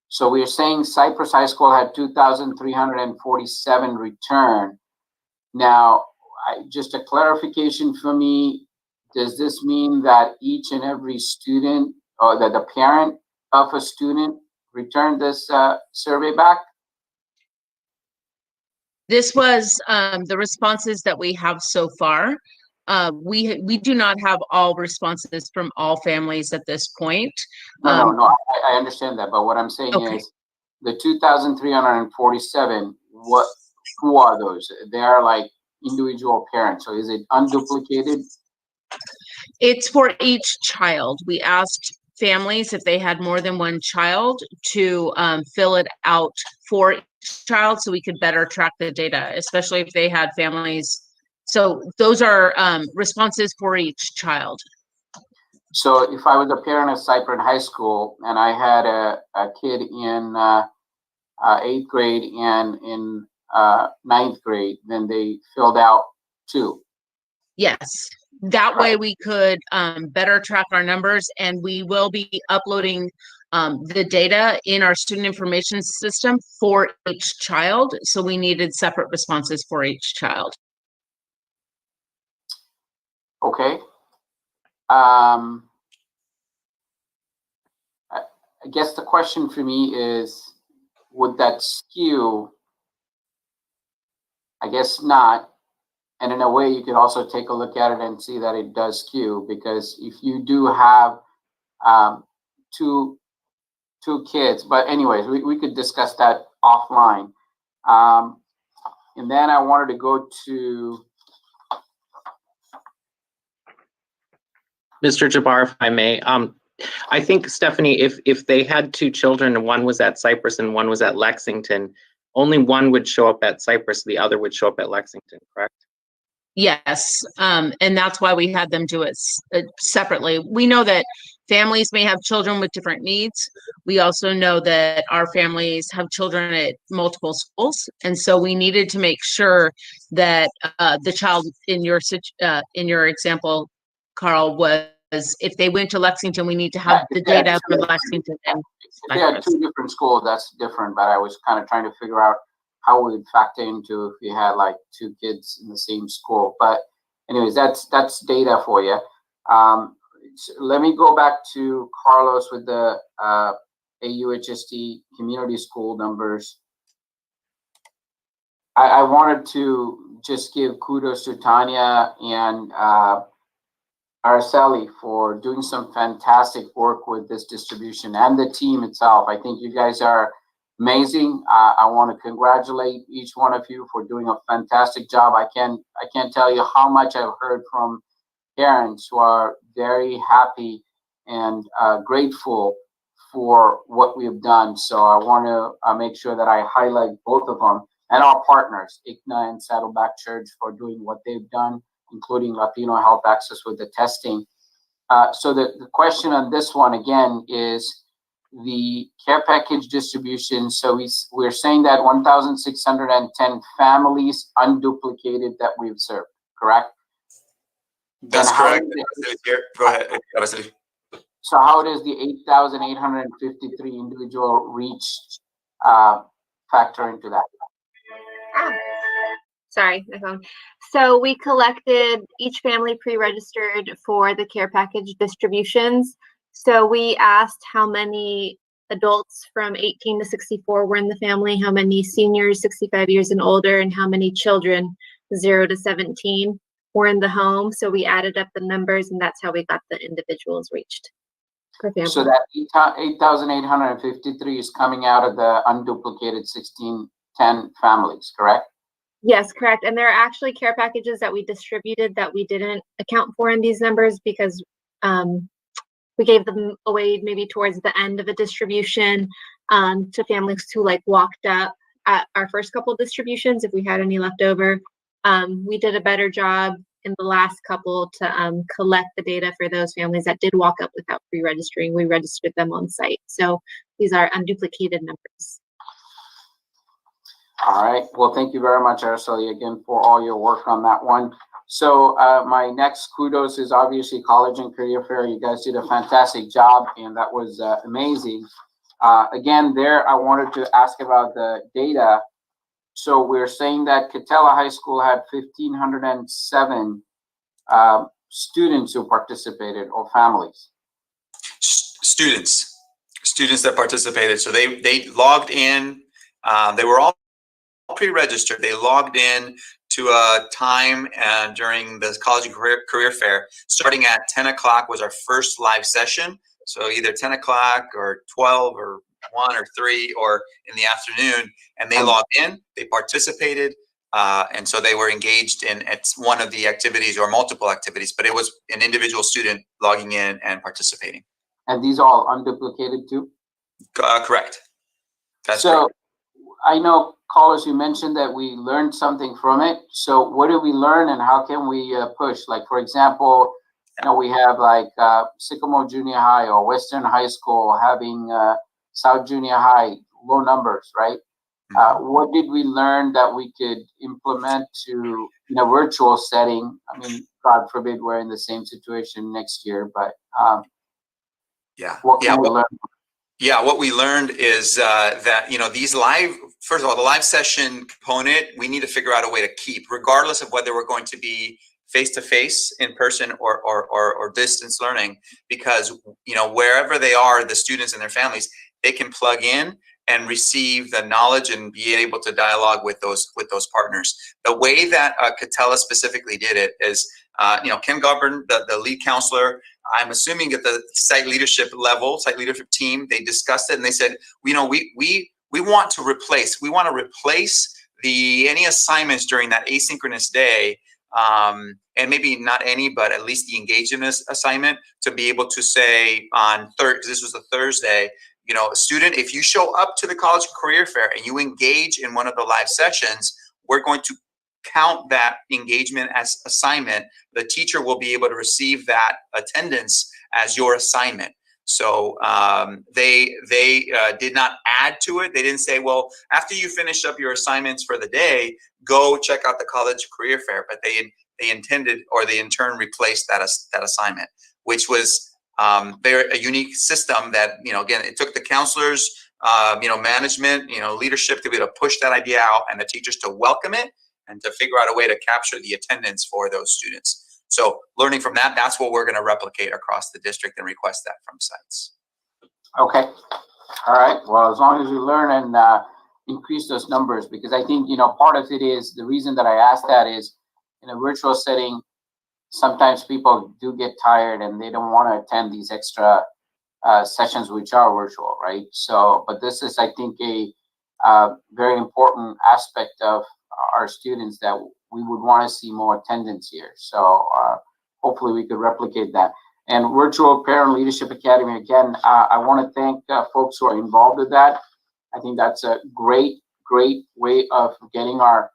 so we're saying CYPRESS High School had 2,347 return. Now, just a clarification for me, does this mean that each and every student or that the parent of a student returned this survey back? This was the responses that we have so far. We do not have all responses from all families at this point. No, I understand that, but what I'm saying is the 2,347, who are those? They are like individual parents. So is it unduplicated? It's for each child. We asked families if they had more than one child to fill it out for each child so we could better track the data, especially if they had families. So those are responses for each child. So if I was a parent of CYPRESS High School and I had a kid in 8th grade and in 9th grade, then they filled out 2. Yes, that way we could better track our numbers, and we will be uploading the data in our student information system for each child. So we needed separate responses for each child. Okay. I guess the question for me is, would that skew? I guess not. And in a way, you could also take a look at it and see that it does skew, because if you do have two kids, but anyways, we could discuss that offline. And then I wanted to go to Mr. Jabbar, if I may. I think, Stephanie, if they had two children and one was at CYPRESS and one was at Lexington, only one would show up at CYPRESS, the other would show up at Lexington, correct? Yes, and that's why we had them do it separately. We know that families may have children with different needs. We also know that our families have children at multiple schools, and so we needed to make sure that the child in your example, Carl, was if they went to Lexington, we need to have the data for Lexington. And if they had two different schools, that's different. But I was kind of trying to figure out how we would factor into if you had like two kids in the same school. But anyways, that's data for you. So let me go back to Carlos with the AUHSD community school numbers. I wanted to just give kudos to Tanya and Araceli for doing some fantastic work with this distribution and the team itself. I think you guys are amazing. I want to congratulate each one of you for doing a fantastic job. I can't tell you how much I've heard from parents who are very happy and grateful for what we have done. So I want to make sure that I highlight both of them and our partners, ICNA and Saddleback Church, for doing what they've done, including Latino Health Access with the testing. So the question on this one again is the care package distribution. So we're saying that 1,610 families unduplicated that we've served, correct? That's correct. Go ahead. So how does the 8,853 individual reach factor into that? Sorry, my phone. So we collected each family pre-registered for the care package distributions. So we asked how many adults from 18 to 64 were in the family, how many seniors 65 years and older, and how many children 0 to 17 were in the home. So we added up the numbers, and that's how we got the individuals reached per family. So that 8,853 is coming out of the unduplicated 1610 families, correct? Yes, correct. And there are actually care packages that we distributed that we didn't account for in these numbers because we gave them away maybe towards the end of a distribution to families who like walked up at our first couple of distributions if we had any left over. We did a better job in the last couple to collect the data for those families that did walk up without pre-registering. We registered them on site. So these are unduplicated numbers. All right. Well, thank you very much, Araceli, again, for all your work on that one. So my next kudos is obviously College and Career Fair. You guys did a fantastic job, and that was amazing. Again, there, I wanted to ask about the data. So we're saying that Catella High School had 1,507 students who participated, or families. Students that participated. So they logged in. They were all pre-registered. They logged in to a time during the College and Career Fair. Starting at 10 o'clock was our first live session. So either 10 o'clock or 12 or 1 or 3 or in the afternoon. And they logged in, they participated. And so they were engaged in one of the activities or multiple activities, but it was an individual student logging in and participating. And these are all unduplicated too? Correct. That's so correct. I know, Carlos, you mentioned that we learned something from it. So what did we learn and how can we push? Like, for example, you know, we have like Sycamore Junior High or Western High School having South Junior High, low numbers, right? What did we learn that we could implement to in a virtual setting? I mean, God forbid we're in the same situation next year, but what can we learn? Yeah, what we learned is that, you know, these first of all, the live session component, we need to figure out a way to keep, regardless of whether we're going to be face-to-face, in person, or distance learning, because wherever they are, the students and their families, they can plug in and receive the knowledge and be able to dialogue with those partners. The way that Catella specifically did it is, Kim Govern, the lead counselor, I'm assuming at the site leadership level, site leadership team, they discussed it and they said, we want to replace any assignments during that asynchronous day, and maybe not any, but at least the engagement assignment, to be able to say on this was a Thursday, student, if you show up to the college and career fair and you engage in one of the live sessions, we're going to count that engagement as assignment. The teacher will be able to receive that attendance as your assignment. So they did not add to it. They didn't say, well, after you finish up your assignments for the day, go check out the college career fair. But they intended, or they in turn replaced that assignment, which was a unique system that, again, it took the counselors, management, leadership to be able to push that idea out, and the teachers to welcome it and to figure out a way to capture the attendance for those students. So learning from that, that's what we're going to replicate across the district and request that from sites. Okay. All right. Well, as long as we learn and increase those numbers, because I think, part of it is, the reason that I asked that is, in a virtual setting, sometimes people do get tired and they don't want to attend these extra sessions, which are virtual, right? So, but this is, I think, a very important aspect of our students that we would want to see more attendance here. So hopefully we could replicate that. And Virtual Parent Leadership Academy, again, I want to thank folks who are involved with that. I think that's a great way of getting our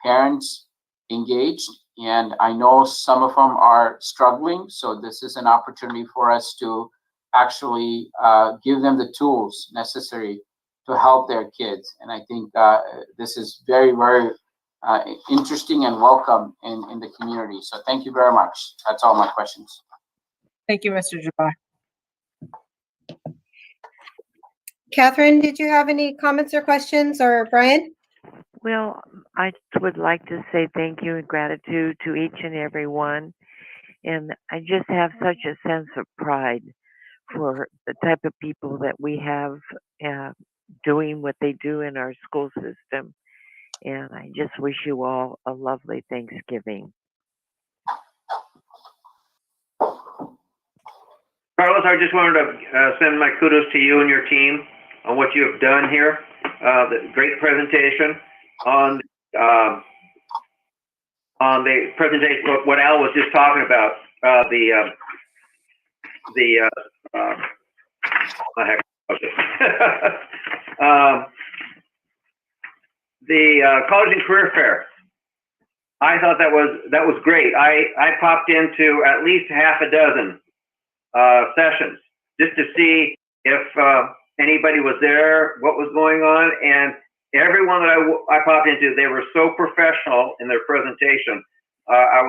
parents engaged. And I know some of them are struggling, so this is an opportunity for us to actually give them the tools necessary to help their kids. And I think this is very, very interesting and welcome in the community. So thank you very much. That's all my questions. Thank you, Mr. Jabbar. Catherine, did you have any comments or questions, or Brian? Well, I would like to say thank you and gratitude to each and every one. And I just have such a sense of pride for the type of people that we have doing what they do in our school system. And I just wish you all a lovely Thanksgiving. Carlos, I just wanted to send my kudos to you and your team on what you have done here. The great presentation on the presentation of what Al was just talking about. The college and career fair. I thought that was great. I popped into at least half a dozen sessions just to see if anybody was there, what was going on, and everyone that I popped into, they were so professional in their presentation. I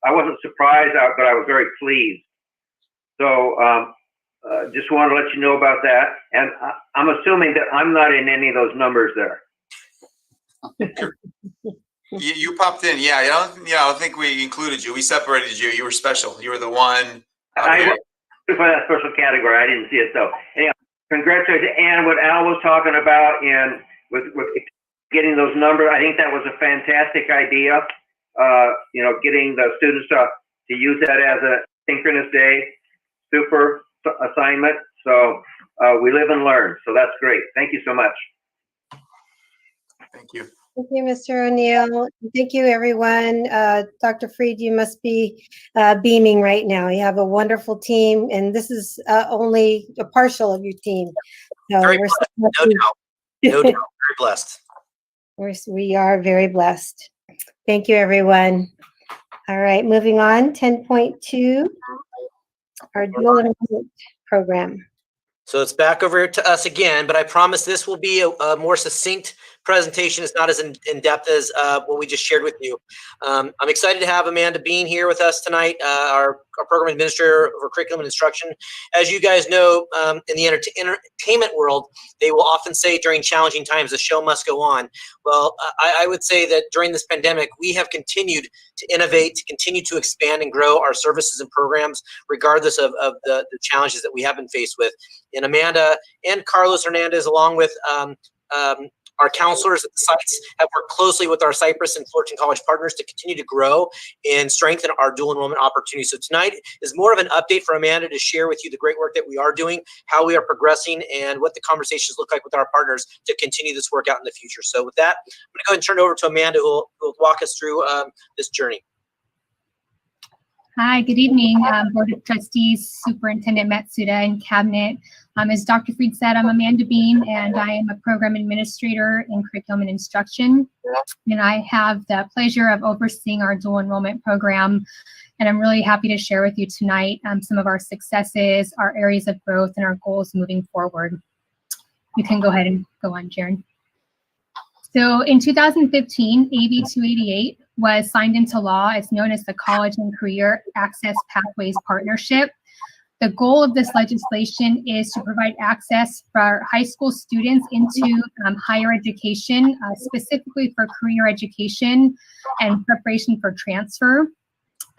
wasn't surprised, but I was very pleased. So just wanted to let you know about that. And I'm assuming that I'm not in any of those numbers there. You popped in, yeah. I don't think we included you. We separated you. You were special. You were the one. I for that special category. I didn't see it though. Anyhow, congratulations, and what Al was talking about, and with getting those numbers, I think that was a fantastic idea. Getting the students to use that as a synchronous day, super assignment. So we live and learn. So that's great. Thank you so much. Thank you. Thank you, Mr. O'Neill. Thank you, everyone. Dr. Freed, you must be beaming right now. You have a wonderful team, and this is only a partial of your team. So Very blessed. No doubt. No doubt. Very blessed. We are very blessed. Thank you, everyone. All right, moving on. 10.2, our dual enrollment program. So it's back over to us again, but I promise this will be a more succinct presentation is not as in depth as what we just shared with you. I'm excited to have Amanda Bean here with us tonight, our program administrator for curriculum and instruction. As you guys know, in the entertainment world, they will often say during challenging times, the show must go on. Well, I would say that during this pandemic, we have continued to innovate, to continue to expand and grow our services and programs, regardless of the challenges that we have been faced with. And Amanda and Carlos Hernandez, along with our counselors at the sites, have worked closely with our CYPRESS and Fullerton College partners to continue to grow and strengthen our dual enrollment opportunities. So tonight is more of an update for Amanda to share with you the great work that we are doing, how we are progressing, and what the conversations look like with our partners to continue this work out in the future. So with that, I'm going to go ahead and turn it over to Amanda, who will walk us through this journey. Hi, good evening, Board of Trustees, Superintendent Matsuda, and Cabinet. As Dr. Freed said, I'm Amanda Bean, and I am a Program Administrator in Curriculum and Instruction. And I have the pleasure of overseeing our dual enrollment program. And I'm really happy to share with you tonight some of our successes, our areas of growth, and our goals moving forward. You can go ahead and go on, Jaren. So in 2015, AB 288 was signed into law. It's known as the College and Career Access Pathways Partnership. The goal of this legislation is to provide access for high school students into higher education, specifically for career education and preparation for transfer.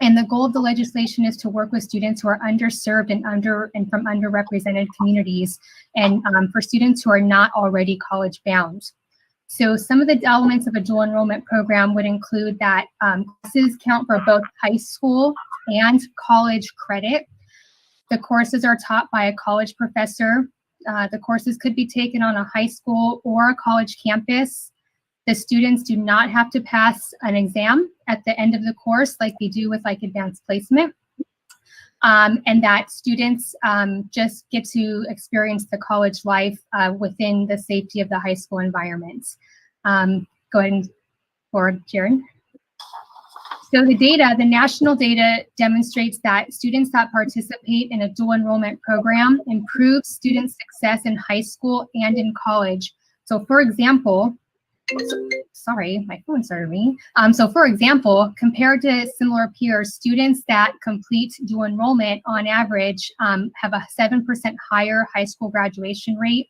And the goal of the legislation is to work with students who are underserved and from underrepresented communities, and for students who are not already college bound. So some of the elements of a dual enrollment program would include that classes count for both high school and college credit. The courses are taught by a college professor. The courses could be taken on a high school or a college campus. The students do not have to pass an exam at the end of the course like they do with like advanced placement. And that students just get to experience the college life within the safety of the high school environment. Go ahead and forward, Jaren. So the data, the national data demonstrates that students that participate in a dual enrollment program improve student success in high school and in college. So for example, sorry, my phone started ringing. So for example, compared to similar peers, students that complete dual enrollment on average have a 7% higher high school graduation rate,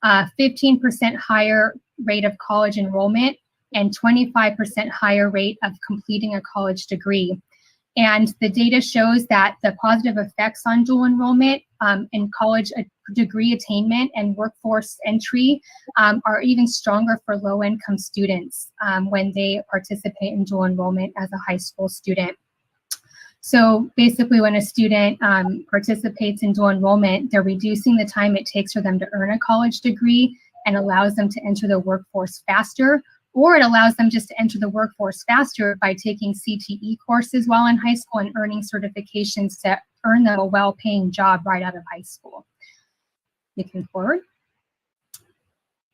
15% higher rate of college enrollment, and 25% higher rate of completing a college degree. And the data shows that the positive effects on dual enrollment in college degree attainment and workforce entry are even stronger for low-income students when they participate in dual enrollment as a high school student. So basically, when a student participates in dual enrollment, they're reducing the time it takes for them to earn a college degree and allows them to enter the workforce faster, or it allows them just to enter the workforce faster by taking CTE courses while in high school and earning certifications to earn them a well-paying job right out of high school. You can forward.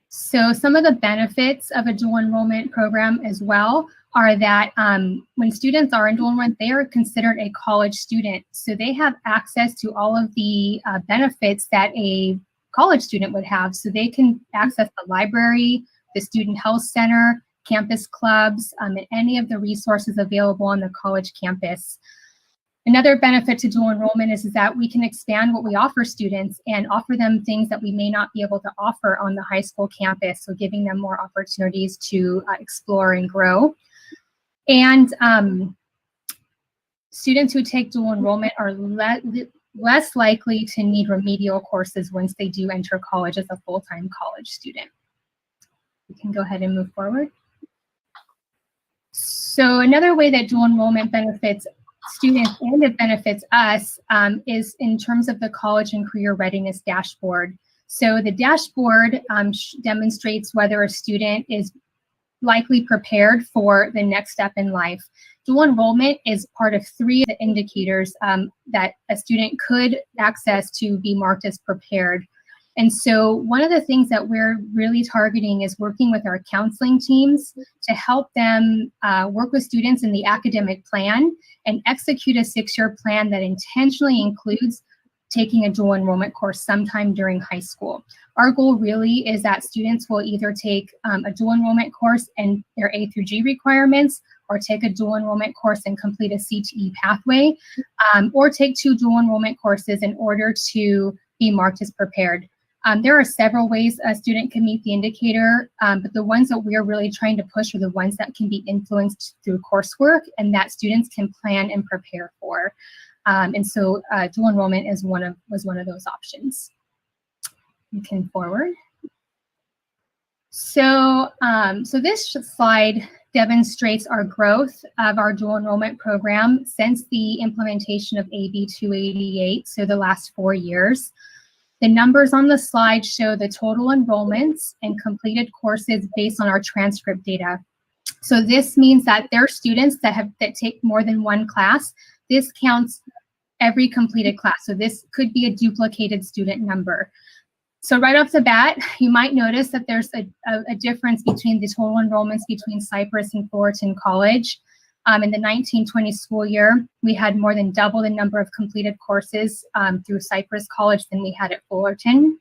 So some of the benefits of a dual enrollment program as well are that when students are in dual enrollment, they are considered a college student. So they have access to all of the benefits that a college student would have. So they can access the library, the student health center, campus clubs, and any of the resources available on the college campus. Another benefit to dual enrollment is that we can expand what we offer students and offer them things that we may not be able to offer on the high school campus, so giving them more opportunities to explore and grow. And students who take dual enrollment are less likely to need remedial courses once they do enter college as a full-time college student. You can go ahead and move forward. So another way that dual enrollment benefits students and it benefits us is in terms of the college and career readiness dashboard. So the dashboard demonstrates whether a student is likely prepared for the next step in life. Dual enrollment is part of 3 of the indicators that a student could access to be marked as prepared. And so one of the things that we're really targeting is working with our counseling teams to help them work with students in the academic plan and execute a 6-year plan that intentionally includes taking a dual enrollment course sometime during high school. Our goal really is that students will either take a dual enrollment course and their A through G requirements, or take a dual enrollment course and complete a CTE pathway, or take 2 dual enrollment courses in order to be marked as prepared. There are several ways a student can meet the indicator, but the ones that we're really trying to push are the ones that can be influenced through coursework and that students can plan and prepare for. And so dual enrollment was one of those options. You can forward. So, this slide demonstrates our growth of our dual enrollment program since the implementation of AB 288, so the last 4 years. The numbers on the slide show the total enrollments and completed courses based on our transcript data. So this means that there are students that take more than one class. This counts every completed class. So this could be a duplicated student number. So right off the bat, you might notice that there's a difference between the total enrollments between CYPRESS and Fullerton College. In the 1920 school year, we had more than double the number of completed courses through CYPRESS College than we had at Fullerton.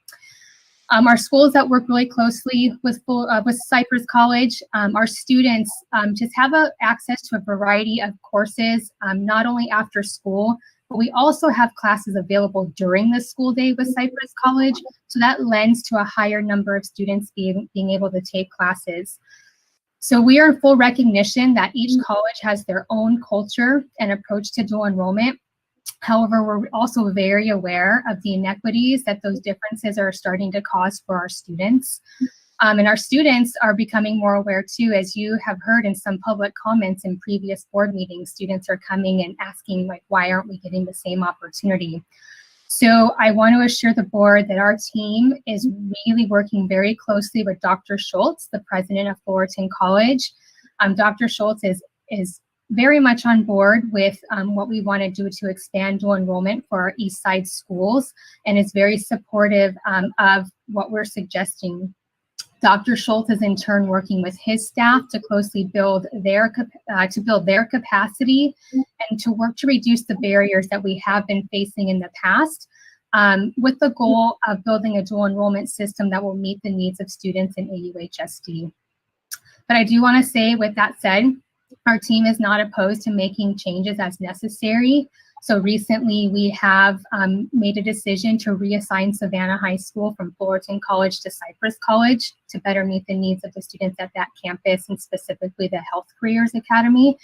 Our schools that work really closely with CYPRESS College, our students just have access to a variety of courses, not only after school, but we also have classes available during the school day with CYPRESS College. So that lends to a higher number of students being able to take classes. So we are in full recognition that each college has their own culture and approach to dual enrollment. However, we're also very aware of the inequities that those differences are starting to cause for our students. And our students are becoming more aware too, as you have heard in some public comments in previous board meetings. Students are coming and asking, like, why aren't we getting the same opportunity? So I want to assure the board that our team is really working very closely with Dr. Schultz, the president of Fullerton College. Dr. Schultz is very much on board with what we want to do to expand dual enrollment for our East Side schools, and is very supportive of what we're suggesting. Dr. Schultz is in turn working with his staff to closely build their capacity and to work to reduce the barriers that we have been facing in the past, with the goal of building a dual enrollment system that will meet the needs of students in AUHSD. But I do want to say, with that said, our team is not opposed to making changes as necessary. So recently we have made a decision to reassign Savannah High School from Fullerton College to CYPRESS College to better meet the needs of the students at that campus, and specifically the Health Careers Academy.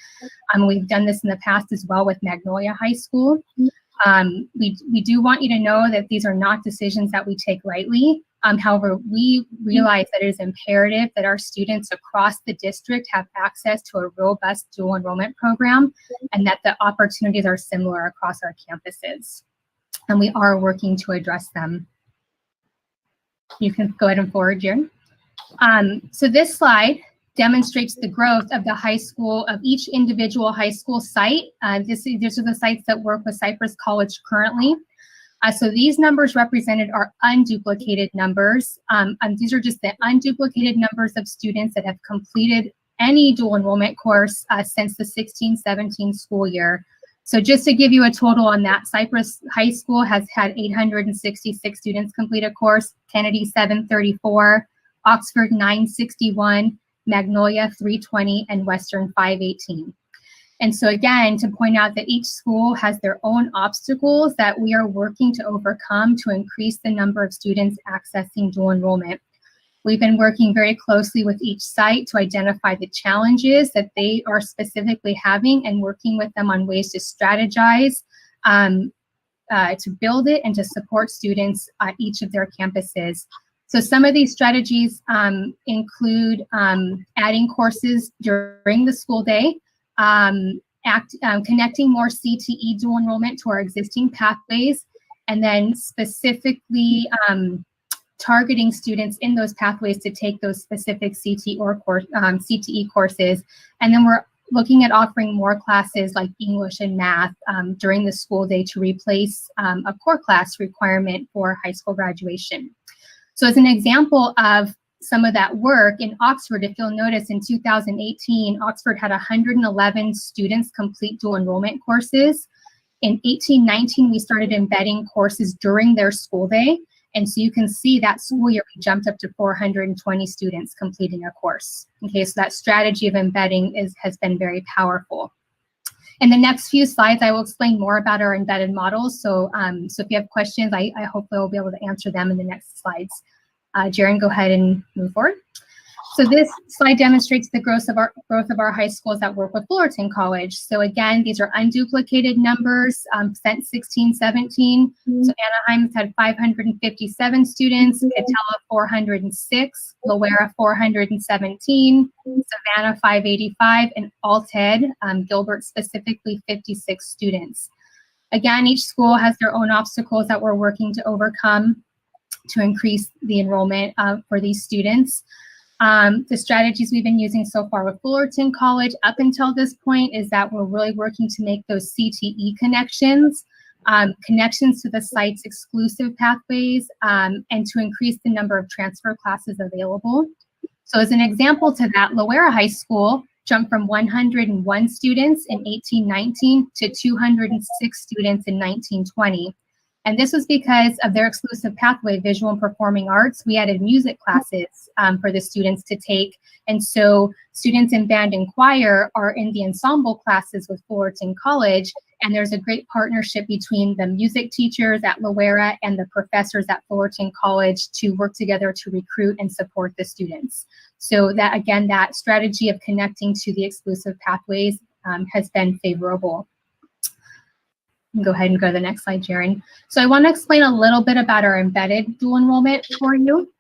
We've done this in the past as well with Magnolia High School. We do want you to know that these are not decisions that we take lightly. However, we realize that it is imperative that our students across the district have access to a robust dual enrollment program, and that the opportunities are similar across our campuses. And we are working to address them. You can go ahead and forward, Jared. So this slide demonstrates the growth of the high school, of each individual high school site. These are the sites that work with CYPRESS College currently. So these numbers represented are unduplicated numbers. These are just the unduplicated numbers of students that have completed any dual enrollment course since the 16-17 school year. So just to give you a total on that, CYPRESS High School has had 866 students complete a course, Kennedy 734, Oxford 961, Magnolia 320, and Western 518. And so again, to point out that each school has their own obstacles that we are working to overcome to increase the number of students accessing dual enrollment. We've been working very closely with each site to identify the challenges that they are specifically having, and working with them on ways to strategize, to build it and to support students at each of their campuses. So some of these strategies include adding courses during the school day, connecting more CTE dual enrollment to our existing pathways, and then specifically targeting students in those pathways to take those specific CTE courses. And then we're looking at offering more classes like English and math during the school day to replace a core class requirement for high school graduation. So as an example of some of that work in Oxford, if you'll notice, in 2018, Oxford had 111 students complete dual enrollment courses. In 18-19, we started embedding courses during their school day. And so you can see that school year, we jumped up to 420 students completing a course. Okay, so that strategy of embedding has been very powerful. In the next few slides, I will explain more about our embedded models. So, so if you have questions, I hope I will be able to answer them in the next slides. Jaren, go ahead and move forward. So this slide demonstrates the growth of our high schools that work with Fullerton College. So again, these are unduplicated numbers since 16-17. So Anaheim's had 557 students, Catella 406, Loera 417, Savannah 585, and Alted, Gilbert specifically 56 students. Again, each school has their own obstacles that we're working to overcome to increase the enrollment for these students. The strategies we've been using so far with Fullerton College up until this point is that we're really working to make those CTE connections, connections to the site's exclusive pathways, and to increase the number of transfer classes available. So as an example to that, Loera High School jumped from 101 students in 18-19 to 206 students in 19-20. And this was because of their exclusive pathway, visual and performing arts. We added music classes for the students to take. And so students in band and choir are in the ensemble classes with Fullerton College. And there's a great partnership between the music teachers at Loera and the professors at Fullerton College to work together to recruit and support the students. So that, again, that strategy of connecting to the exclusive pathways has been favorable. Go ahead and go to the next slide, Jaren. So I want to explain a little bit about our embedded dual enrollment for you.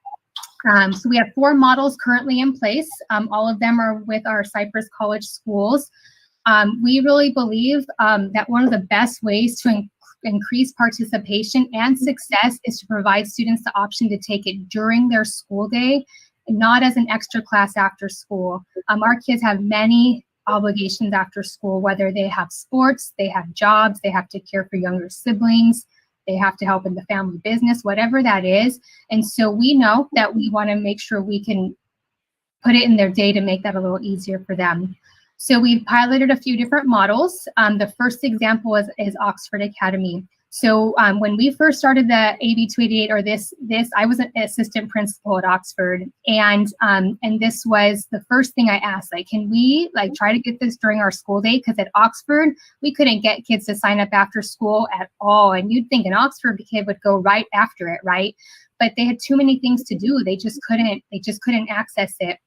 So we have 4 models currently in place. All of them are with our CYPRESS College schools. We really believe that one of the best ways to increase participation and success is to provide students the option to take it during their school day, not as an extra class after school. Our kids have many obligations after school, whether they have sports, they have jobs, they have to care for younger siblings, they have to help in the family business, whatever that is. And so we know that we want to make sure we can put it in their day to make that a little easier for them. So we've piloted a few different models. The first example is Oxford Academy. So when we first started the AB 288, or this, I was an assistant principal at Oxford, and this was the first thing I asked, like, can we try to get this during our school day? Because at Oxford, we couldn't get kids to sign up after school at all, and you'd think an Oxford kid would go right after it, right? But they had too many things to do. They just couldn't access it,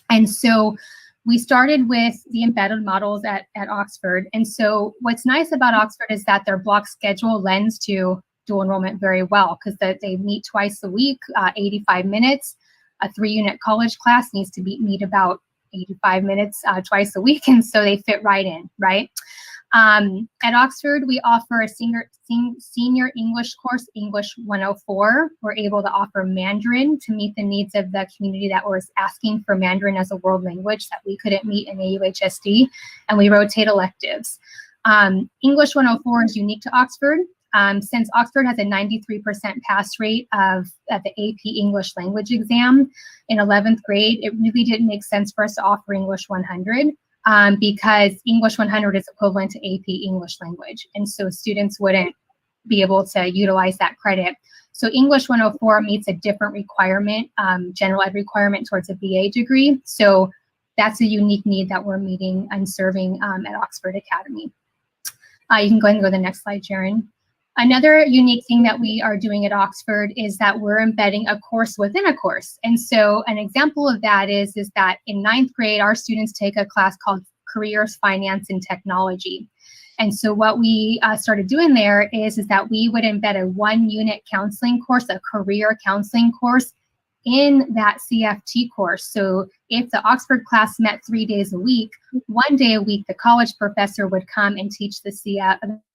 and so we started with the embedded models at Oxford. And so what's nice about Oxford is that their block schedule lends to dual enrollment very well, because they meet twice a week, 85 minutes. A 3-unit college class needs to meet about 85 minutes twice a week. And so they fit right in, right? At Oxford, we offer a senior English course, English 104. We're able to offer Mandarin to meet the needs of the community that was asking for Mandarin as a world language that we couldn't meet in AUHSD, and we rotate electives. English 104 is unique to Oxford. Since Oxford has a 93% pass rate of the AP English language exam in 11th grade, it really didn't make sense for us to offer English 100. Because English 100 is equivalent to AP English language. And so students wouldn't be able to utilize that credit. So English 104 meets a different requirement, general ed requirement towards a BA degree. So that's a unique need that we're meeting and serving at Oxford Academy. You can go ahead and go to the next slide, Jaren. Another unique thing that we are doing at Oxford is that we're embedding a course within a course. And so an example of that is that in 9th grade, our students take a class called Careers, Finance, and Technology. And so what we started doing there is that we would embed a 1-unit counseling course, a career counseling course, in that CFT course. So if the Oxford class met 3 days a week, 1 day a week, the college professor would come and teach the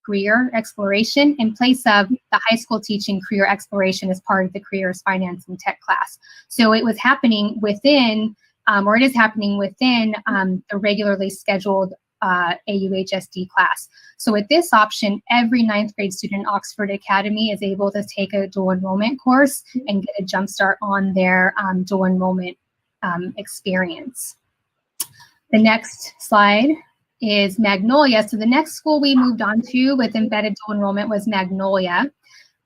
career exploration in place of the high school teaching career exploration as part of the careers, finance, and tech class. So it was happening within, or it is happening within the regularly scheduled AUHSD class. So with this option, every 9th grade student in Oxford Academy is able to take a dual enrollment course and get a jump start on their dual enrollment experience. The next slide is Magnolia. So the next school we moved on to with embedded dual enrollment was Magnolia.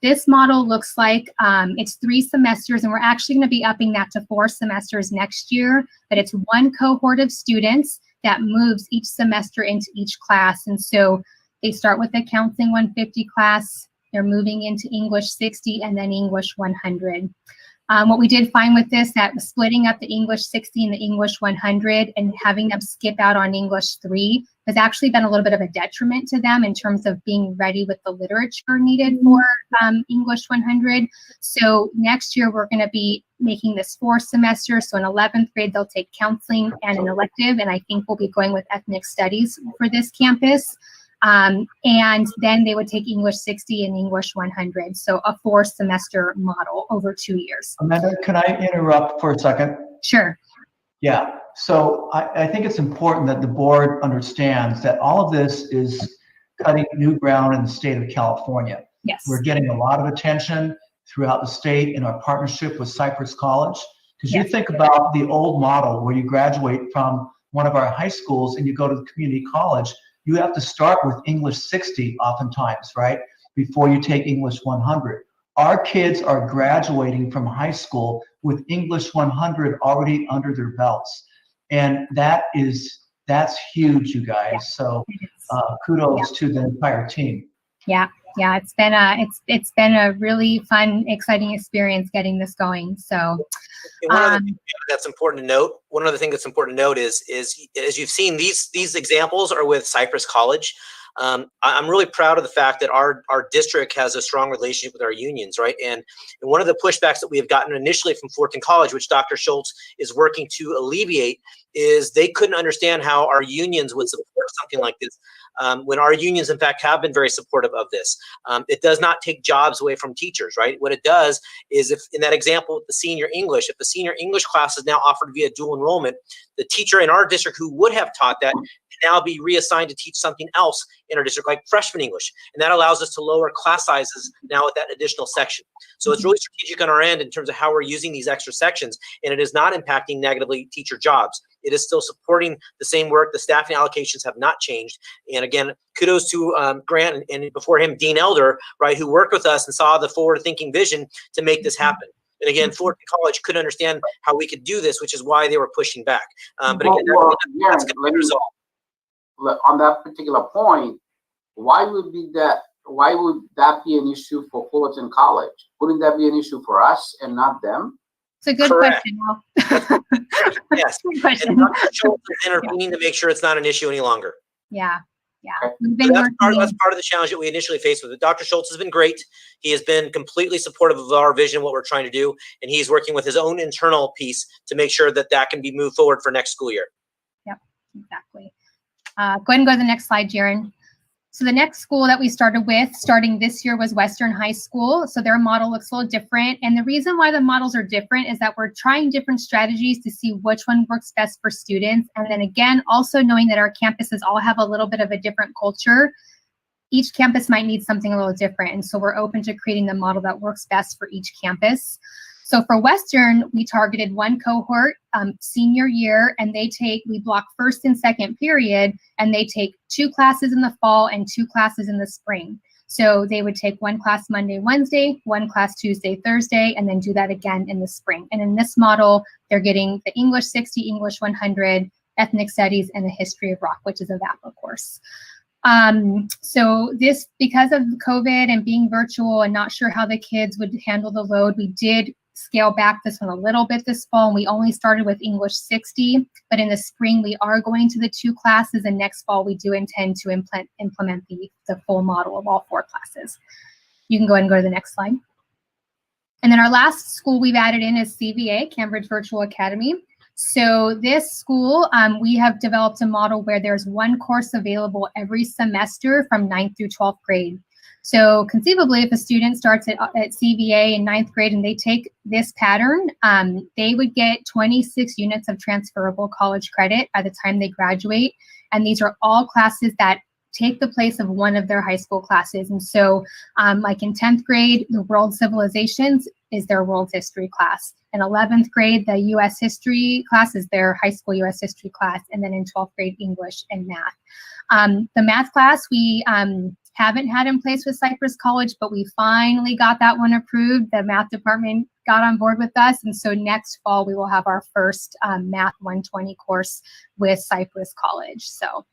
This model looks like it's 3 semesters, and we're actually going to be upping that to 4 semesters next year, but it's 1 cohort of students that moves each semester into each class. And so they start with the Counseling 150 class, they're moving into English 60 and then English 100. What we did find with this, that splitting up the English 60 and the English 100 and having them skip out on English 3 has actually been a little bit of a detriment to them in terms of being ready with the literature needed for English 100. So next year we're going to be making this 4 semesters. So in 11th grade, they'll take counseling and an elective, and I think we'll be going with ethnic studies for this campus. And then they would take English 60 and English 100. So a 4 semester model over 2 years. Amanda, can I interrupt for a second? Sure. Yeah, so I think it's important that the board understands that all of this is cutting new ground in the state of California. Yes. We're getting a lot of attention throughout the state in our partnership with CYPRESS College. Because you think about the old model where you graduate from one of our high schools and you go to the community college, you have to start with English 60 oftentimes, right? Before you take English 100. Our kids are graduating from high school with English 100 already under their belts. And that's huge, you guys. So kudos to the entire team. Yeah, it's been a really fun, exciting experience getting this going. So one other thing that's important to note. One other thing that's important to note is as you've seen, these examples are with CYPRESS College. I'm really proud of the fact that our district has a strong relationship with our unions, right? And one of the pushbacks that we have gotten initially from Fullerton College, which Dr. Schultz is working to alleviate, is they couldn't understand how our unions would support something like this. When our unions, in fact, have been very supportive of this. It does not take jobs away from teachers, right? What it does is, if in that example with the senior English, if the senior English class is now offered via dual enrollment, the teacher in our district who would have taught that can now be reassigned to teach something else in our district, like freshman English. And that allows us to lower class sizes now with that additional section. So it's really strategic on our end in terms of how we're using these extra sections, and it is not impacting negatively teacher jobs. It is still supporting the same work. The staffing allocations have not changed. And again, kudos to Grant and before him, Dean Elder, right, who worked with us and saw the forward-thinking vision to make this happen. And again, Fullerton College couldn't understand how we could do this, which is why they were pushing back. But again, that's going to be resolved. On that particular point, why would that be an issue for Fullerton College? Wouldn't that be an issue for us and not them? It's a good question. Well, yes. Good question. And Dr. Schultz is intervening to make sure it's not an issue any longer. Yeah. So that's part of the challenge that we initially faced with it. Dr. Schultz has been great. He has been completely supportive of our vision, what we're trying to do, and he's working with his own internal piece to make sure that that can be moved forward for next school year. Yep, exactly. Go ahead and go to the next slide, Jaron. So the next school that we started with, starting this year, was Western High School. So their model looks a little different. And the reason why the models are different is that we're trying different strategies to see which one works best for students. And then again, also knowing that our campuses all have a little bit of a different culture. Each campus might need something a little different. And so we're open to creating the model that works best for each campus. So for Western, we targeted 1 cohort senior year, and we block first and second period, and they take 2 classes in the fall and 2 classes in the spring. So they would take 1 class Monday, Wednesday, 1 class Tuesday, Thursday, and then do that again in the spring. And in this model, they're getting the English 60, English 100, ethnic studies, and the history of rock, which is a VAPA course. So this, because of COVID and being virtual and not sure how the kids would handle the load, we did scale back this one a little bit this fall, and we only started with English 60, but in the spring we are going to the 2 classes, and next fall we do intend to implement the full model of all 4 classes. You can go ahead and go to the next slide. And then our last school we've added in is CVA, Cambridge Virtual Academy. So this school, we have developed a model where there's 1 course available every semester from 9th through 12th grade. So conceivably, if a student starts at CVA in 9th grade and they take this pattern, they would get 26 units of transferable college credit by the time they graduate. And these are all classes that take the place of one of their high school classes. And so like in 10th grade, the World Civilizations is their world history class. In 11th grade, the U.S. history class is their high school U.S. history class, and then in 12th grade, English and math. The math class we haven't had in place with CYPRESS College, but we finally got that one approved. The math department got on board with us, and so next fall we will have our first Math 120 course with CYPRESS College. So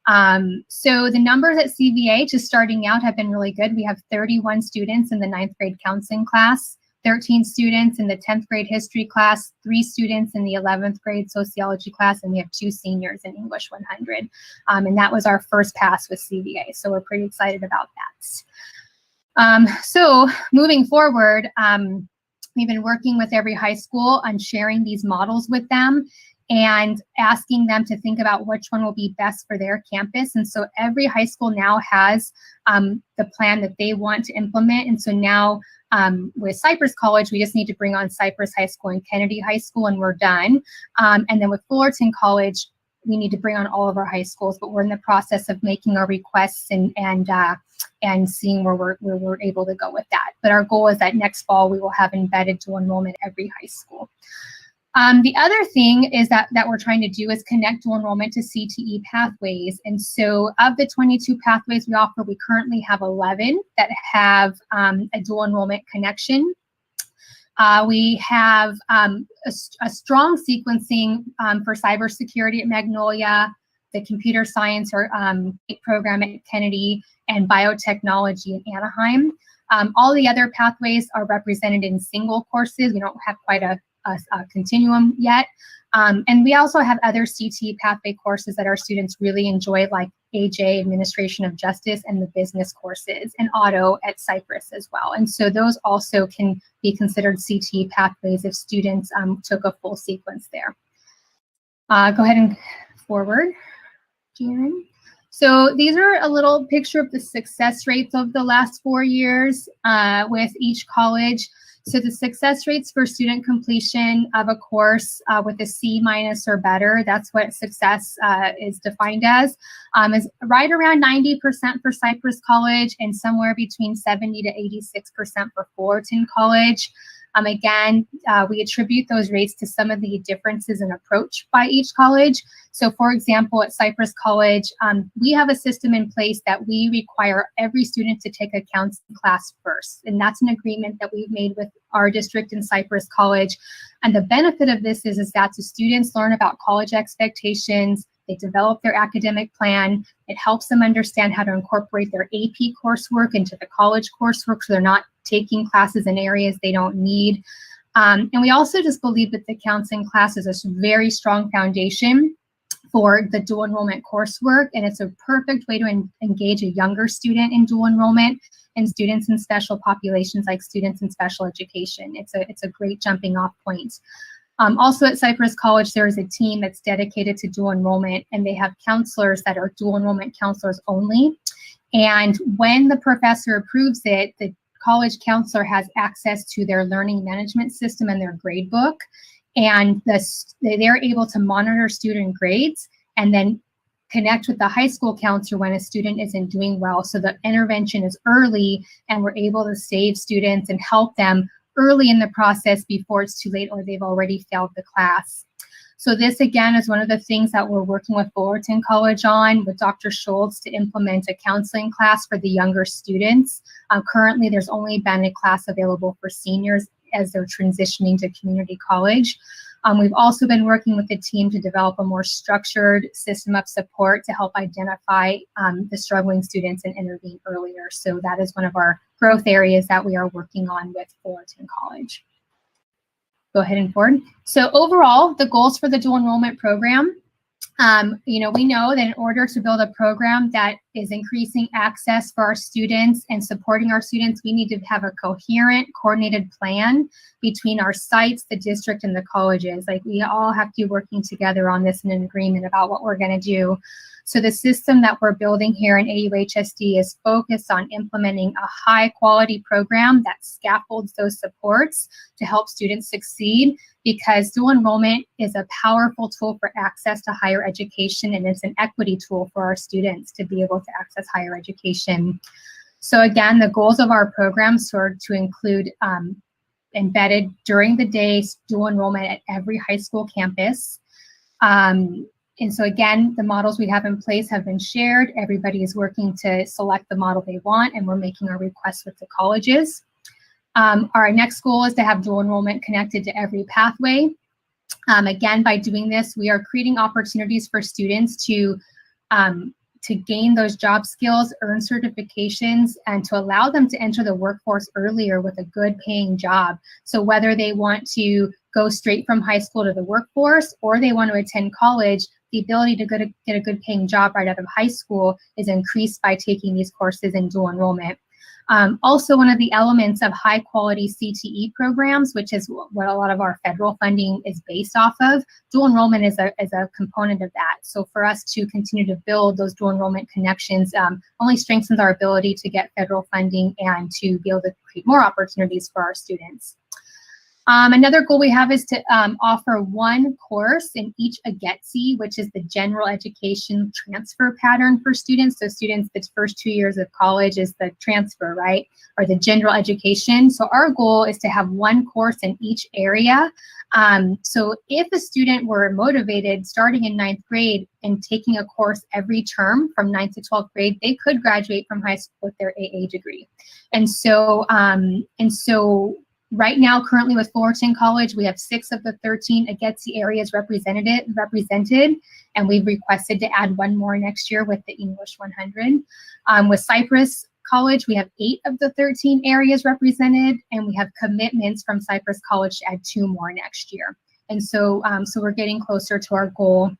the numbers at CVA just starting out have been really good. We have 31 students in the 9th grade counseling class, 13 students in the 10th grade history class, 3 students in the 11th grade sociology class, and we have 2 seniors in English 100. And that was our first pass with CVA, so we're pretty excited about that. So moving forward, we've been working with every high school on sharing these models with them and asking them to think about which one will be best for their campus. And so every high school now has the plan that they want to implement. And so now with CYPRESS College, we just need to bring on CYPRESS High School and Kennedy High School, and we're done. And then with Fullerton College, we need to bring on all of our high schools, but we're in the process of making our requests and seeing where we're able to go with that. But our goal is that next fall we will have embedded dual enrollment at every high school. The other thing is that we're trying to do is connect dual enrollment to CTE pathways. And so of the 22 pathways we offer, we currently have 11 that have a dual enrollment connection. We have a strong sequencing for cybersecurity at Magnolia, the computer science or program at Kennedy, and biotechnology at ANAHEIM. All the other pathways are represented in single courses. We don't have quite a continuum yet. And we also have other CTE pathway courses that our students really enjoy, like AJ, Administration of Justice, and the business courses, and auto at CYPRESS as well. And so those also can be considered CTE pathways if students took a full sequence there. Go ahead and forward, Jan. So these are a little picture of the success rates of the last 4 years with each college. So the success rates for student completion of a course with a C- or better, that's what success is defined as, is right around 90% for CYPRESS College and somewhere between 70 to 86% for Fullerton College. Again, we attribute those rates to some of the differences in approach by each college. So for example, at CYPRESS College, we have a system in place that we require every student to take a counseling class first. And that's an agreement that we've made with our district and CYPRESS College. And the benefit of this is that the students learn about college expectations, they develop their academic plan, it helps them understand how to incorporate their AP coursework into the college coursework so they're not taking classes in areas they don't need. And we also just believe that the counseling class is a very strong foundation for the dual enrollment coursework, and it's a perfect way to engage a younger student in dual enrollment and students in special populations like students in special education. It's a great jumping off point. Also at CYPRESS College, there is a team that's dedicated to dual enrollment, and they have counselors that are dual enrollment counselors only. And when the professor approves it, the college counselor has access to their learning management system and their grade book, and they're able to monitor student grades and then connect with the high school counselor when a student isn't doing well. So the intervention is early, and we're able to save students and help them early in the process before it's too late or they've already failed the class. So this, again, is one of the things that we're working with Fullerton College on with Dr. Schultz to implement a counseling class for the younger students. Currently, there's only been a class available for seniors as they're transitioning to community college. We've also been working with the team to develop a more structured system of support to help identify the struggling students and intervene earlier. So that is one of our growth areas that we are working on with Fullerton College. Go ahead and forward. So overall, the goals for the dual enrollment program, we know that in order to build a program that is increasing access for our students and supporting our students, we need to have a coherent, coordinated plan between our sites, the district, and the colleges. Like, we all have to be working together on this in an agreement about what we're going to do. So the system that we're building here in AUHSD is focused on implementing a high quality program that scaffolds those supports to help students succeed, because dual enrollment is a powerful tool for access to higher education, and it's an equity tool for our students to be able to access higher education. So again, the goals of our programs are to include embedded during the day dual enrollment at every high school campus. And so again, the models we have in place have been shared. Everybody is working to select the model they want, and we're making our requests with the colleges. Our next goal is to have dual enrollment connected to every pathway. Again, by doing this, we are creating opportunities for students to gain those job skills, earn certifications, and to allow them to enter the workforce earlier with a good paying job. So whether they want to go straight from high school to the workforce or they want to attend college, the ability to get a good paying job right out of high school is increased by taking these courses in dual enrollment. Also, one of the elements of high quality CTE programs, which is what a lot of our federal funding is based off of, dual enrollment is a component of that. So for us to continue to build those dual enrollment connections only strengthens our ability to get federal funding and to be able to create more opportunities for our students. Another goal we have is to offer one course in each AGETSI, which is the general education transfer pattern for students. So students, the first 2 years of college is the transfer, right? Or the general education. So our goal is to have one course in each area. So if a student were motivated starting in 9th grade and taking a course every term from 9th to 12th grade, they could graduate from high school with their AA degree. And so right now, currently with Fullerton College, we have 6 of the 13 AGETSI areas represented, and we've requested to add 1 more next year with the English 100. With CYPRESS College, we have 8 of the 13 areas represented, and we have commitments from CYPRESS College to add 2 more next year. And so, so we're getting closer to our goal.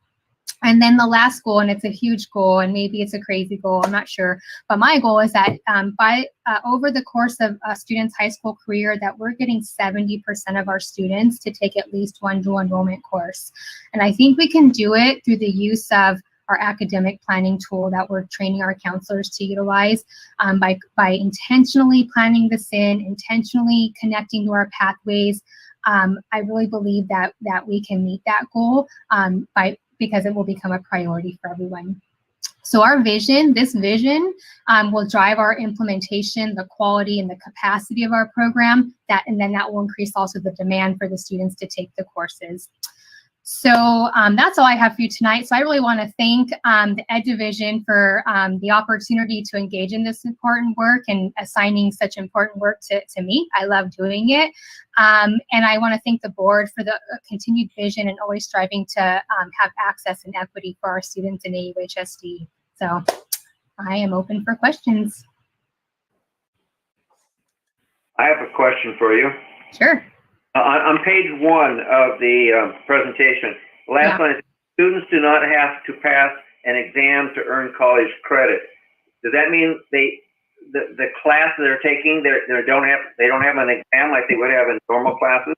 And then the last goal, and it's a huge goal, and maybe it's a crazy goal, I'm not sure, but my goal is that over the course of a student's high school career, that we're getting 70% of our students to take at least one dual enrollment course. And I think we can do it through the use of our academic planning tool that we're training our counselors to utilize by intentionally planning this in, intentionally connecting to our pathways. I really believe that we can meet that goal because it will become a priority for everyone. So our vision, this vision will drive our implementation, the quality and the capacity of our program, and then that will increase also the demand for the students to take the courses. So that's all I have for you tonight. So I really want to thank the Ed Division for the opportunity to engage in this important work and assigning such important work to me. I love doing it. And I want to thank the board for the continued vision and always striving to have access and equity for our students in AUHSD. So I am open for questions. I have a question for you. Sure. On page 1 of the presentation, last line, students do not have to pass an exam to earn college credit. Does that mean the class they're taking, they don't have an exam like they would have in normal classes?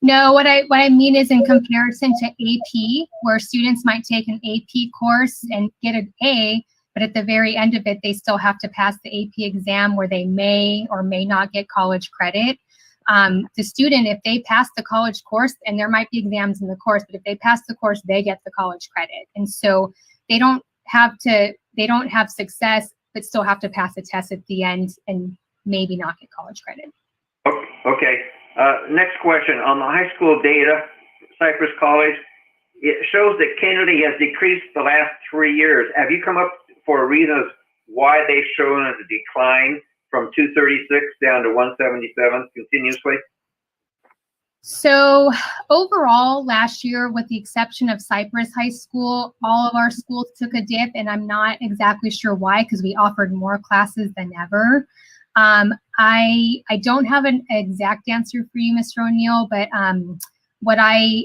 No, what I mean is in comparison to AP, where students might take an AP course and get an A, but at the very end of it, they still have to pass the AP exam where they may or may not get college credit. The student, if they pass the college course, and there might be exams in the course, but if they pass the course, they get the college credit. And so they don't have success, but still have to pass a test at the end and maybe not get college credit. Okay. Next question. On the high school data, CYPRESS College, it shows that candidate has decreased the last 3 years. Have you come up for reasons why they've shown a decline from 236 down to 177 continuously? So overall, last year, with the exception of CYPRESS High School, all of our schools took a dip, and I'm not exactly sure why, because we offered more classes than ever. I don't have an exact answer for you, Mr. O'Neill, but what I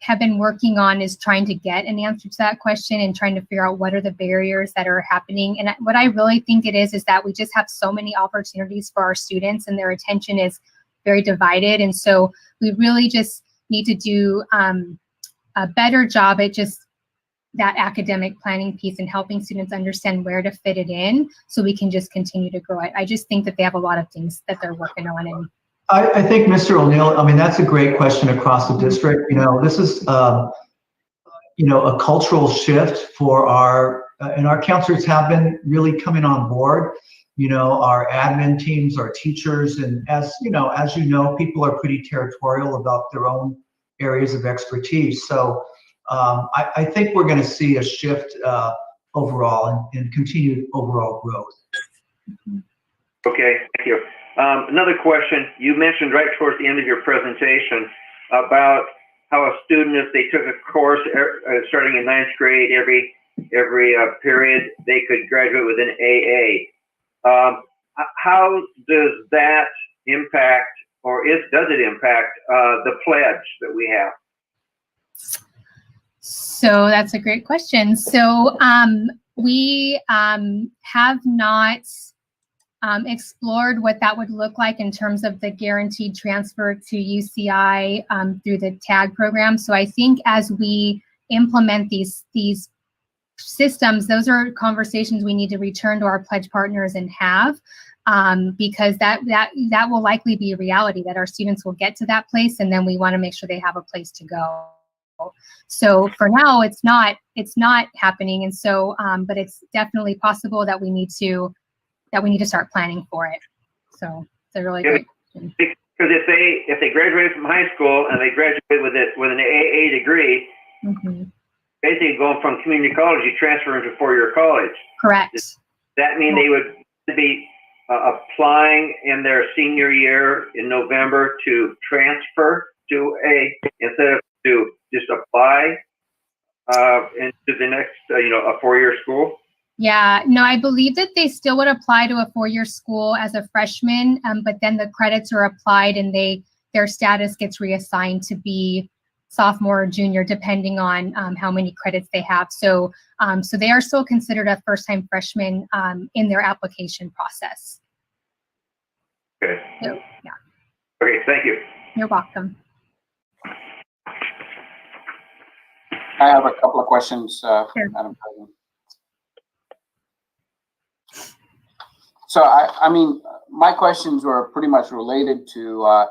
have been working on is trying to get an answer to that question and trying to figure out what are the barriers that are happening. And what I really think it is that we just have so many opportunities for our students and their attention is very divided. And so we really just need to do a better job at just that academic planning piece and helping students understand where to fit it in so we can just continue to grow it. I just think that they have a lot of things that they're working on. And I think, Mr. O'Neill, I mean, that's a great question across the district. You know, this is, you know, a cultural shift for and our counselors have been really coming on board. our admin teams, our teachers, and as you know, people are pretty territorial about their own areas of expertise. So I think we're going to see a shift overall and continued overall growth. Okay, thank you. Another question. You mentioned right towards the end of your presentation about how a student, if they took a course starting in 9th grade, every period, they could graduate with an AA. How does that impact, or does it impact the pledge that we have? So that's a great question. So we have not explored what that would look like in terms of the guaranteed transfer to UCI through the TAG program. So I think as we implement these systems, those are conversations we need to return to our pledge partners and have, because that will likely be a reality, that our students will get to that place, and then we want to make sure they have a place to go. So for now, it's not happening, and so but it's definitely possible that we need to start planning for it. So it's a really great question. Because if they graduate from high school and they graduate with an AA degree, basically going from community college, you transfer into four-year college. Correct. Does that mean they would be applying in their senior year in November to transfer to instead of to just apply into the next, a four-year school? Yeah, no, I believe that they still would apply to a four-year school as a freshman, but then the credits are applied and their status gets reassigned to be sophomore or junior, depending on how many credits they have. So, so they are still considered a first-time freshman in their application process. Okay. So, yeah. Okay, thank you. You're welcome. I have a couple of questions, Madam President. So, I mean, my questions were pretty much related to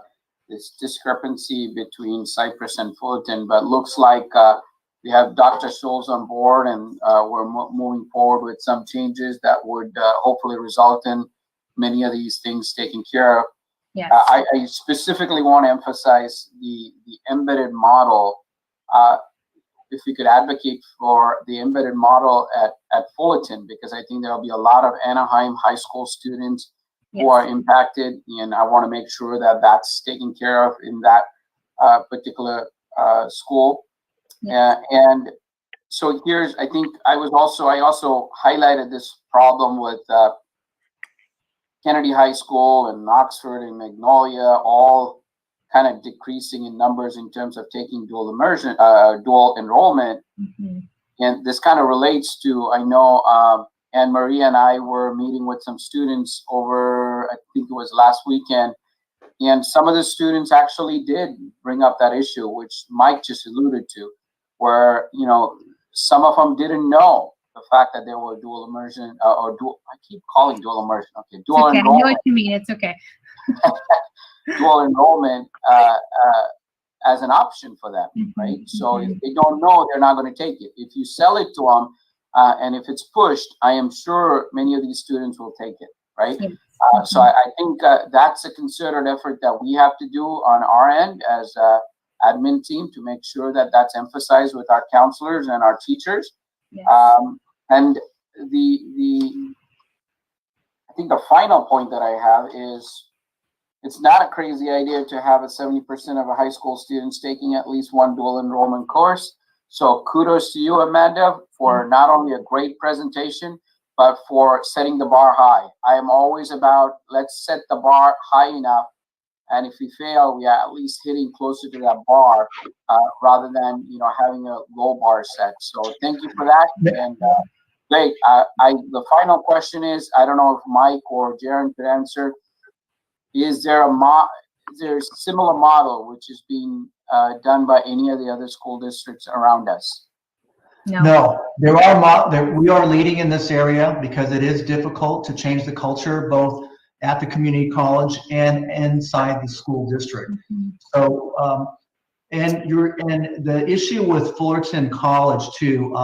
this discrepancy between CYPRESS and Fullerton, but looks like we have Dr. Scholes on board, and we're moving forward with some changes that would hopefully result in many of these things taken care of. Yes. I specifically want to emphasize the embedded model. If we could advocate for the embedded model at Fullerton, because I think there'll be a lot of Anaheim high school students who are impacted, and I want to make sure that that's taken care of in that particular school. And so here's, I think I also highlighted this problem with Kennedy High School and Oxford and Magnolia, all kind of decreasing in numbers in terms of taking dual enrollment. And this kind of relates to, I know Anne Marie and I were meeting with some students over, I think it was last weekend, and some of the students actually did bring up that issue, which Mike just alluded to, where, some of them didn't know the fact that there were dual immersion, or dual, I keep calling dual immersion, okay, dual okay. enrollment. I know what you mean, it's okay. Dual enrollment as an option for them, right? So if they don't know, they're not going to take it. If you sell it to them, and if it's pushed, I am sure many of these students will take it, right? So I think that's a concerted effort that we have to do on our end as admin team to make sure that that's emphasized with our counselors and our teachers. And I think the final point that I have is, it's not a crazy idea to have 70% of a high school students taking at least one dual enrollment course. So kudos to you, Amanda, for not only a great presentation, but for setting the bar high. I am always about, let's set the bar high enough, and if we fail, we are at least hitting closer to that bar, rather than having a low bar set. So thank you for that. And great. The final question is, I don't know if Mike or Jaron could answer. Is there a similar model which is being done by any of the other school districts around us? No, we are leading in this area because it is difficult to change the culture both at the community college and inside the school district. So, and the issue with Fullerton College too,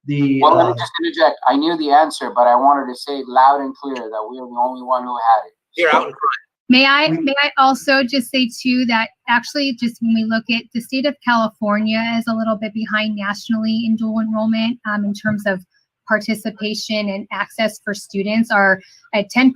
the Well, let me just interject. I knew the answer, but I wanted to say it loud and clear that we are the only one who had it. You're out in front. May I also just say too that actually just when we look at the state of California is a little bit behind nationally in dual enrollment in terms of participation and access for students. Are at 10%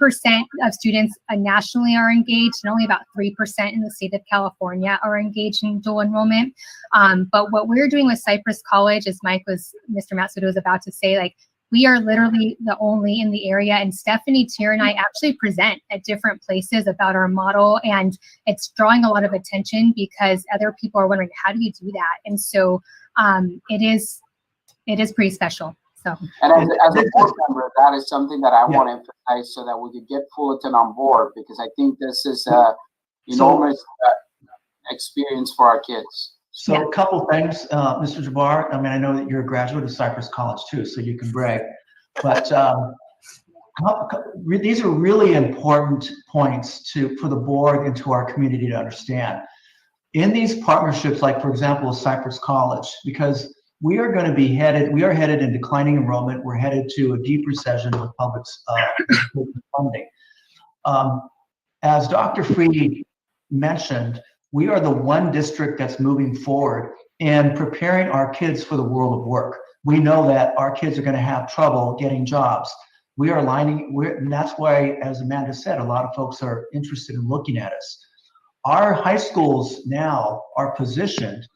of students nationally are engaged, and only about 3% in the state of California are engaged in dual enrollment. But what we're doing with CYPRESS College, as Mr. Matsuda was about to say, like, we are literally the only in the area, and Stephanie Tier and I actually present at different places about our model, and it's drawing a lot of attention because other people are wondering, how do you do that? And so it is pretty special. So, and as a board member, that is something that I want to emphasize so that we could get Fullerton on board, because I think this is an enormous experience for our kids. So a couple things, Mr. Jabbar. I mean, I know that you're a graduate of CYPRESS College too, so you can brag. But these are really important points for the board and to our community to understand. In these partnerships, like for example, CYPRESS College, because we are headed in declining enrollment. We're headed to a deep recession with public funding. As Dr. Freed mentioned, we are the one district that's moving forward in preparing our kids for the world of work. We know that our kids are going to have trouble getting jobs. And that's why, as Amanda said, a lot of folks are interested in looking at us. Our high schools now are positioned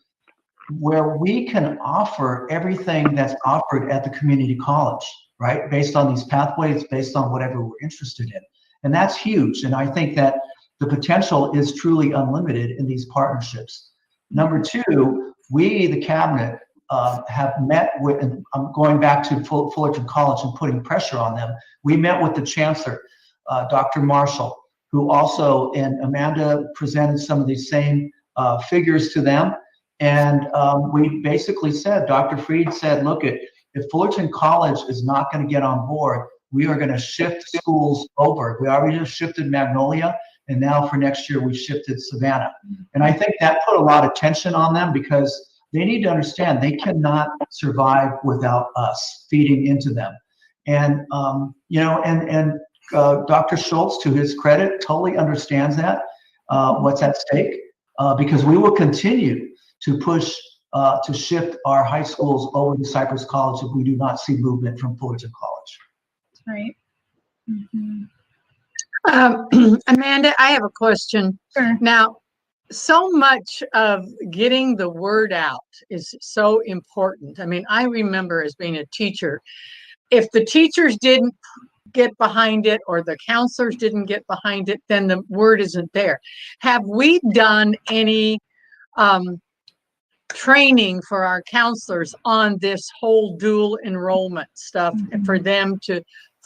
where we can offer everything that's offered at the community college, right? Based on these pathways, based on whatever we're interested in. And that's huge. And I think that the potential is truly unlimited in these partnerships. Number two, we, the cabinet, have met with, and I'm going back to Fullerton College and putting pressure on them. We met with the chancellor, Dr. Marshall, who also, and Amanda presented some of these same figures to them. And we basically said, Dr. Freed said, look, if Fullerton College is not going to get on board, we are going to shift schools over. We already just shifted Magnolia, and now for next year, we shifted Savannah. And I think that put a lot of tension on them because they need to understand they cannot survive without us feeding into them. And, Dr. Schultz, to his credit, totally understands that, what's at stake, because we will continue to push to shift our high schools over to CYPRESS College if we do not see movement from Fullerton College. Right. Mm-hmm. Amanda, I have a question. Sure. Now, so much of getting the word out is so important. I mean, I remember as being a teacher, if the teachers didn't get behind it or the counselors didn't get behind it, then the word isn't there. Have we done any training for our counselors on this whole dual enrollment stuff for them to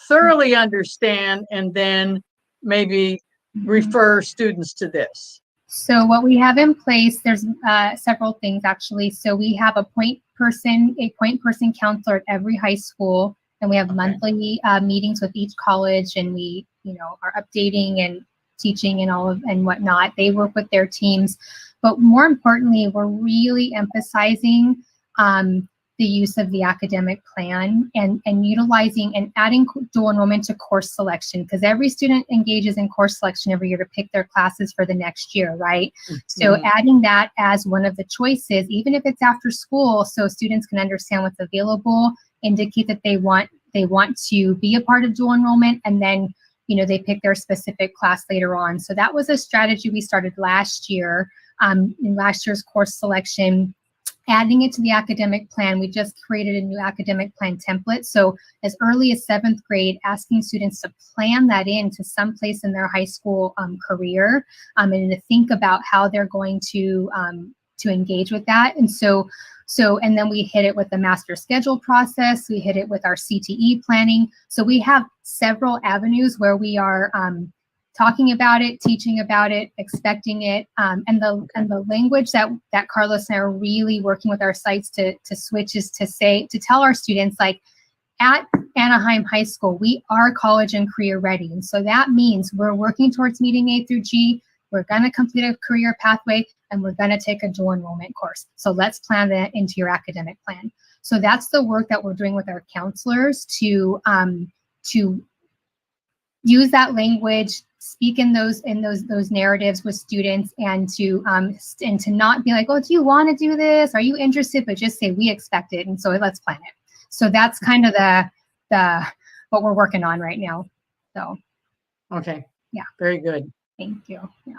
thoroughly understand and then maybe refer students to this? So what we have in place, there's several things actually. So we have a point person counselor at every high school, and we have monthly meetings with each college, and we, are updating and teaching and whatnot. They work with their teams, but more importantly, we're really emphasizing the use of the academic plan and utilizing and adding dual enrollment to course selection, because every student engages in course selection every year to pick their classes for the next year, right? Mm-hmm. So adding that as one of the choices, even if it's after school, so students can understand what's available, indicate that they want to be a part of dual enrollment, and then they pick their specific class later on. So that was a strategy we started last year in last year's course selection. Adding it to the academic plan, we just created a new academic plan template. So as early as 7th grade, asking students to plan that into some place in their high school career, and to think about how they're going to engage with that. And and then we hit it with the master schedule process. We hit it with our CTE planning. So we have several avenues where we are talking about it, teaching about it, expecting it, and the language that Carlos and I are really working with our sites to switch is to tell our students, like, at Anaheim High School, we are college and career ready. And so that means we're working towards meeting A through G, we're gonna complete a career pathway, and we're gonna take a dual enrollment course. So let's plan that into your academic plan. So that's the work that we're doing with our counselors to use that language, speak in those narratives with students, and to not be like, oh, do you want to do this? Are you interested? But just say we expect it, and so let's plan it. So that's kind of the what we're working on right now. So Okay. Yeah. Very good. Thank you. Yeah.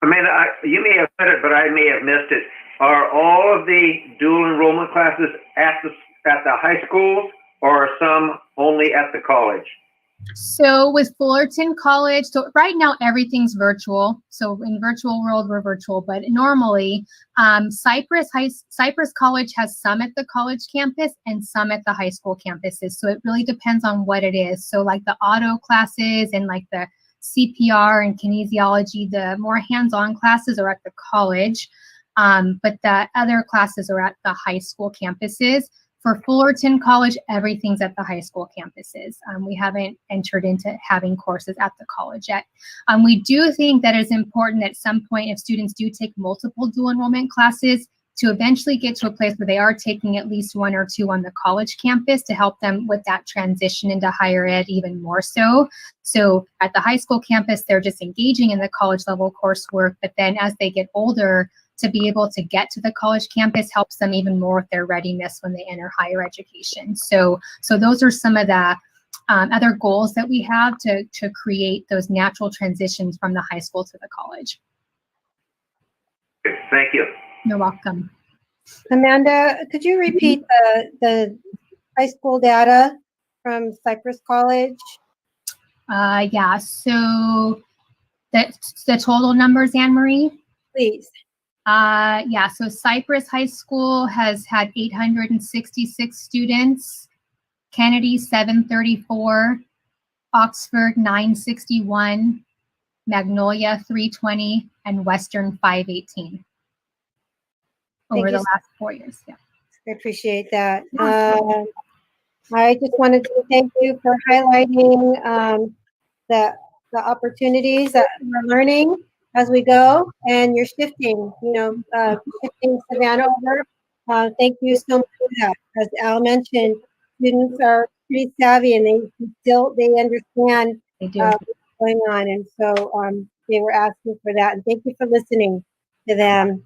Amanda, you may have said it, but I may have missed it. Are all of the dual enrollment classes at the high schools, or are some only at the college? So with Fullerton College, so right now everything's virtual. So in virtual world, we're virtual, but normally CYPRESS College has some at the college campus and some at the high school campuses. So it really depends on what it is. So like the auto classes and like the CPR and kinesiology, the more hands-on classes are at the college, but the other classes are at the high school campuses. For Fullerton College, everything's at the high school campuses. We haven't entered into having courses at the college yet. We do think that it's important at some point, if students do take multiple dual enrollment classes, to eventually get to a place where they are taking at least one or two on the college campus to help them with that transition into higher ed even more so. So at the high school campus, they're just engaging in the college level coursework, but then as they get older, to be able to get to the college campus helps them even more with their readiness when they enter higher education. So those are some of the other goals that we have to create those natural transitions from the high school to the college. Thank you. You're welcome. Amanda, could you repeat the high school data from CYPRESS College? Yeah, so the total numbers, Anne Marie? Please. Yeah, so CYPRESS High School has had 866 students, Kennedy 734, Oxford 961, Magnolia 320, and Western 518 over the last 4 years. Yeah. I appreciate that. I just wanted to thank you for highlighting the opportunities that we're learning as we go, and you're shifting, shifting Savannah over. Thank you so much for that. As Al mentioned, students are pretty savvy and they understand what's going on, and so they were asking for that. And thank you for listening to them.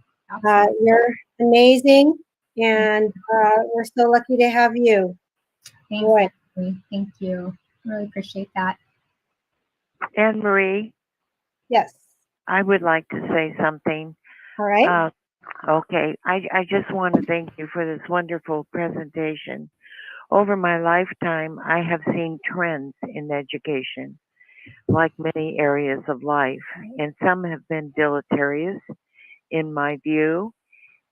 You're amazing, and we're so lucky to have you. Thank you. Really appreciate that. Anne Marie? Yes. I would like to say something. All right. Okay. I just want to thank you for this wonderful presentation. Over my lifetime, I have seen trends in education, like many areas of life, and some have been deleterious in my view.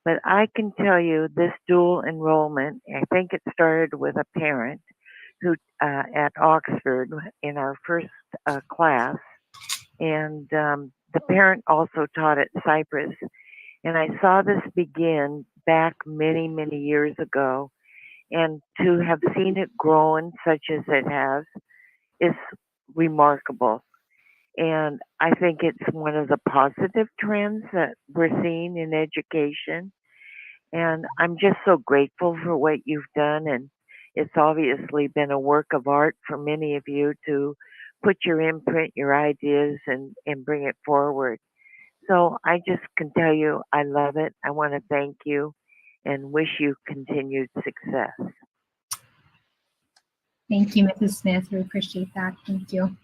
But I can tell you this dual enrollment, I think it started with a parent who at Oxford in our first class, and the parent also taught at CYPRESS. And I saw this begin back many, many years ago. And to have seen it growing such as it has is remarkable. And I think it's one of the positive trends that we're seeing in education. And I'm just so grateful for what you've done. And it's obviously been a work of art for many of you to put your imprint, your ideas, and bring it forward. So I just can tell you I love it. I want to thank you and wish you continued success. Thank you, Mrs. Smith. We appreciate that. Thank you.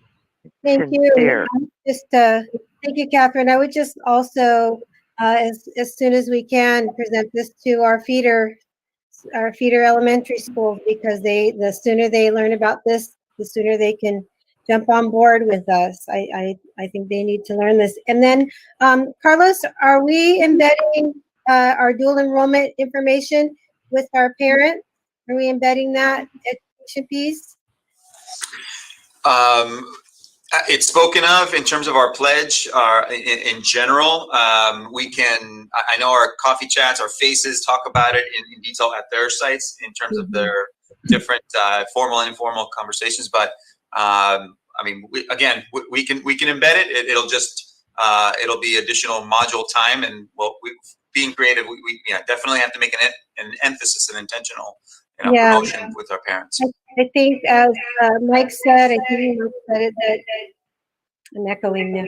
Thank you. Thank you, Catherine. I would just also, as soon as we can, present this to our feeder elementary schools, because the sooner they learn about this, the sooner they can jump on board with us. I think they need to learn this. And then, Carlos, are we embedding our dual enrollment information with our parents? Are we embedding that education piece? It's spoken of in terms of our pledge in general. I know our coffee chats, our faces talk about it in detail at their sites in terms of their different formal and informal conversations. But I mean, we can embed it. It'll be additional module time, and being creative, we definitely have to make an emphasis and intentional Yeah. promotion with our parents. I think as Mike said, I think Mike said it, that I'm echoing now.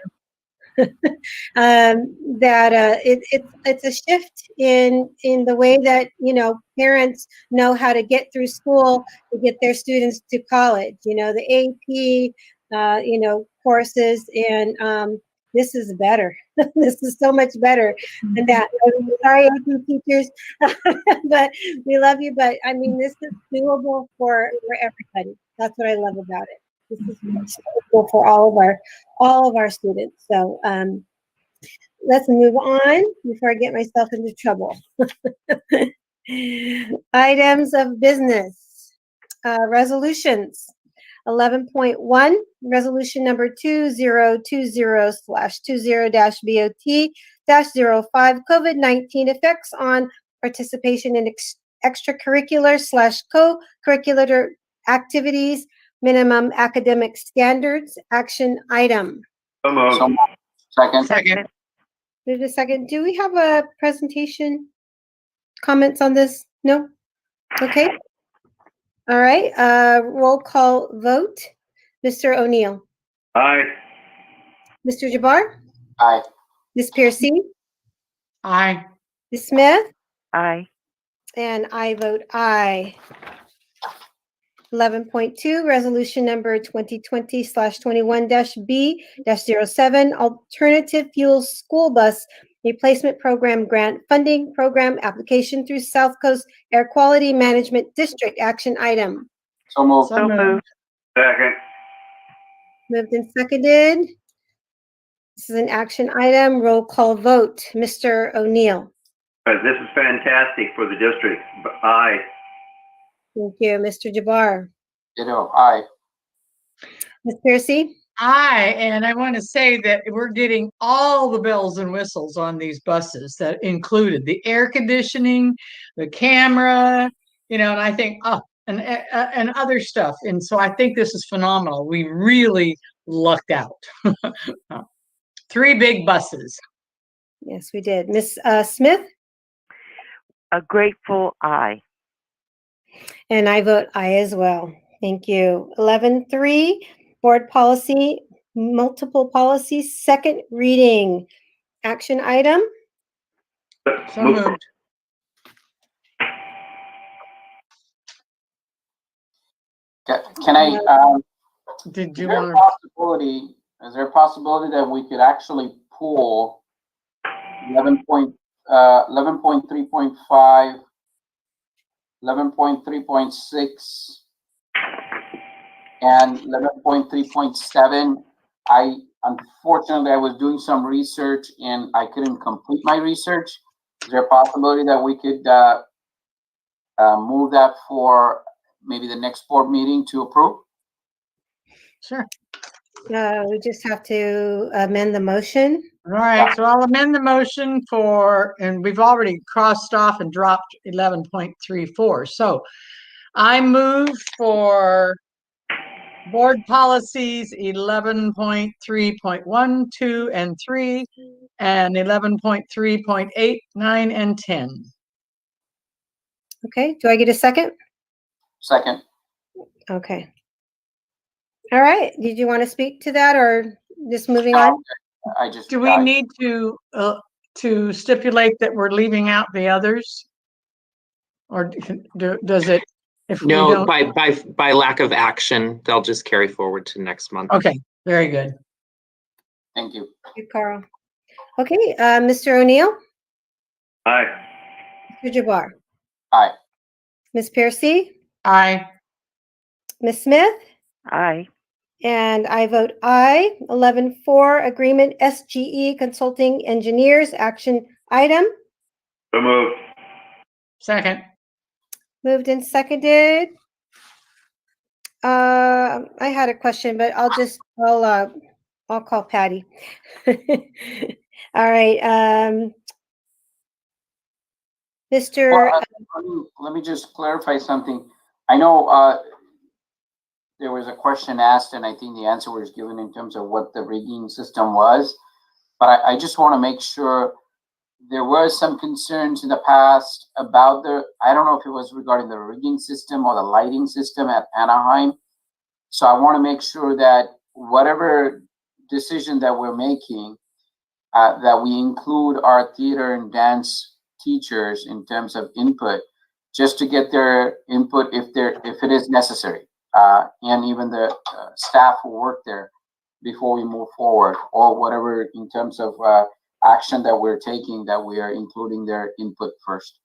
That it's a shift in the way that parents know how to get through school to get their students to college. The AP courses, and this is better. This is so much better than that. I'm sorry, AP teachers, but we love you. But I mean, this is doable for everybody. That's what I love about it. This is doable for all of our students. So let's move on before I get myself into trouble. Items of business, resolutions. 11.1, resolution number 2020/20-BOT-05, COVID-19 effects on participation in extracurricular/co-curricular activities, minimum academic standards, action item. So moved. Second. Wait a second. Do we have a presentation comments on this? No? Okay. All right. Roll call vote. Mr. O'Neill. Aye. Mr. Jabbar. Aye. Ms. Piercy. Aye. Ms. Smith. Aye. And I vote aye. 11.2, resolution number 2020/21-B-07, alternative fuels school bus replacement program grant funding program application through South Coast Air Quality Management District, action item. So moved. So moved. Second. Moved and seconded. This is an action item. Roll call vote. Mr. O'Neill. This is fantastic for the district. Aye. Thank you. Mr. Jabbar. Ditto. Aye. Ms. Piercy. Aye, and I want to say that we're getting all the bells and whistles on these buses that included the air conditioning, the camera, and I think, and other stuff. And so I think this is phenomenal. We really lucked out. 3 big buses. Yes, we did. Ms. Smith. A grateful aye. And I vote aye as well. Thank you. 11.3, board policy, multiple policies, second reading. Action item. So moved. Can I, Did you is there want a possibility, is there a possibility that we could actually pull 11.3.5, 11.3.6, and 11.3.7? Unfortunately, I was doing some research and I couldn't complete my research. Is there a possibility that we could move that for maybe the next board meeting to approve? Sure. We just have to amend the motion. All right, so I'll amend the motion and we've already crossed off and dropped 11.34. So I move for board policies 11.3.1, 2, and 3, and 11.3.8, 9, and 10. Okay, do I get a second? Second. Okay. All right, did you want to speak to that or just moving on? Do we need to stipulate that we're leaving out the others? Or does it? If No, we don't... by lack of action, they'll just carry forward to next month. Okay, very good. Thank you. Thank you, Carl. Okay, Mr. O'Neill. Aye. Mr. Jabbar. Aye. Ms. Piercy. Aye. Ms. Smith. Aye. And I vote aye. 11.4, agreement SGE Consulting Engineers, action item. So moved. Second. Moved and seconded. I had a question, but I'll call Patty. All right. Mr. Well, let me just clarify something. I know there was a question asked, and I think the answer was given in terms of what the rigging system was. But I just want to make sure there were some concerns in the past about I don't know if it was regarding the rigging system or the lighting system at Anaheim. So I want to make sure that whatever decision that we're making, that we include our theater and dance teachers in terms of input, just to get their input if it is necessary, and even the staff who work there before we move forward, or whatever in terms of action that we're taking, that we are including their input first.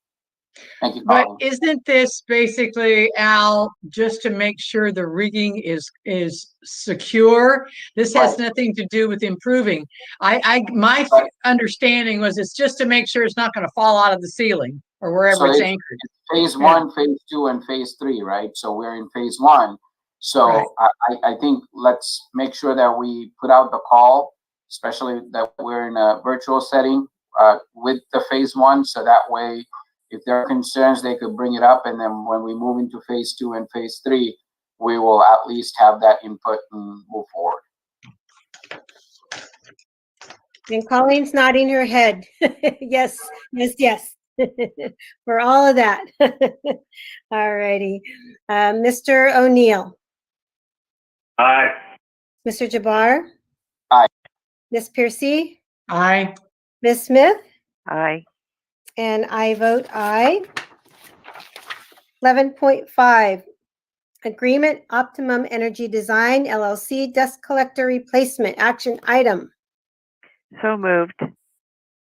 Thank you, But Colin. isn't this basically, Al, just to make sure the rigging is secure? This has nothing to do with improving. My understanding was it's just to make sure it's not going to fall out of the ceiling or wherever So it's it's anchored. phase one, phase two, and phase three, right? So we're in phase one. So Right. I think let's make sure that we put out the call, especially that we're in a virtual setting with the phase one. So that way, if there are concerns, they could bring it up. And then when we move into phase two and phase three, we will at least have that input and move forward. And Colleen's nodding her head. Yes, yes, yes. For all of that. All righty. Mr. O'Neill. Aye. Mr. Jabbar. Aye. Ms. Piercy. Aye. Ms. Smith. Aye. And I vote aye. 11.5, Agreement Optimum Energy Design LLC Dust Collector Replacement Action Item. So moved.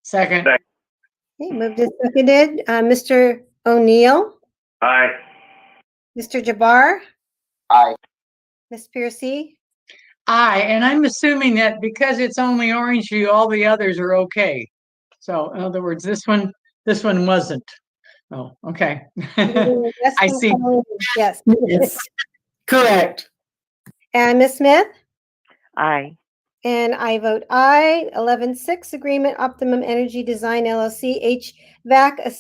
Second. Okay, moved and seconded. Mr. O'Neill. Aye. Mr. Jabbar. Aye. Ms. Piercy. Aye, and I'm assuming that because it's only orange, all the others are okay. So in other words, this one wasn't. Oh, okay. Yes, I see. Yes. Yes. Correct. And Ms. Smith. Aye. And I vote aye. 11.6, Agreement Optimum Energy Design LLC HVAC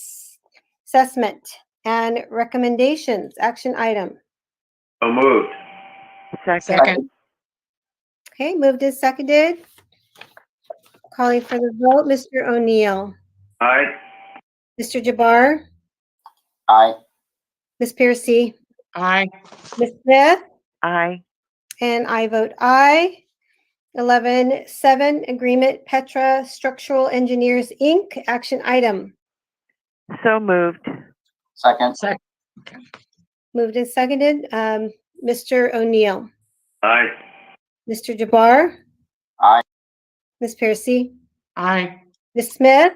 Assessment and Recommendations Action Item. So moved. Second. Okay, moved and seconded. Calling for the vote, Mr. O'Neill. Aye. Mr. Jabbar. Aye. Ms. Piercy. Aye. Ms. Smith. Aye. And I vote aye. 11.7, Agreement Petra Structural Engineers, Inc. Action Item. So moved. Second. Second. Moved and seconded. Mr. O'Neill. Aye. Mr. Jabbar. Aye. Ms. Piercy. Aye. Ms. Smith.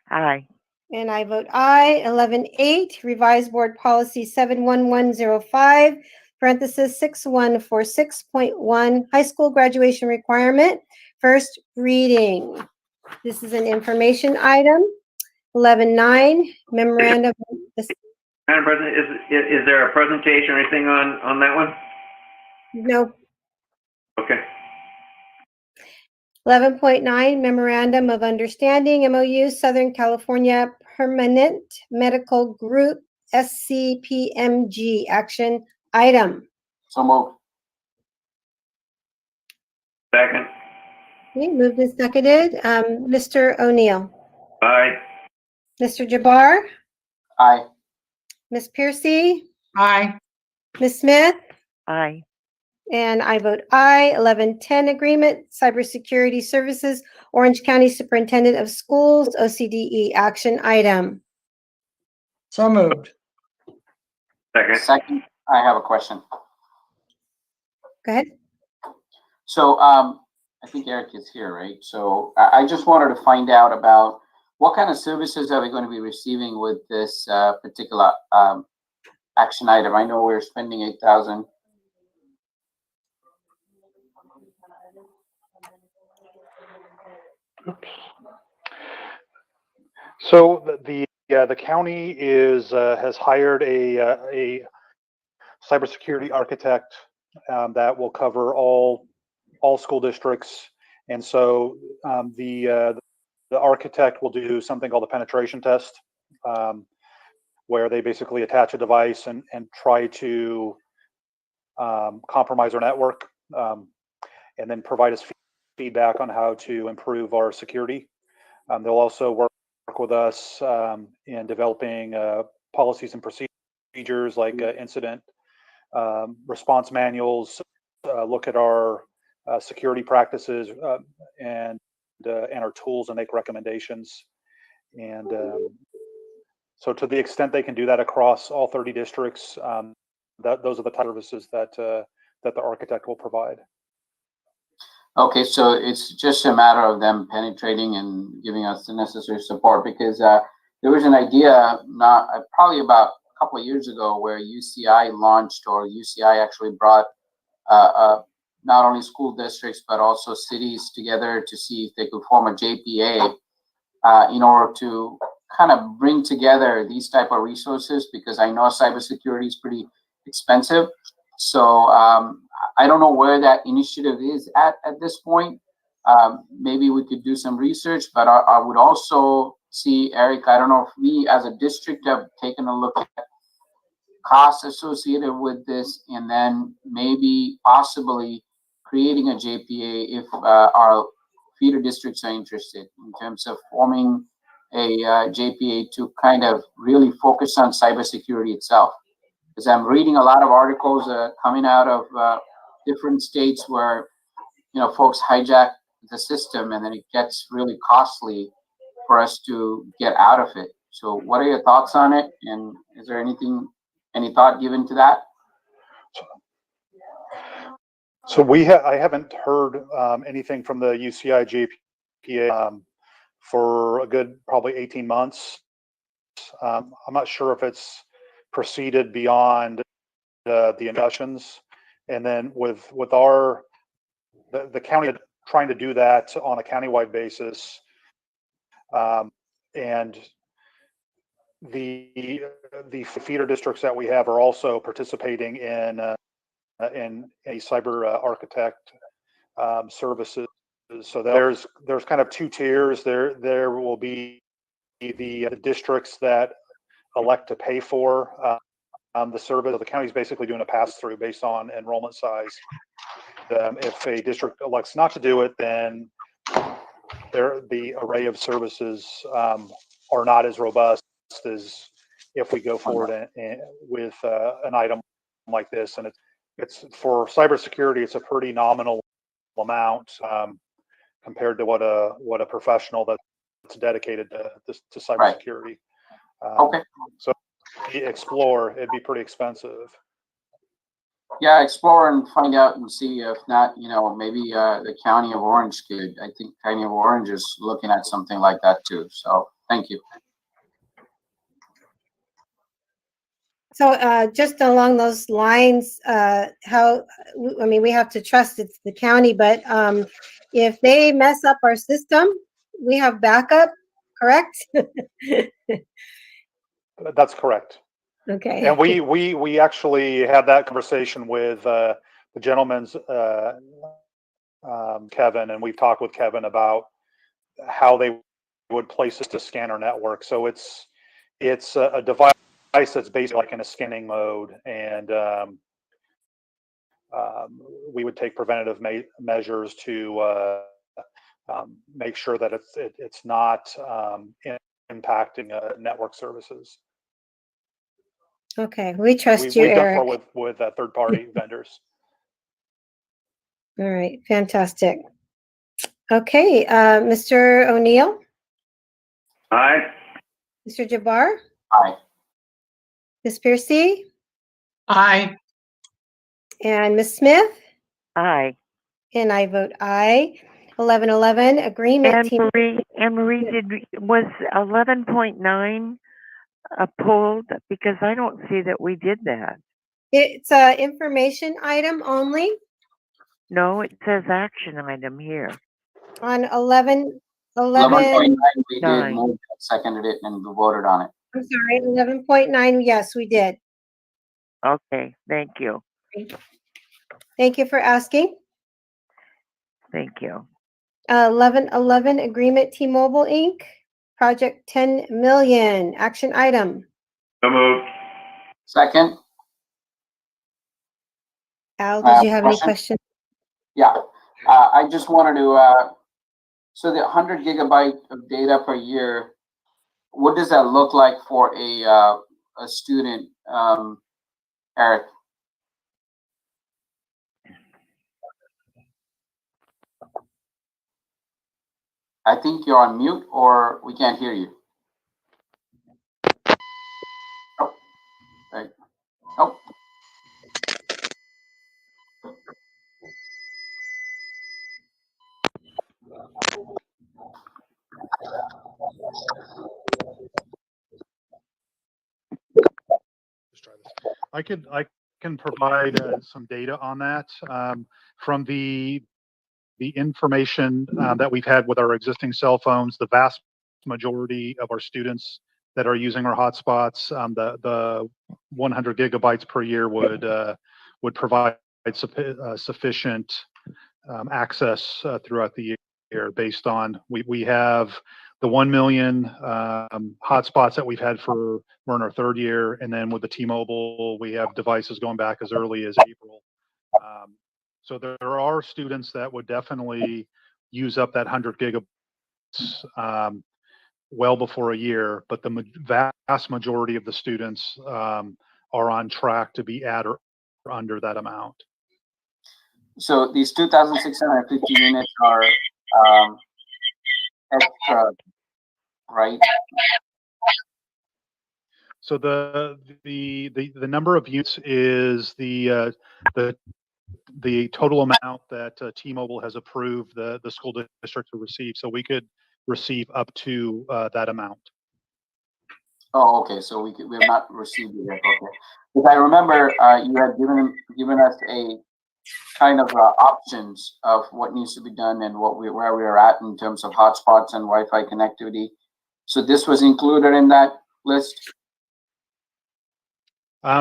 Aye. And I vote aye. 11.8, Revised Board Policy 71105, parenthesis 6146.1, High School Graduation Requirement, first reading. This is an information item. 11.9, Memorandum. Madam President, is there a presentation or anything on that one? No. Okay. 11.9, Memorandum of Understanding, MOU, Southern California Permanent Medical Group, SCPMG, Action Item. So moved. Second. Okay, moved and seconded. Mr. O'Neill. Aye. Mr. Jabbar. Aye. Ms. Piercy. Aye. Ms. Smith. Aye. And I vote aye. 11.10, Agreement, Cybersecurity Services, Orange County Superintendent of Schools, OCDE, Action Item. So moved. Second. I have a question. Go ahead. So I think Eric is here, right? So I just wanted to find out about what kind of services are we going to be receiving with this particular action item. I know we're spending $8,000. So the county has hired a cybersecurity architect that will cover all school districts, and so the architect will do something called a penetration test, where they basically attach a device and try to compromise our network, and then provide us feedback on how to improve our security. They'll also work work with us in developing policies and procedures like incident response manuals, look at our security practices and our tools and make recommendations. And so to the extent they can do that across all 30 districts, those are the type of services that that the architect will provide. Okay, so it's just a matter of them penetrating and giving us the necessary support, because there was an idea not probably about a couple of years ago where UCI launched, or UCI actually brought not only school districts but also cities together to see if they could form a JPA in order to kind of bring together these type of resources, because I know cybersecurity is pretty expensive. So I don't know where that initiative is at this point. Maybe we could do some research, but I would also see, Eric, I don't know if we as a district have taken a look at costs associated with this, and then maybe possibly creating a JPA if our feeder districts are interested, in terms of forming a JPA to kind of really focus on cybersecurity itself. Because I'm reading a lot of articles coming out of different states where, you know, folks hijack the system and then it gets really costly for us to get out of it. So what are your thoughts on it? And is there any thought given to that? So I haven't heard anything from the UCI JPA for a good probably 18 months. I'm not sure if it's proceeded beyond the discussions, and then with the county trying to do that on a countywide basis, and the feeder districts that we have are also participating in a cyber architect services. So there's kind of two tiers. There will be the districts that elect to pay for the service. So the county is basically doing a pass-through based on enrollment size. If a district elects not to do it, then the array of services are not as robust as if we go forward with an item like this. And it's for cybersecurity, it's a pretty nominal amount compared to what a professional that's dedicated to cybersecurity. Okay. So explore, it'd be pretty expensive. Yeah, explore and find out and see if not, you know, maybe the County of Orange could. I think County of Orange is looking at something like that too. So thank you. So just along those lines, I mean, we have to trust it's the county, but if they mess up our system, we have backup, correct? That's correct. Okay. And we actually had that conversation with the gentleman's Kevin, and we've talked with Kevin about how they would place us to scan our network. So it's a device that's basically like in a scanning mode, and we would take preventative measures to make sure that it's not impacting network services. Okay, we trust you, We've done Eric. more with third-party vendors. All right, fantastic. Okay, Mr. O'Neill? Aye. Mr. Jabbar? Aye. Ms. Piercy? Aye. And Ms. Smith? Aye. And I vote aye. 1111 agreement. Anne Marie, was 11.9 pulled? Because I don't see that we did that. It's a information item only No, it says action item here. on 11. 11.9, we did Nine. move, seconded it, and we voted on it. I'm sorry, 11.9. Yes, we did. Okay, thank you. Thank you for asking. Thank you. 1111 agreement T-Mobile Inc. Project 10 million. Action item. So moved. Second. Al, did you have any Question? questions? Yeah, I just wanted to, so the 100 gigabyte of data per year, what does that look like for a student, Eric? I think you're on mute, or we can't hear you. Oh, right. Oh. I can provide some data on that from the information that we've had with our existing cell phones. The vast majority of our students that are using our hotspots, the 100 gigabytes per year would provide sufficient access throughout the year based on we have the 1 million hotspots that we've had we're in our third year, and then with the T-Mobile, we have devices going back as early as April. So there are students that would definitely use up that 100 gigabytes well before a year, but the vast majority of the students are on track to be at or under that amount. So these 2,650 units are extra, right? So the number of units is the total amount that T-Mobile has approved the school district to receive. So we could receive up to that amount. Oh, okay. So we have not received it yet. Okay. Because I remember you had given us a kind of options of what needs to be done and where we are at in terms of hotspots and Wi-Fi connectivity. So this was included in that list.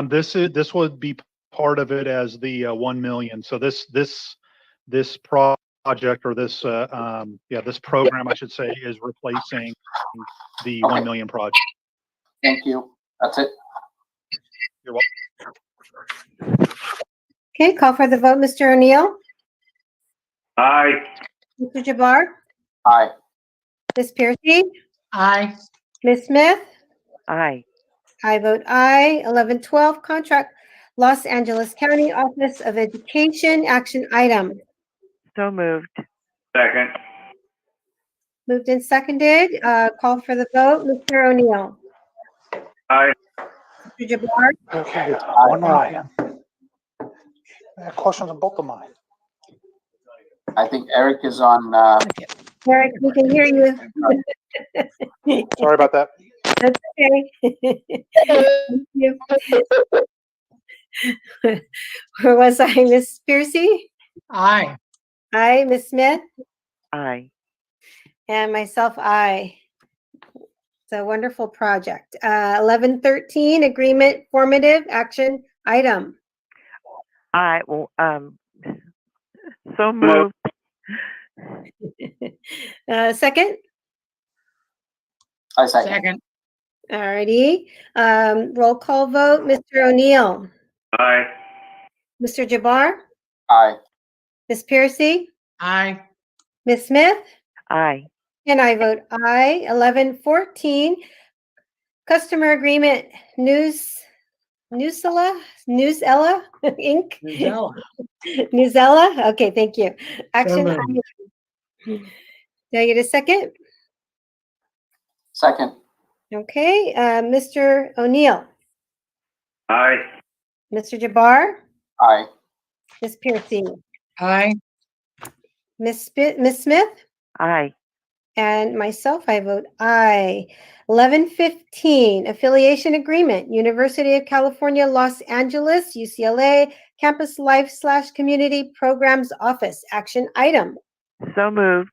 This would be part of it as the 1 million. So this project, or this this program, I should say, is replacing the 1 million project. Thank you. That's it. You're welcome. Okay, call for the vote. Mr. O'Neill? Aye. Mr. Jabbar? Aye. Ms. Piercy? Aye. Ms. Smith? Aye. I vote aye. 1112, contract, Los Angeles County Office of Education, action item. So moved. Second. Moved and seconded. Call for the vote. Mr. O'Neill? Aye. Mr. Jabbar? Okay, one aye. Questions on both of mine. I think Eric is on. Eric, we can hear you. Sorry about that. That's okay. Thank you. Where was I? Miss Piercy? Aye. Aye. Miss Smith? Aye. And myself, aye. It's a wonderful project. 1113, agreement formative action item. Aye. Well, so moved. Second? I second. Second. All righty. Roll call vote. Mr. O'Neill? Aye. Mr. Jabbar? Aye. Ms. Piercy? Aye. Ms. Smith? Aye. And I vote aye. 1114, customer agreement, Newsella Inc. Newsella. Newsella? Okay, thank you. Action moved. item. Do I get a second? Second. Okay, Mr. O'Neill? Aye. Mr. Jabbar? Aye. Ms. Piercy? Aye. Ms. Smith? Aye. And myself, I vote aye. 1115, affiliation agreement, University of California, Los Angeles, UCLA, Campus Life / Community Programs Office, action item. So moved.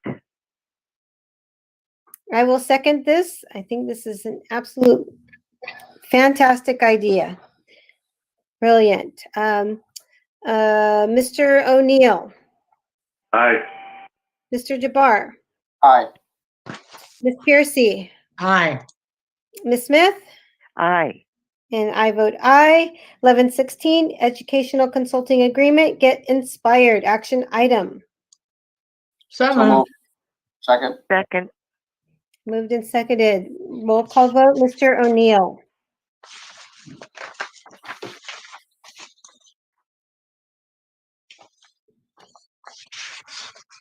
I will second this. I think this is an absolute fantastic idea. Brilliant. Mr. O'Neill? Aye. Mr. Jabbar? Aye. Ms. Piercy? Aye. Ms. Smith? Aye. And I vote aye. 1116, educational consulting agreement, Get Inspired, action item. So So moved. moved. Second. Second. Moved and seconded. Roll call vote, Mr. O'Neill.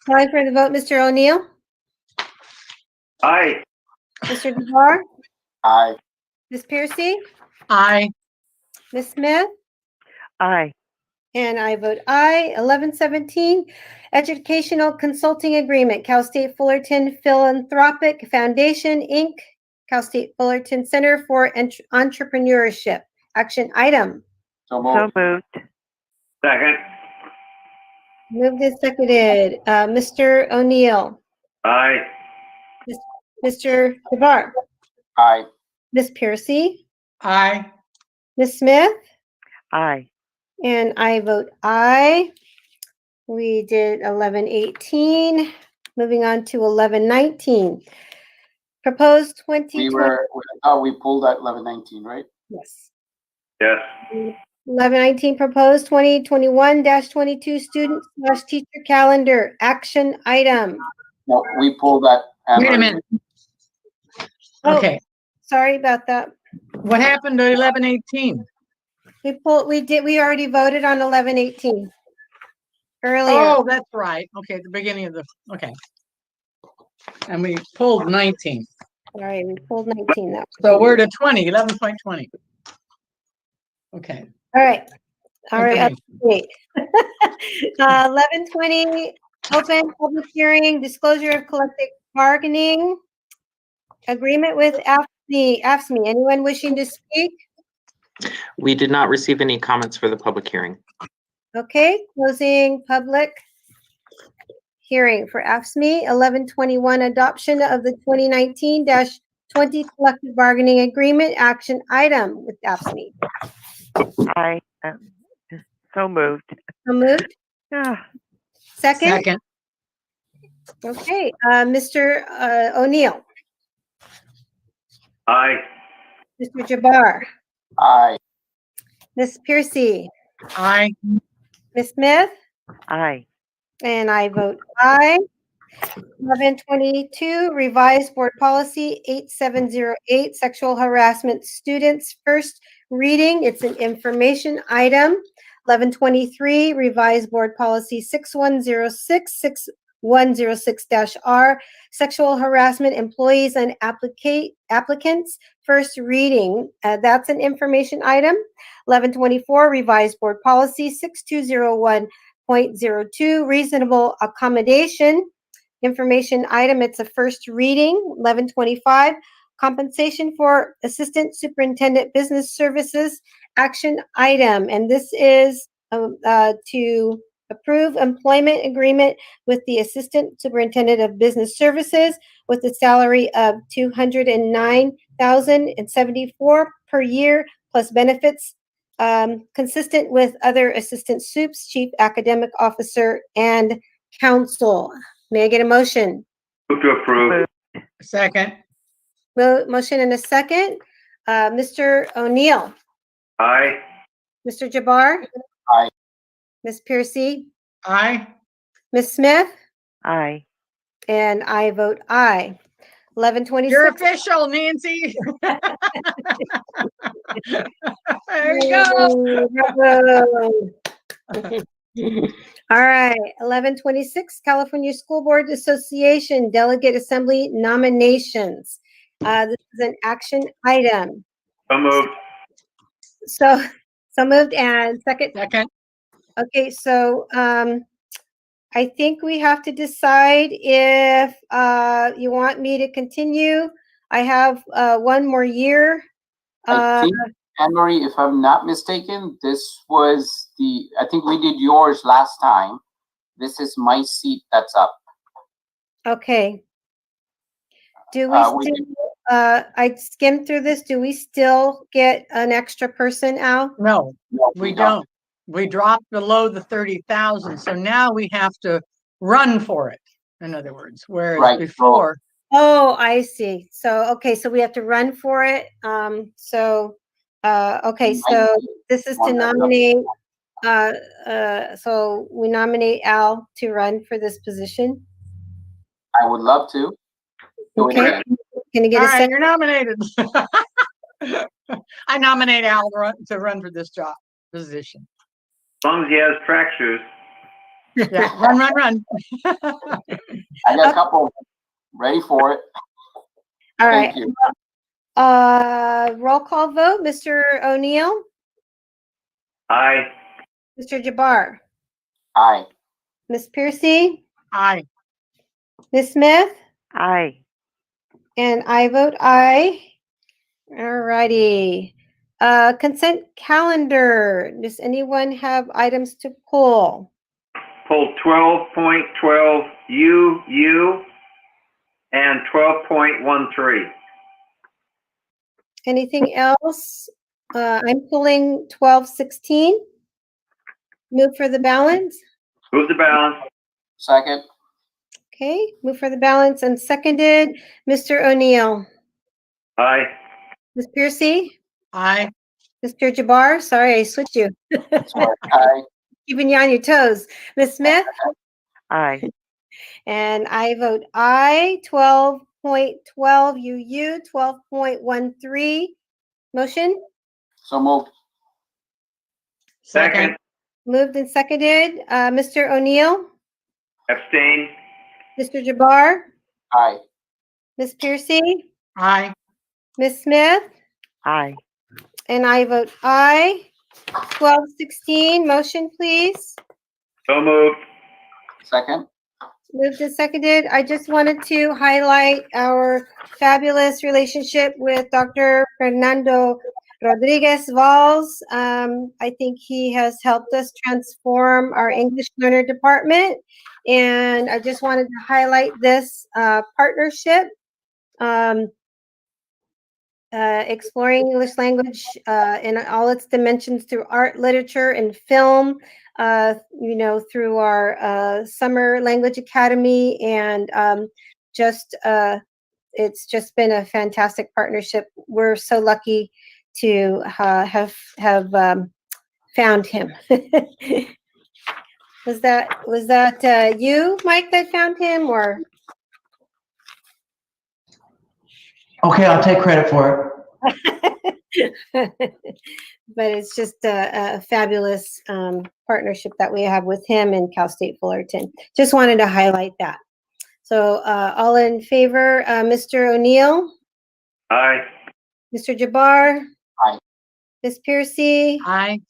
Calling for the vote, Mr. O'Neill. Aye. Mr. DeVar. Aye. Ms. Piercy. Aye. Ms. Smith. Aye. And I vote aye. 1117, Educational Consulting Agreement, Cal State Fullerton Philanthropic Foundation, Inc., Cal State Fullerton Center for Entrepreneurship. Action item. So moved. Second. Moved and seconded. Mr. O'Neill. Aye. Mr. DeVar. Aye. Ms. Piercy. Aye. Ms. Smith. Aye. And I vote aye. We did 1118. Moving on to 1119. Proposed 2020. We pulled that 1119, right? Yes. Yes. 1119 proposed 2021-22 student/teacher calendar action item. No, we pulled that. Wait a minute. Oh, Okay. sorry about that. What happened to 1118? We already voted on 1118 earlier. Oh, that's right. Okay, at the beginning of the, okay. And we pulled 19. Sorry, we pulled 19. That So we're to 20, 11.20. Okay. All right. All right. Information. Wait. 1120, open public hearing, disclosure of collective bargaining agreement with AFSME. Anyone wishing to speak? We did not receive any comments for the public hearing. Okay, closing public hearing for AFSME. 1121, adoption of the 2019-20 collective bargaining agreement action item with AFSME. Aye. So moved. So moved. Ah. Second? Second. Okay, Mr. O'Neill. Aye. Mr. Jabbar. Aye. Ms. Piercy. Aye. Ms. Smith. Aye. And I vote aye. 1122, revised board policy 8708, sexual harassment students. First reading, it's an information item. 1123, revised board policy 6106, 6106-R, sexual harassment employees and applicants. First reading, that's an information item. 1124, revised board policy 6201.02, reasonable accommodation. Information item, it's a first reading. 1125, compensation for assistant superintendent business services action item. And this is to approve employment agreement with the assistant superintendent of business services with a salary of $209,074 per year plus benefits, consistent with other assistant soups, chief academic officer, and council. May I get a motion? Move to approve. Second. Motion and a second. Mr. O'Neill. Aye. Mr. Jabbar. Aye. Ms. Piercy. Aye. Ms. Smith. Aye. And I vote aye. 1126. You're official, Nancy. There you go. All right, 1126, California School Board Association Delegate Assembly nominations. This is an action item. So moved. So moved and second. Second. Okay, so I think we have to decide if you want me to continue. I have one more year. I think, Anne-Marie, if I'm not mistaken, this was I think we did yours last time. This is my seat that's up. Okay. Do we still, I skimmed through this. Do we still get an extra person, Al? No, we don't. We dropped below the 30,000. So now we have to run for it. In other words, whereas before. Oh, I see. So, okay. So we have to run for it. Okay. So this is to nominate, so we nominate Al to run for this position. I would love to. Okay. Can you get All a right, second? you're nominated. I nominate Al to run for this job position. As long as he has track shoes. Yeah, run, run, run. I got a couple ready for it. All Thank right. you. Roll call vote. Mr. O'Neill, Aye. Mr. Jabbar, Aye. Ms. Piercy, Aye. Ms. Smith, Aye. and I vote aye. All righty. Consent calendar. Does anyone have items to pull? Pull 12.12 UU and 12.13. Anything else? I'm pulling 1216. Move for the balance. Move the balance. Second. Okay, move for the balance and seconded. Mr. O'Neill, Aye. Ms. Piercy, Aye. Mr. Jabbar, sorry, I switched you. Sorry. Aye. Keeping you on your toes. Ms. Smith, Aye. and I vote aye. 12.12 UU, 12.13. Motion So moved. Second. moved and seconded. Mr. O'Neill, Abstain. Mr. Jabbar, Aye. Ms. Piercy, Aye. Ms. Smith, Aye. and I vote aye. 1216, motion please. So moved. Second. Moved and seconded. I just wanted to highlight our fabulous relationship with Dr. Fernando Rodriguez Valls. I think he has helped us transform our English learner department. And I just wanted to highlight this partnership. Exploring English language in all its dimensions through art, literature, and film, through our Summer Language Academy, and it's just been a fantastic partnership. We're so lucky to have found him. Was that you, Mike, that found him, or? Okay, I'll take credit for it. But it's just a fabulous partnership that we have with him and Cal State Fullerton. Just wanted to highlight that. So all in favor, Mr. O'Neill? Aye. Mr. Jabbar? Aye. Ms. Piercy? Aye.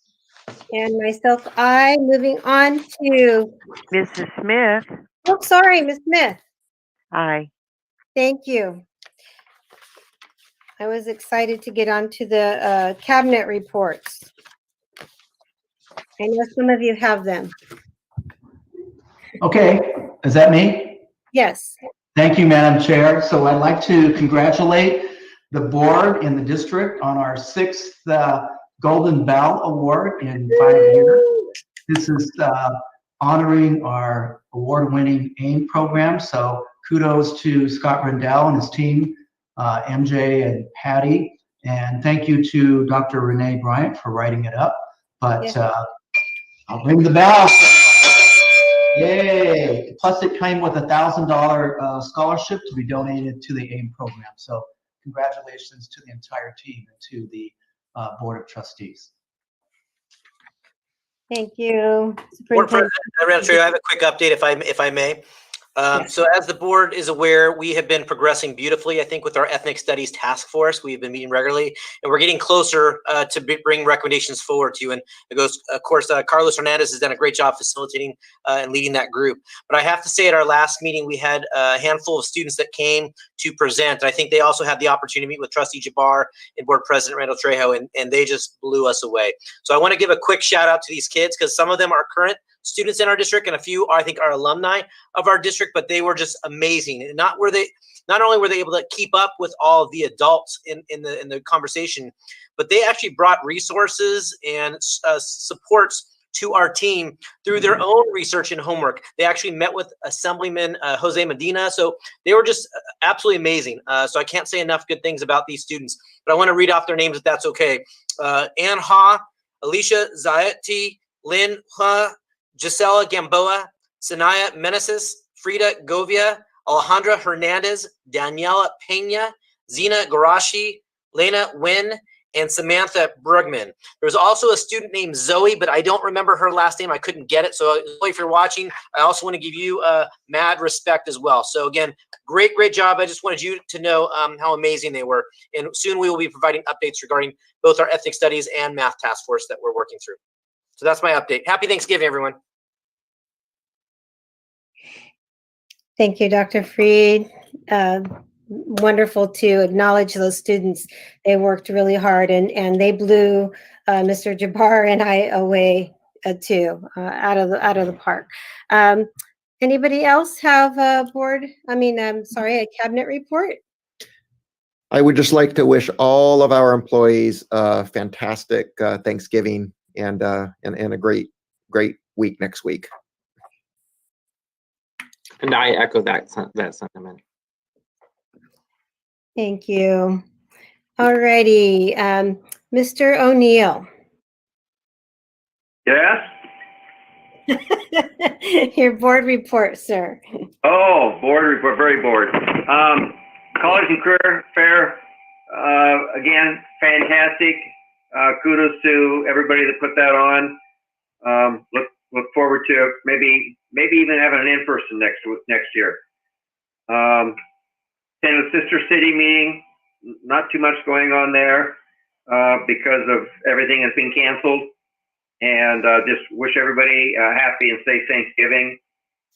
And myself, aye. Moving on to Mrs. Smith? Oh, sorry, Ms. Smith. Aye. Thank you. I was excited to get onto the cabinet reports. I know some of you have them. Okay, is that me? Yes. Thank you, Madam Chair. So I'd like to congratulate the board and the district on our 6th Golden Bell Award in 5 years. This is honoring our award-winning AIM program. So kudos to Scott Rendell and his team, MJ and Patty. And thank you to Dr. Renee Bryant for writing it up. But I'll ring the bell. Yay! Plus, it came with a $1,000 scholarship to be donated to the AIM program. So, congratulations to the entire team and to the Board of Trustees. Thank you. Board President, I have a quick update, if I may. So as the board is aware, we have been progressing beautifully, I think, with our ethnic studies task force. We've been meeting regularly, and we're getting closer to bring recommendations forward to you. And it goes, of course, Carlos Hernandez has done a great job facilitating and leading that group. But I have to say, at our last meeting, we had a handful of students that came to present. I think they also had the opportunity to meet with Trustee Jabbar and Board President Randall Trejo, and they just blew us away. So I want to give a quick shout out to these kids, because some of them are current students in our district, and a few I think are alumni of our district, but they were just amazing. And not only were they able to keep up with all the adults in the conversation, but they actually brought resources and supports to our team through their own research and homework. They actually met with Assemblyman Jose Medina, so they were just absolutely amazing. So I can't say enough good things about these students, but I want to read off their names if that's okay. Ann Ha, Alicia Zaetti, Lynn Ha, Gisela Gamboa, Sanaya Meneses, Frida Govia, Alejandra Hernandez, Daniela Pena, Zena Garashi, Lena Wynn, and Samantha Brugman. There was also a student named Zoe, but I don't remember her last name. I couldn't get it. So Zoe, if you're watching, I also want to give you mad respect as well. So again, great job. I just wanted you to know how amazing they were. And soon we will be providing updates regarding both our ethnic studies and math task force that we're working through. So that's my update. Happy Thanksgiving, everyone. Thank you, Dr. Freed. Wonderful to acknowledge those students. They worked really hard and they blew Mr. Jabbar and I away too, out of the park. Anybody else have a cabinet report? I would just like to wish all of our employees a fantastic Thanksgiving and a great week next week. And I echo that sentiment. Thank you. All righty, Mr. O'Neill. Yes? Your board report, sir. Oh, board report, very bored. College and Career Fair, again, fantastic. Kudos to everybody that put that on. Look forward to maybe even having an in-person next year. Attended Sister City meeting, not too much going on there because of everything has been canceled. And just wish everybody a happy and safe Thanksgiving.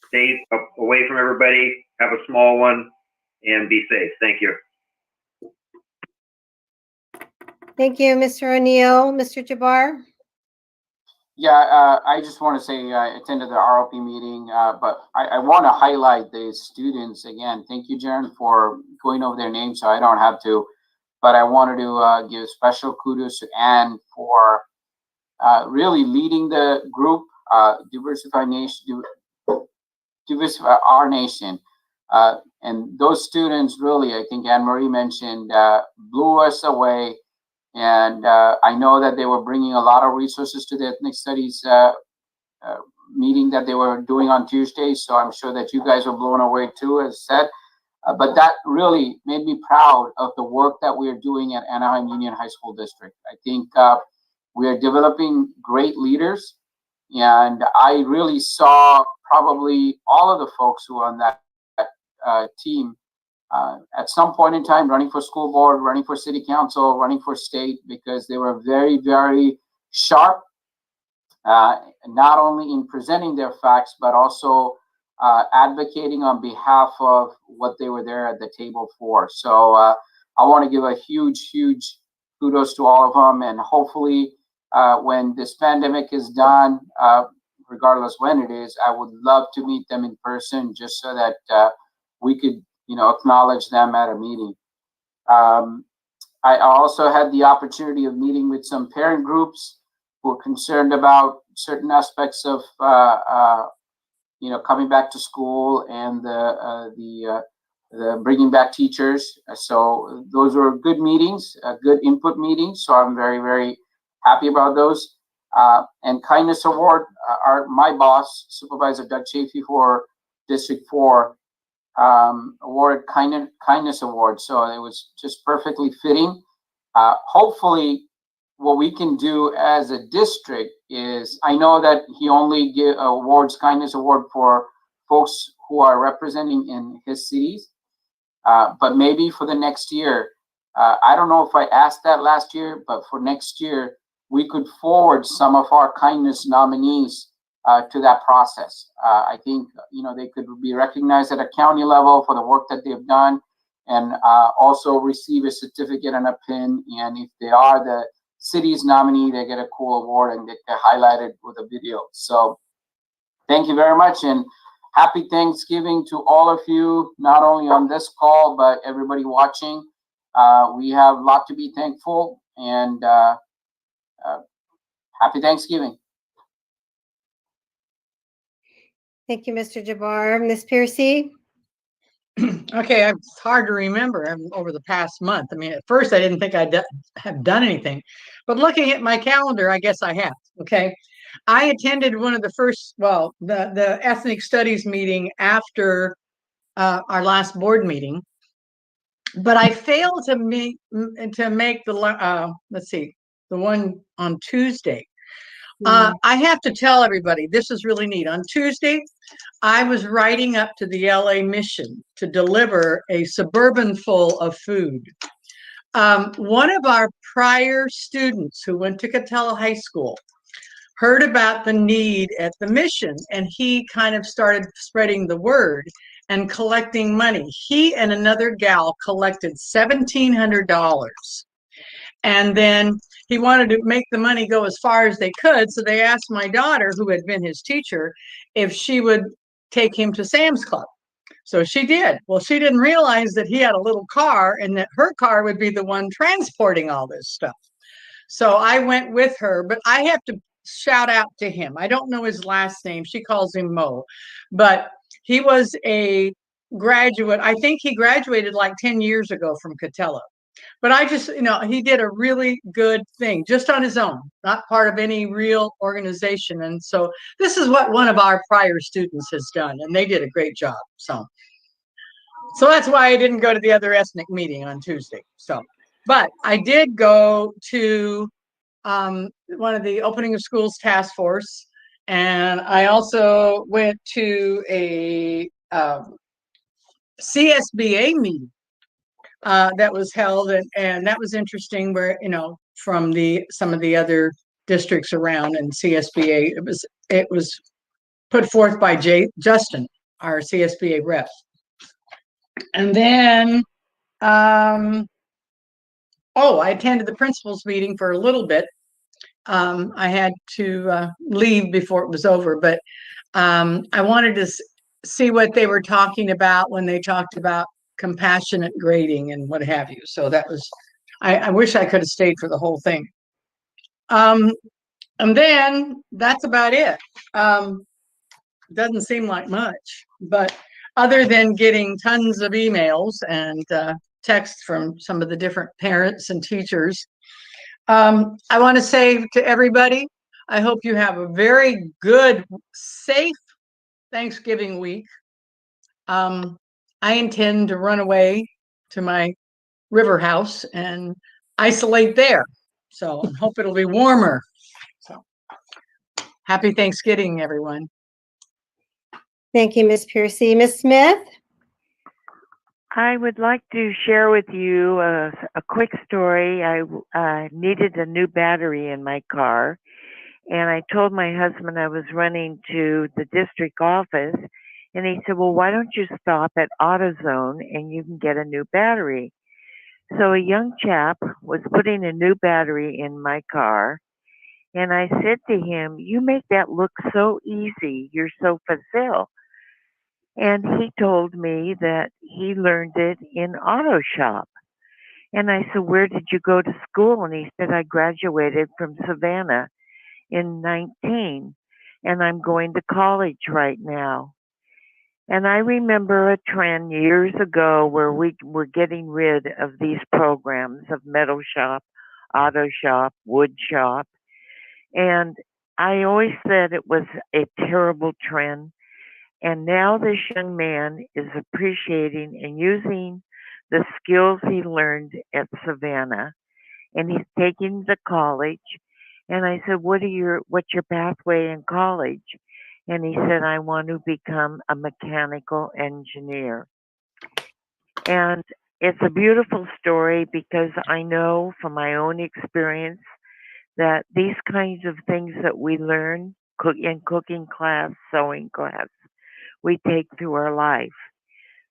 Stay away from everybody, have a small one, and be safe. Thank you. Thank you, Mr. O'Neill. Mr. Jabbar? Yeah, I just want to say I attended the ROP meeting, but I want to highlight the students again. Thank you, Jaren, for going over their names so I don't have to. But I wanted to give special kudos to Anne for really leading the group, Diversify Our Nation. And those students really, I think Anne-Marie mentioned, blew us away. And I know that they were bringing a lot of resources to the ethnic studies meeting that they were doing on Tuesday. So I'm sure that you guys were blown away too, as said. But that really made me proud of the work that we are doing at Anaheim Union High School District. I think we are developing great leaders. And I really saw probably all of the folks who are on that team at some point in time running for school board, running for city council, running for state, because they were very, very sharp, not only in presenting their facts, but also advocating on behalf of what they were there at the table for. So I want to give a huge kudos to all of them. And hopefully when this pandemic is done, regardless when it is, I would love to meet them in person just so that we could acknowledge them at a meeting. I also had the opportunity of meeting with some parent groups who are concerned about certain aspects of, coming back to school and the bringing back teachers. So those were good meetings, good input meetings. So I'm very, very happy about those. And Kindness Award, my boss, Supervisor Doug Chafee for District 4, awarded Kindness Award. So it was just perfectly fitting. Hopefully what we can do as a district is, I know that he only awards Kindness Award for folks who are representing in his cities, but maybe for the next year, I don't know if I asked that last year, but for next year, we could forward some of our kindness nominees to that process. I think, they could be recognized at a county level for the work that they've done, and also receive a certificate and a pin. And if they are the city's nominee, they get a cool award and get highlighted with a video. So thank you very much, and happy Thanksgiving to all of you, not only on this call, but everybody watching. We have a lot to be thankful, and happy Thanksgiving. Thank you, Mr. Jabbar. Ms. Piercy? Okay, it's hard to remember over the past month. I mean, at first I didn't think I'd have done anything, but looking at my calendar, I guess I have. Okay, I attended one of the first, the ethnic studies meeting after our last board meeting. but I failed to make the let's see, the one on Tuesday. I have to tell everybody, this is really neat. On Tuesday, I was riding up to the LA mission to deliver a Suburban full of food. One of our prior students who went to Catella High School heard about the need at the mission, and he kind of started spreading the word and collecting money. He and another gal collected $1,700. And then he wanted to make the money go as far as they could. So they asked my daughter, who had been his teacher, if she would take him to Sam's Club. So she did. Well, she didn't realize that he had a little car and that her car would be the one transporting all this stuff. So I went with her, but I have to shout out to him. I don't know his last name. She calls him Mo, but he was a graduate. I think he graduated like 10 years ago from Catella. But I just, he did a really good thing just on his own, not part of any real organization. And so this is what one of our prior students has done, and they did a great job. So that's why I didn't go to the other ethnic meeting on Tuesday. But I did go to one of the opening of schools task force, and I also went to a CSBA meeting that was held, and that was interesting, where from some of the other districts around, and CSBA, it was put forth by Justin, our CSBA rep. And then I attended the principals meeting for a little bit. I had to leave before it was over, but I wanted to see what they were talking about when they talked about compassionate grading and what have you. So that was, I wish I could have stayed for the whole thing. And then that's about it. Doesn't seem like much, but other than getting tons of emails and texts from some of the different parents and teachers, I want to say to everybody, I hope you have a very good, safe Thanksgiving week. I intend to run away to my river house and isolate there. So I hope it'll be warmer. So happy Thanksgiving, everyone. Thank you, Ms. Piercy. Ms. Smith? I would like to share with you a quick story. I needed a new battery in my car, and I told my husband I was running to the district office, and he said, well, why don't you stop at AutoZone and you can get a new battery? So a young chap was putting a new battery in my car, and I said to him, you make that look so easy. You're so facile. And he told me that he learned it in auto shop. And I said, where did you go to school? And he said, I graduated from Savannah in 19, and I'm going to college right now. And I remember a trend years ago where we were getting rid of these programs of metal shop, auto shop, wood shop. And I always said it was a terrible trend. And now this young man is appreciating and using the skills he learned at Savannah, and he's taking to college. And I said, what's your pathway in college? And he said, I want to become a mechanical engineer. And it's a beautiful story because I know from my own experience that these kinds of things that we learn in cooking class, sewing class, we take through our life.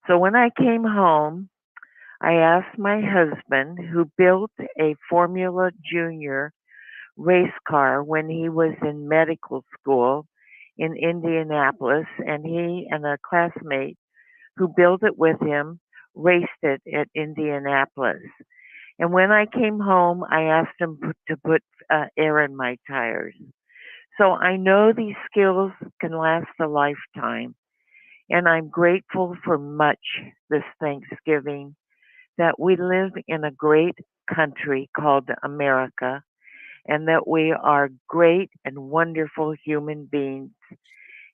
So when I came home, I asked my husband, who built a Formula Junior race car when he was in medical school in Indianapolis, and he and a classmate who built it with him raced it at Indianapolis. And when I came home, I asked him to put air in my tires. So I know these skills can last a lifetime. And I'm grateful for much this Thanksgiving that we live in a great country called America, and that we are great and wonderful human beings.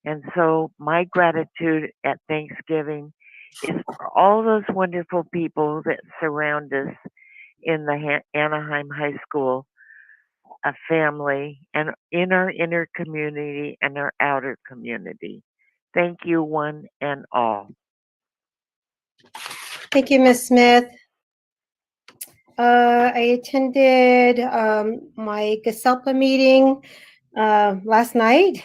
And so my gratitude at Thanksgiving is for all those wonderful people that surround us in the Anaheim High School a family, and in our inner community and our outer community. Thank you, one and all. Thank you, Ms. Smith. I attended my GSELPA meeting last night,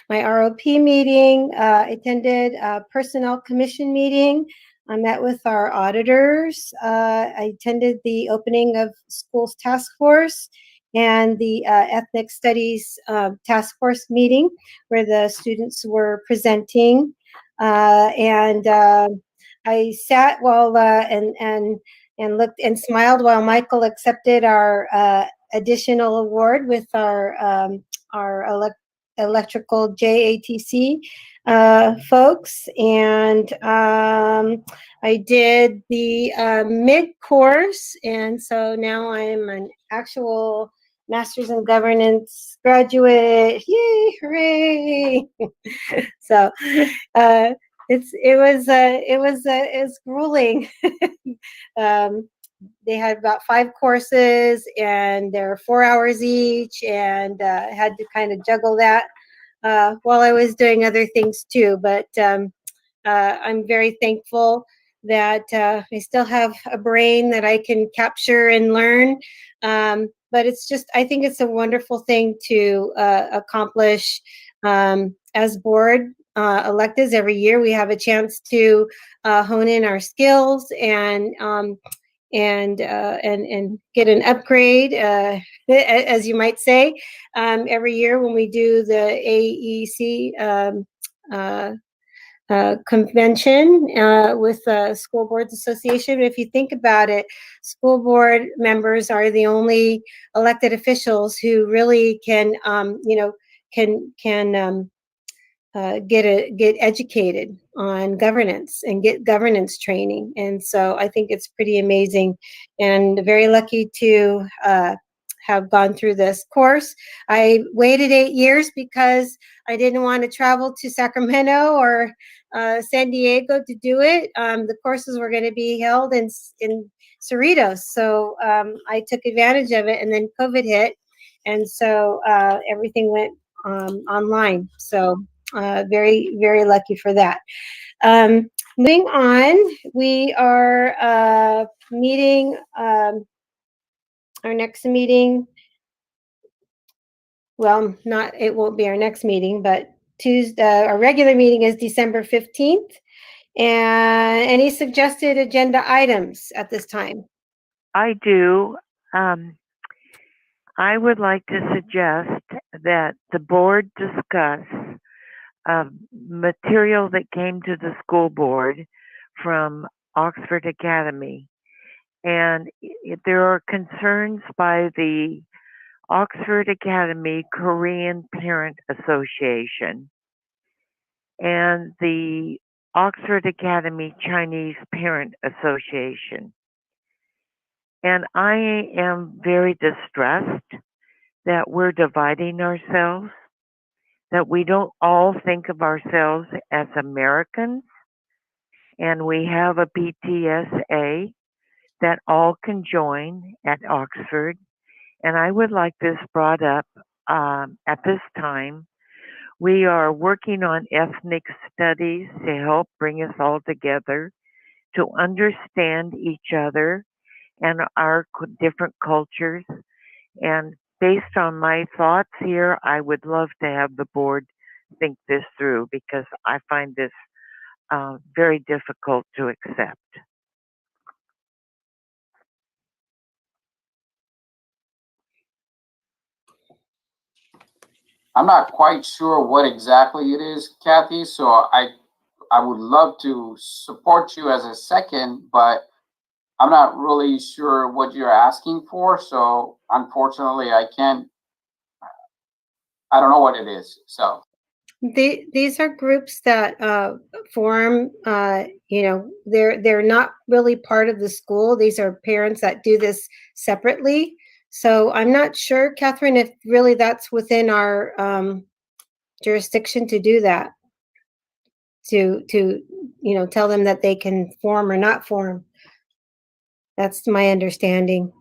my ROP meeting, attended a personnel commission meeting. I met with our auditors. I attended the opening of schools task force and the ethnic studies task force meeting where the students were presenting. And I sat while and looked and smiled while Michael accepted our additional award with our electrical JATC folks. And I did the mid-course, and so now I'm an actual Master's in Governance graduate. Yay, hooray! So it was grueling. They had about 5 courses, and they're 4 hours each, and had to kind of juggle that while I was doing other things too. But I'm very thankful that I still have a brain that I can capture and learn. But it's just, I think it's a wonderful thing to accomplish as board electives. Every year we have a chance to hone in our skills and get an upgrade, as you might say, every year when we do the AEC convention with the School Boards Association. If you think about it, school board members are the only elected officials who really can, get educated on governance and get governance training. And so I think it's pretty amazing, and very lucky to have gone through this course. I waited 8 years because I didn't want to travel to Sacramento or San Diego to do it. The courses were going to be held in Cerritos. So I took advantage of it, and then COVID hit. And so everything went online. So very, very lucky for that. Moving on, we are meeting, our next meeting, well, it won't be our next meeting, but Tuesday, our regular meeting is December 15th. And any suggested agenda items at this time? I do. I would like to suggest that the board discuss material that came to the school board from Oxford Academy. And there are concerns by the Oxford Academy Korean Parent Association and the Oxford Academy Chinese Parent Association. And I am very distressed that we're dividing ourselves, that we don't all think of ourselves as Americans, and we have a PTSA that all can join at Oxford. And I would like this brought up at this time. We are working on ethnic studies to help bring us all together, to understand each other and our different cultures. And based on my thoughts here, I would love to have the board think this through, because I find this very difficult to accept. I'm not quite sure what exactly it is, Kathy, so I would love to support you as a second, but I'm not really sure what you're asking for, so unfortunately I don't know what it is, so. These are groups that form, they're not really part of the school. These are parents that do this separately. So I'm not sure, Catherine, if really that's within our jurisdiction to do that. to tell them that they can form or not form. That's my understanding.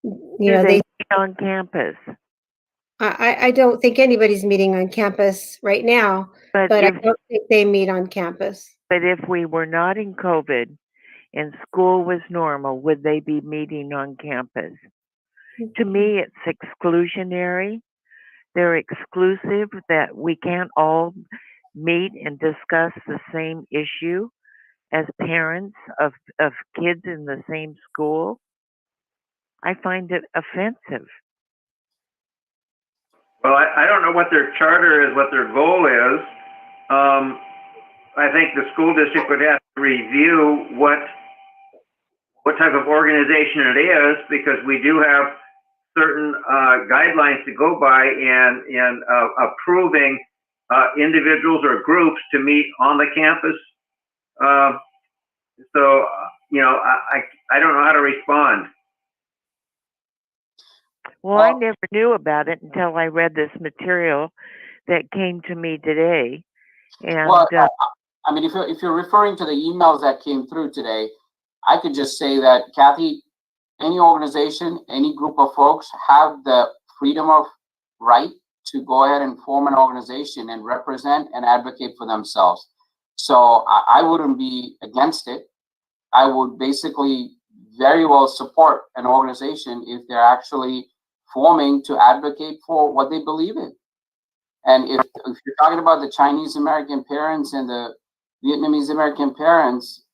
They meet on campus. I don't think anybody's meeting on campus right now, but I don't think they meet on campus. But if we were not in COVID and school was normal, would they be meeting on campus? To me, it's exclusionary. They're exclusive, that we can't all meet and discuss the same issue as parents of kids in the same school. I find it offensive. Well, I don't know what their charter is, what their goal is. I think the school district would have to review what type of organization it is, because we do have certain guidelines to go by in approving individuals or groups to meet on the campus. So, I don't know how to respond. Well, I never knew about it until I read this material that came to me today. And well, I mean, if you're referring to the emails that came through today, I could just say that, Kathy, any organization, any group of folks have the freedom of right to go ahead and form an organization and represent and advocate for themselves. So I wouldn't be against it. I would basically very well support an organization if they're actually forming to advocate for what they believe in. And if you're talking about the Chinese American parents and the Vietnamese American parents,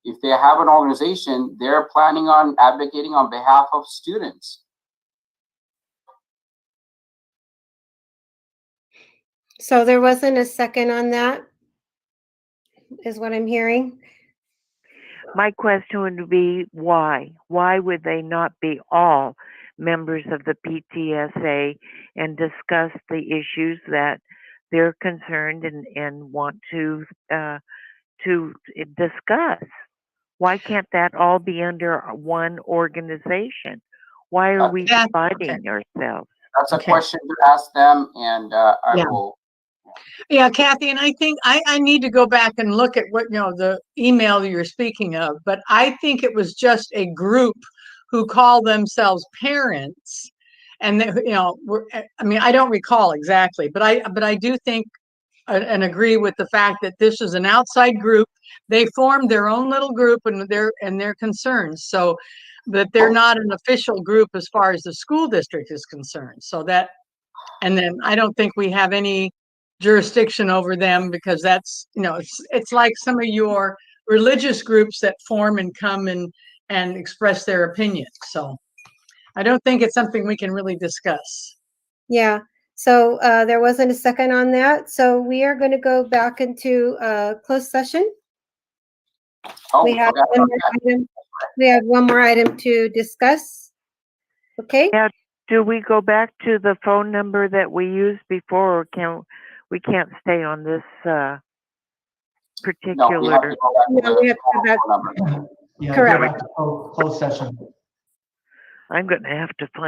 if they have an organization, they're planning on advocating on behalf of students. So there wasn't a second on that, is what I'm hearing. my question would be why? Why would they not be all members of the PTSA and discuss the issues that they're concerned and want to discuss? Why can't that all be under one organization? Why are we dividing ourselves? That's a question to ask them, and I will. Yeah, Kathy, and I think I need to go back and look at what, the email you're speaking of, but I think it was just a group who call themselves parents. And, I don't recall exactly, but I do think and agree with the fact that this is an outside group. They formed their own little group and their concerns. So that they're not an official group as far as the school district is concerned. So that, and then I don't think we have any jurisdiction over them, because that's, it's like some of your religious groups that form and come and express their opinion. So I don't think it's something we can really discuss. Yeah. So there wasn't a second on that. So we are going to go back into closed session. We have one more item to discuss. Okay. Yeah. Do we go back to the phone number that we used before, or we can't stay on this particular? No, we have to go back. Yeah, Correct. go back to closed session. I'm going to have to find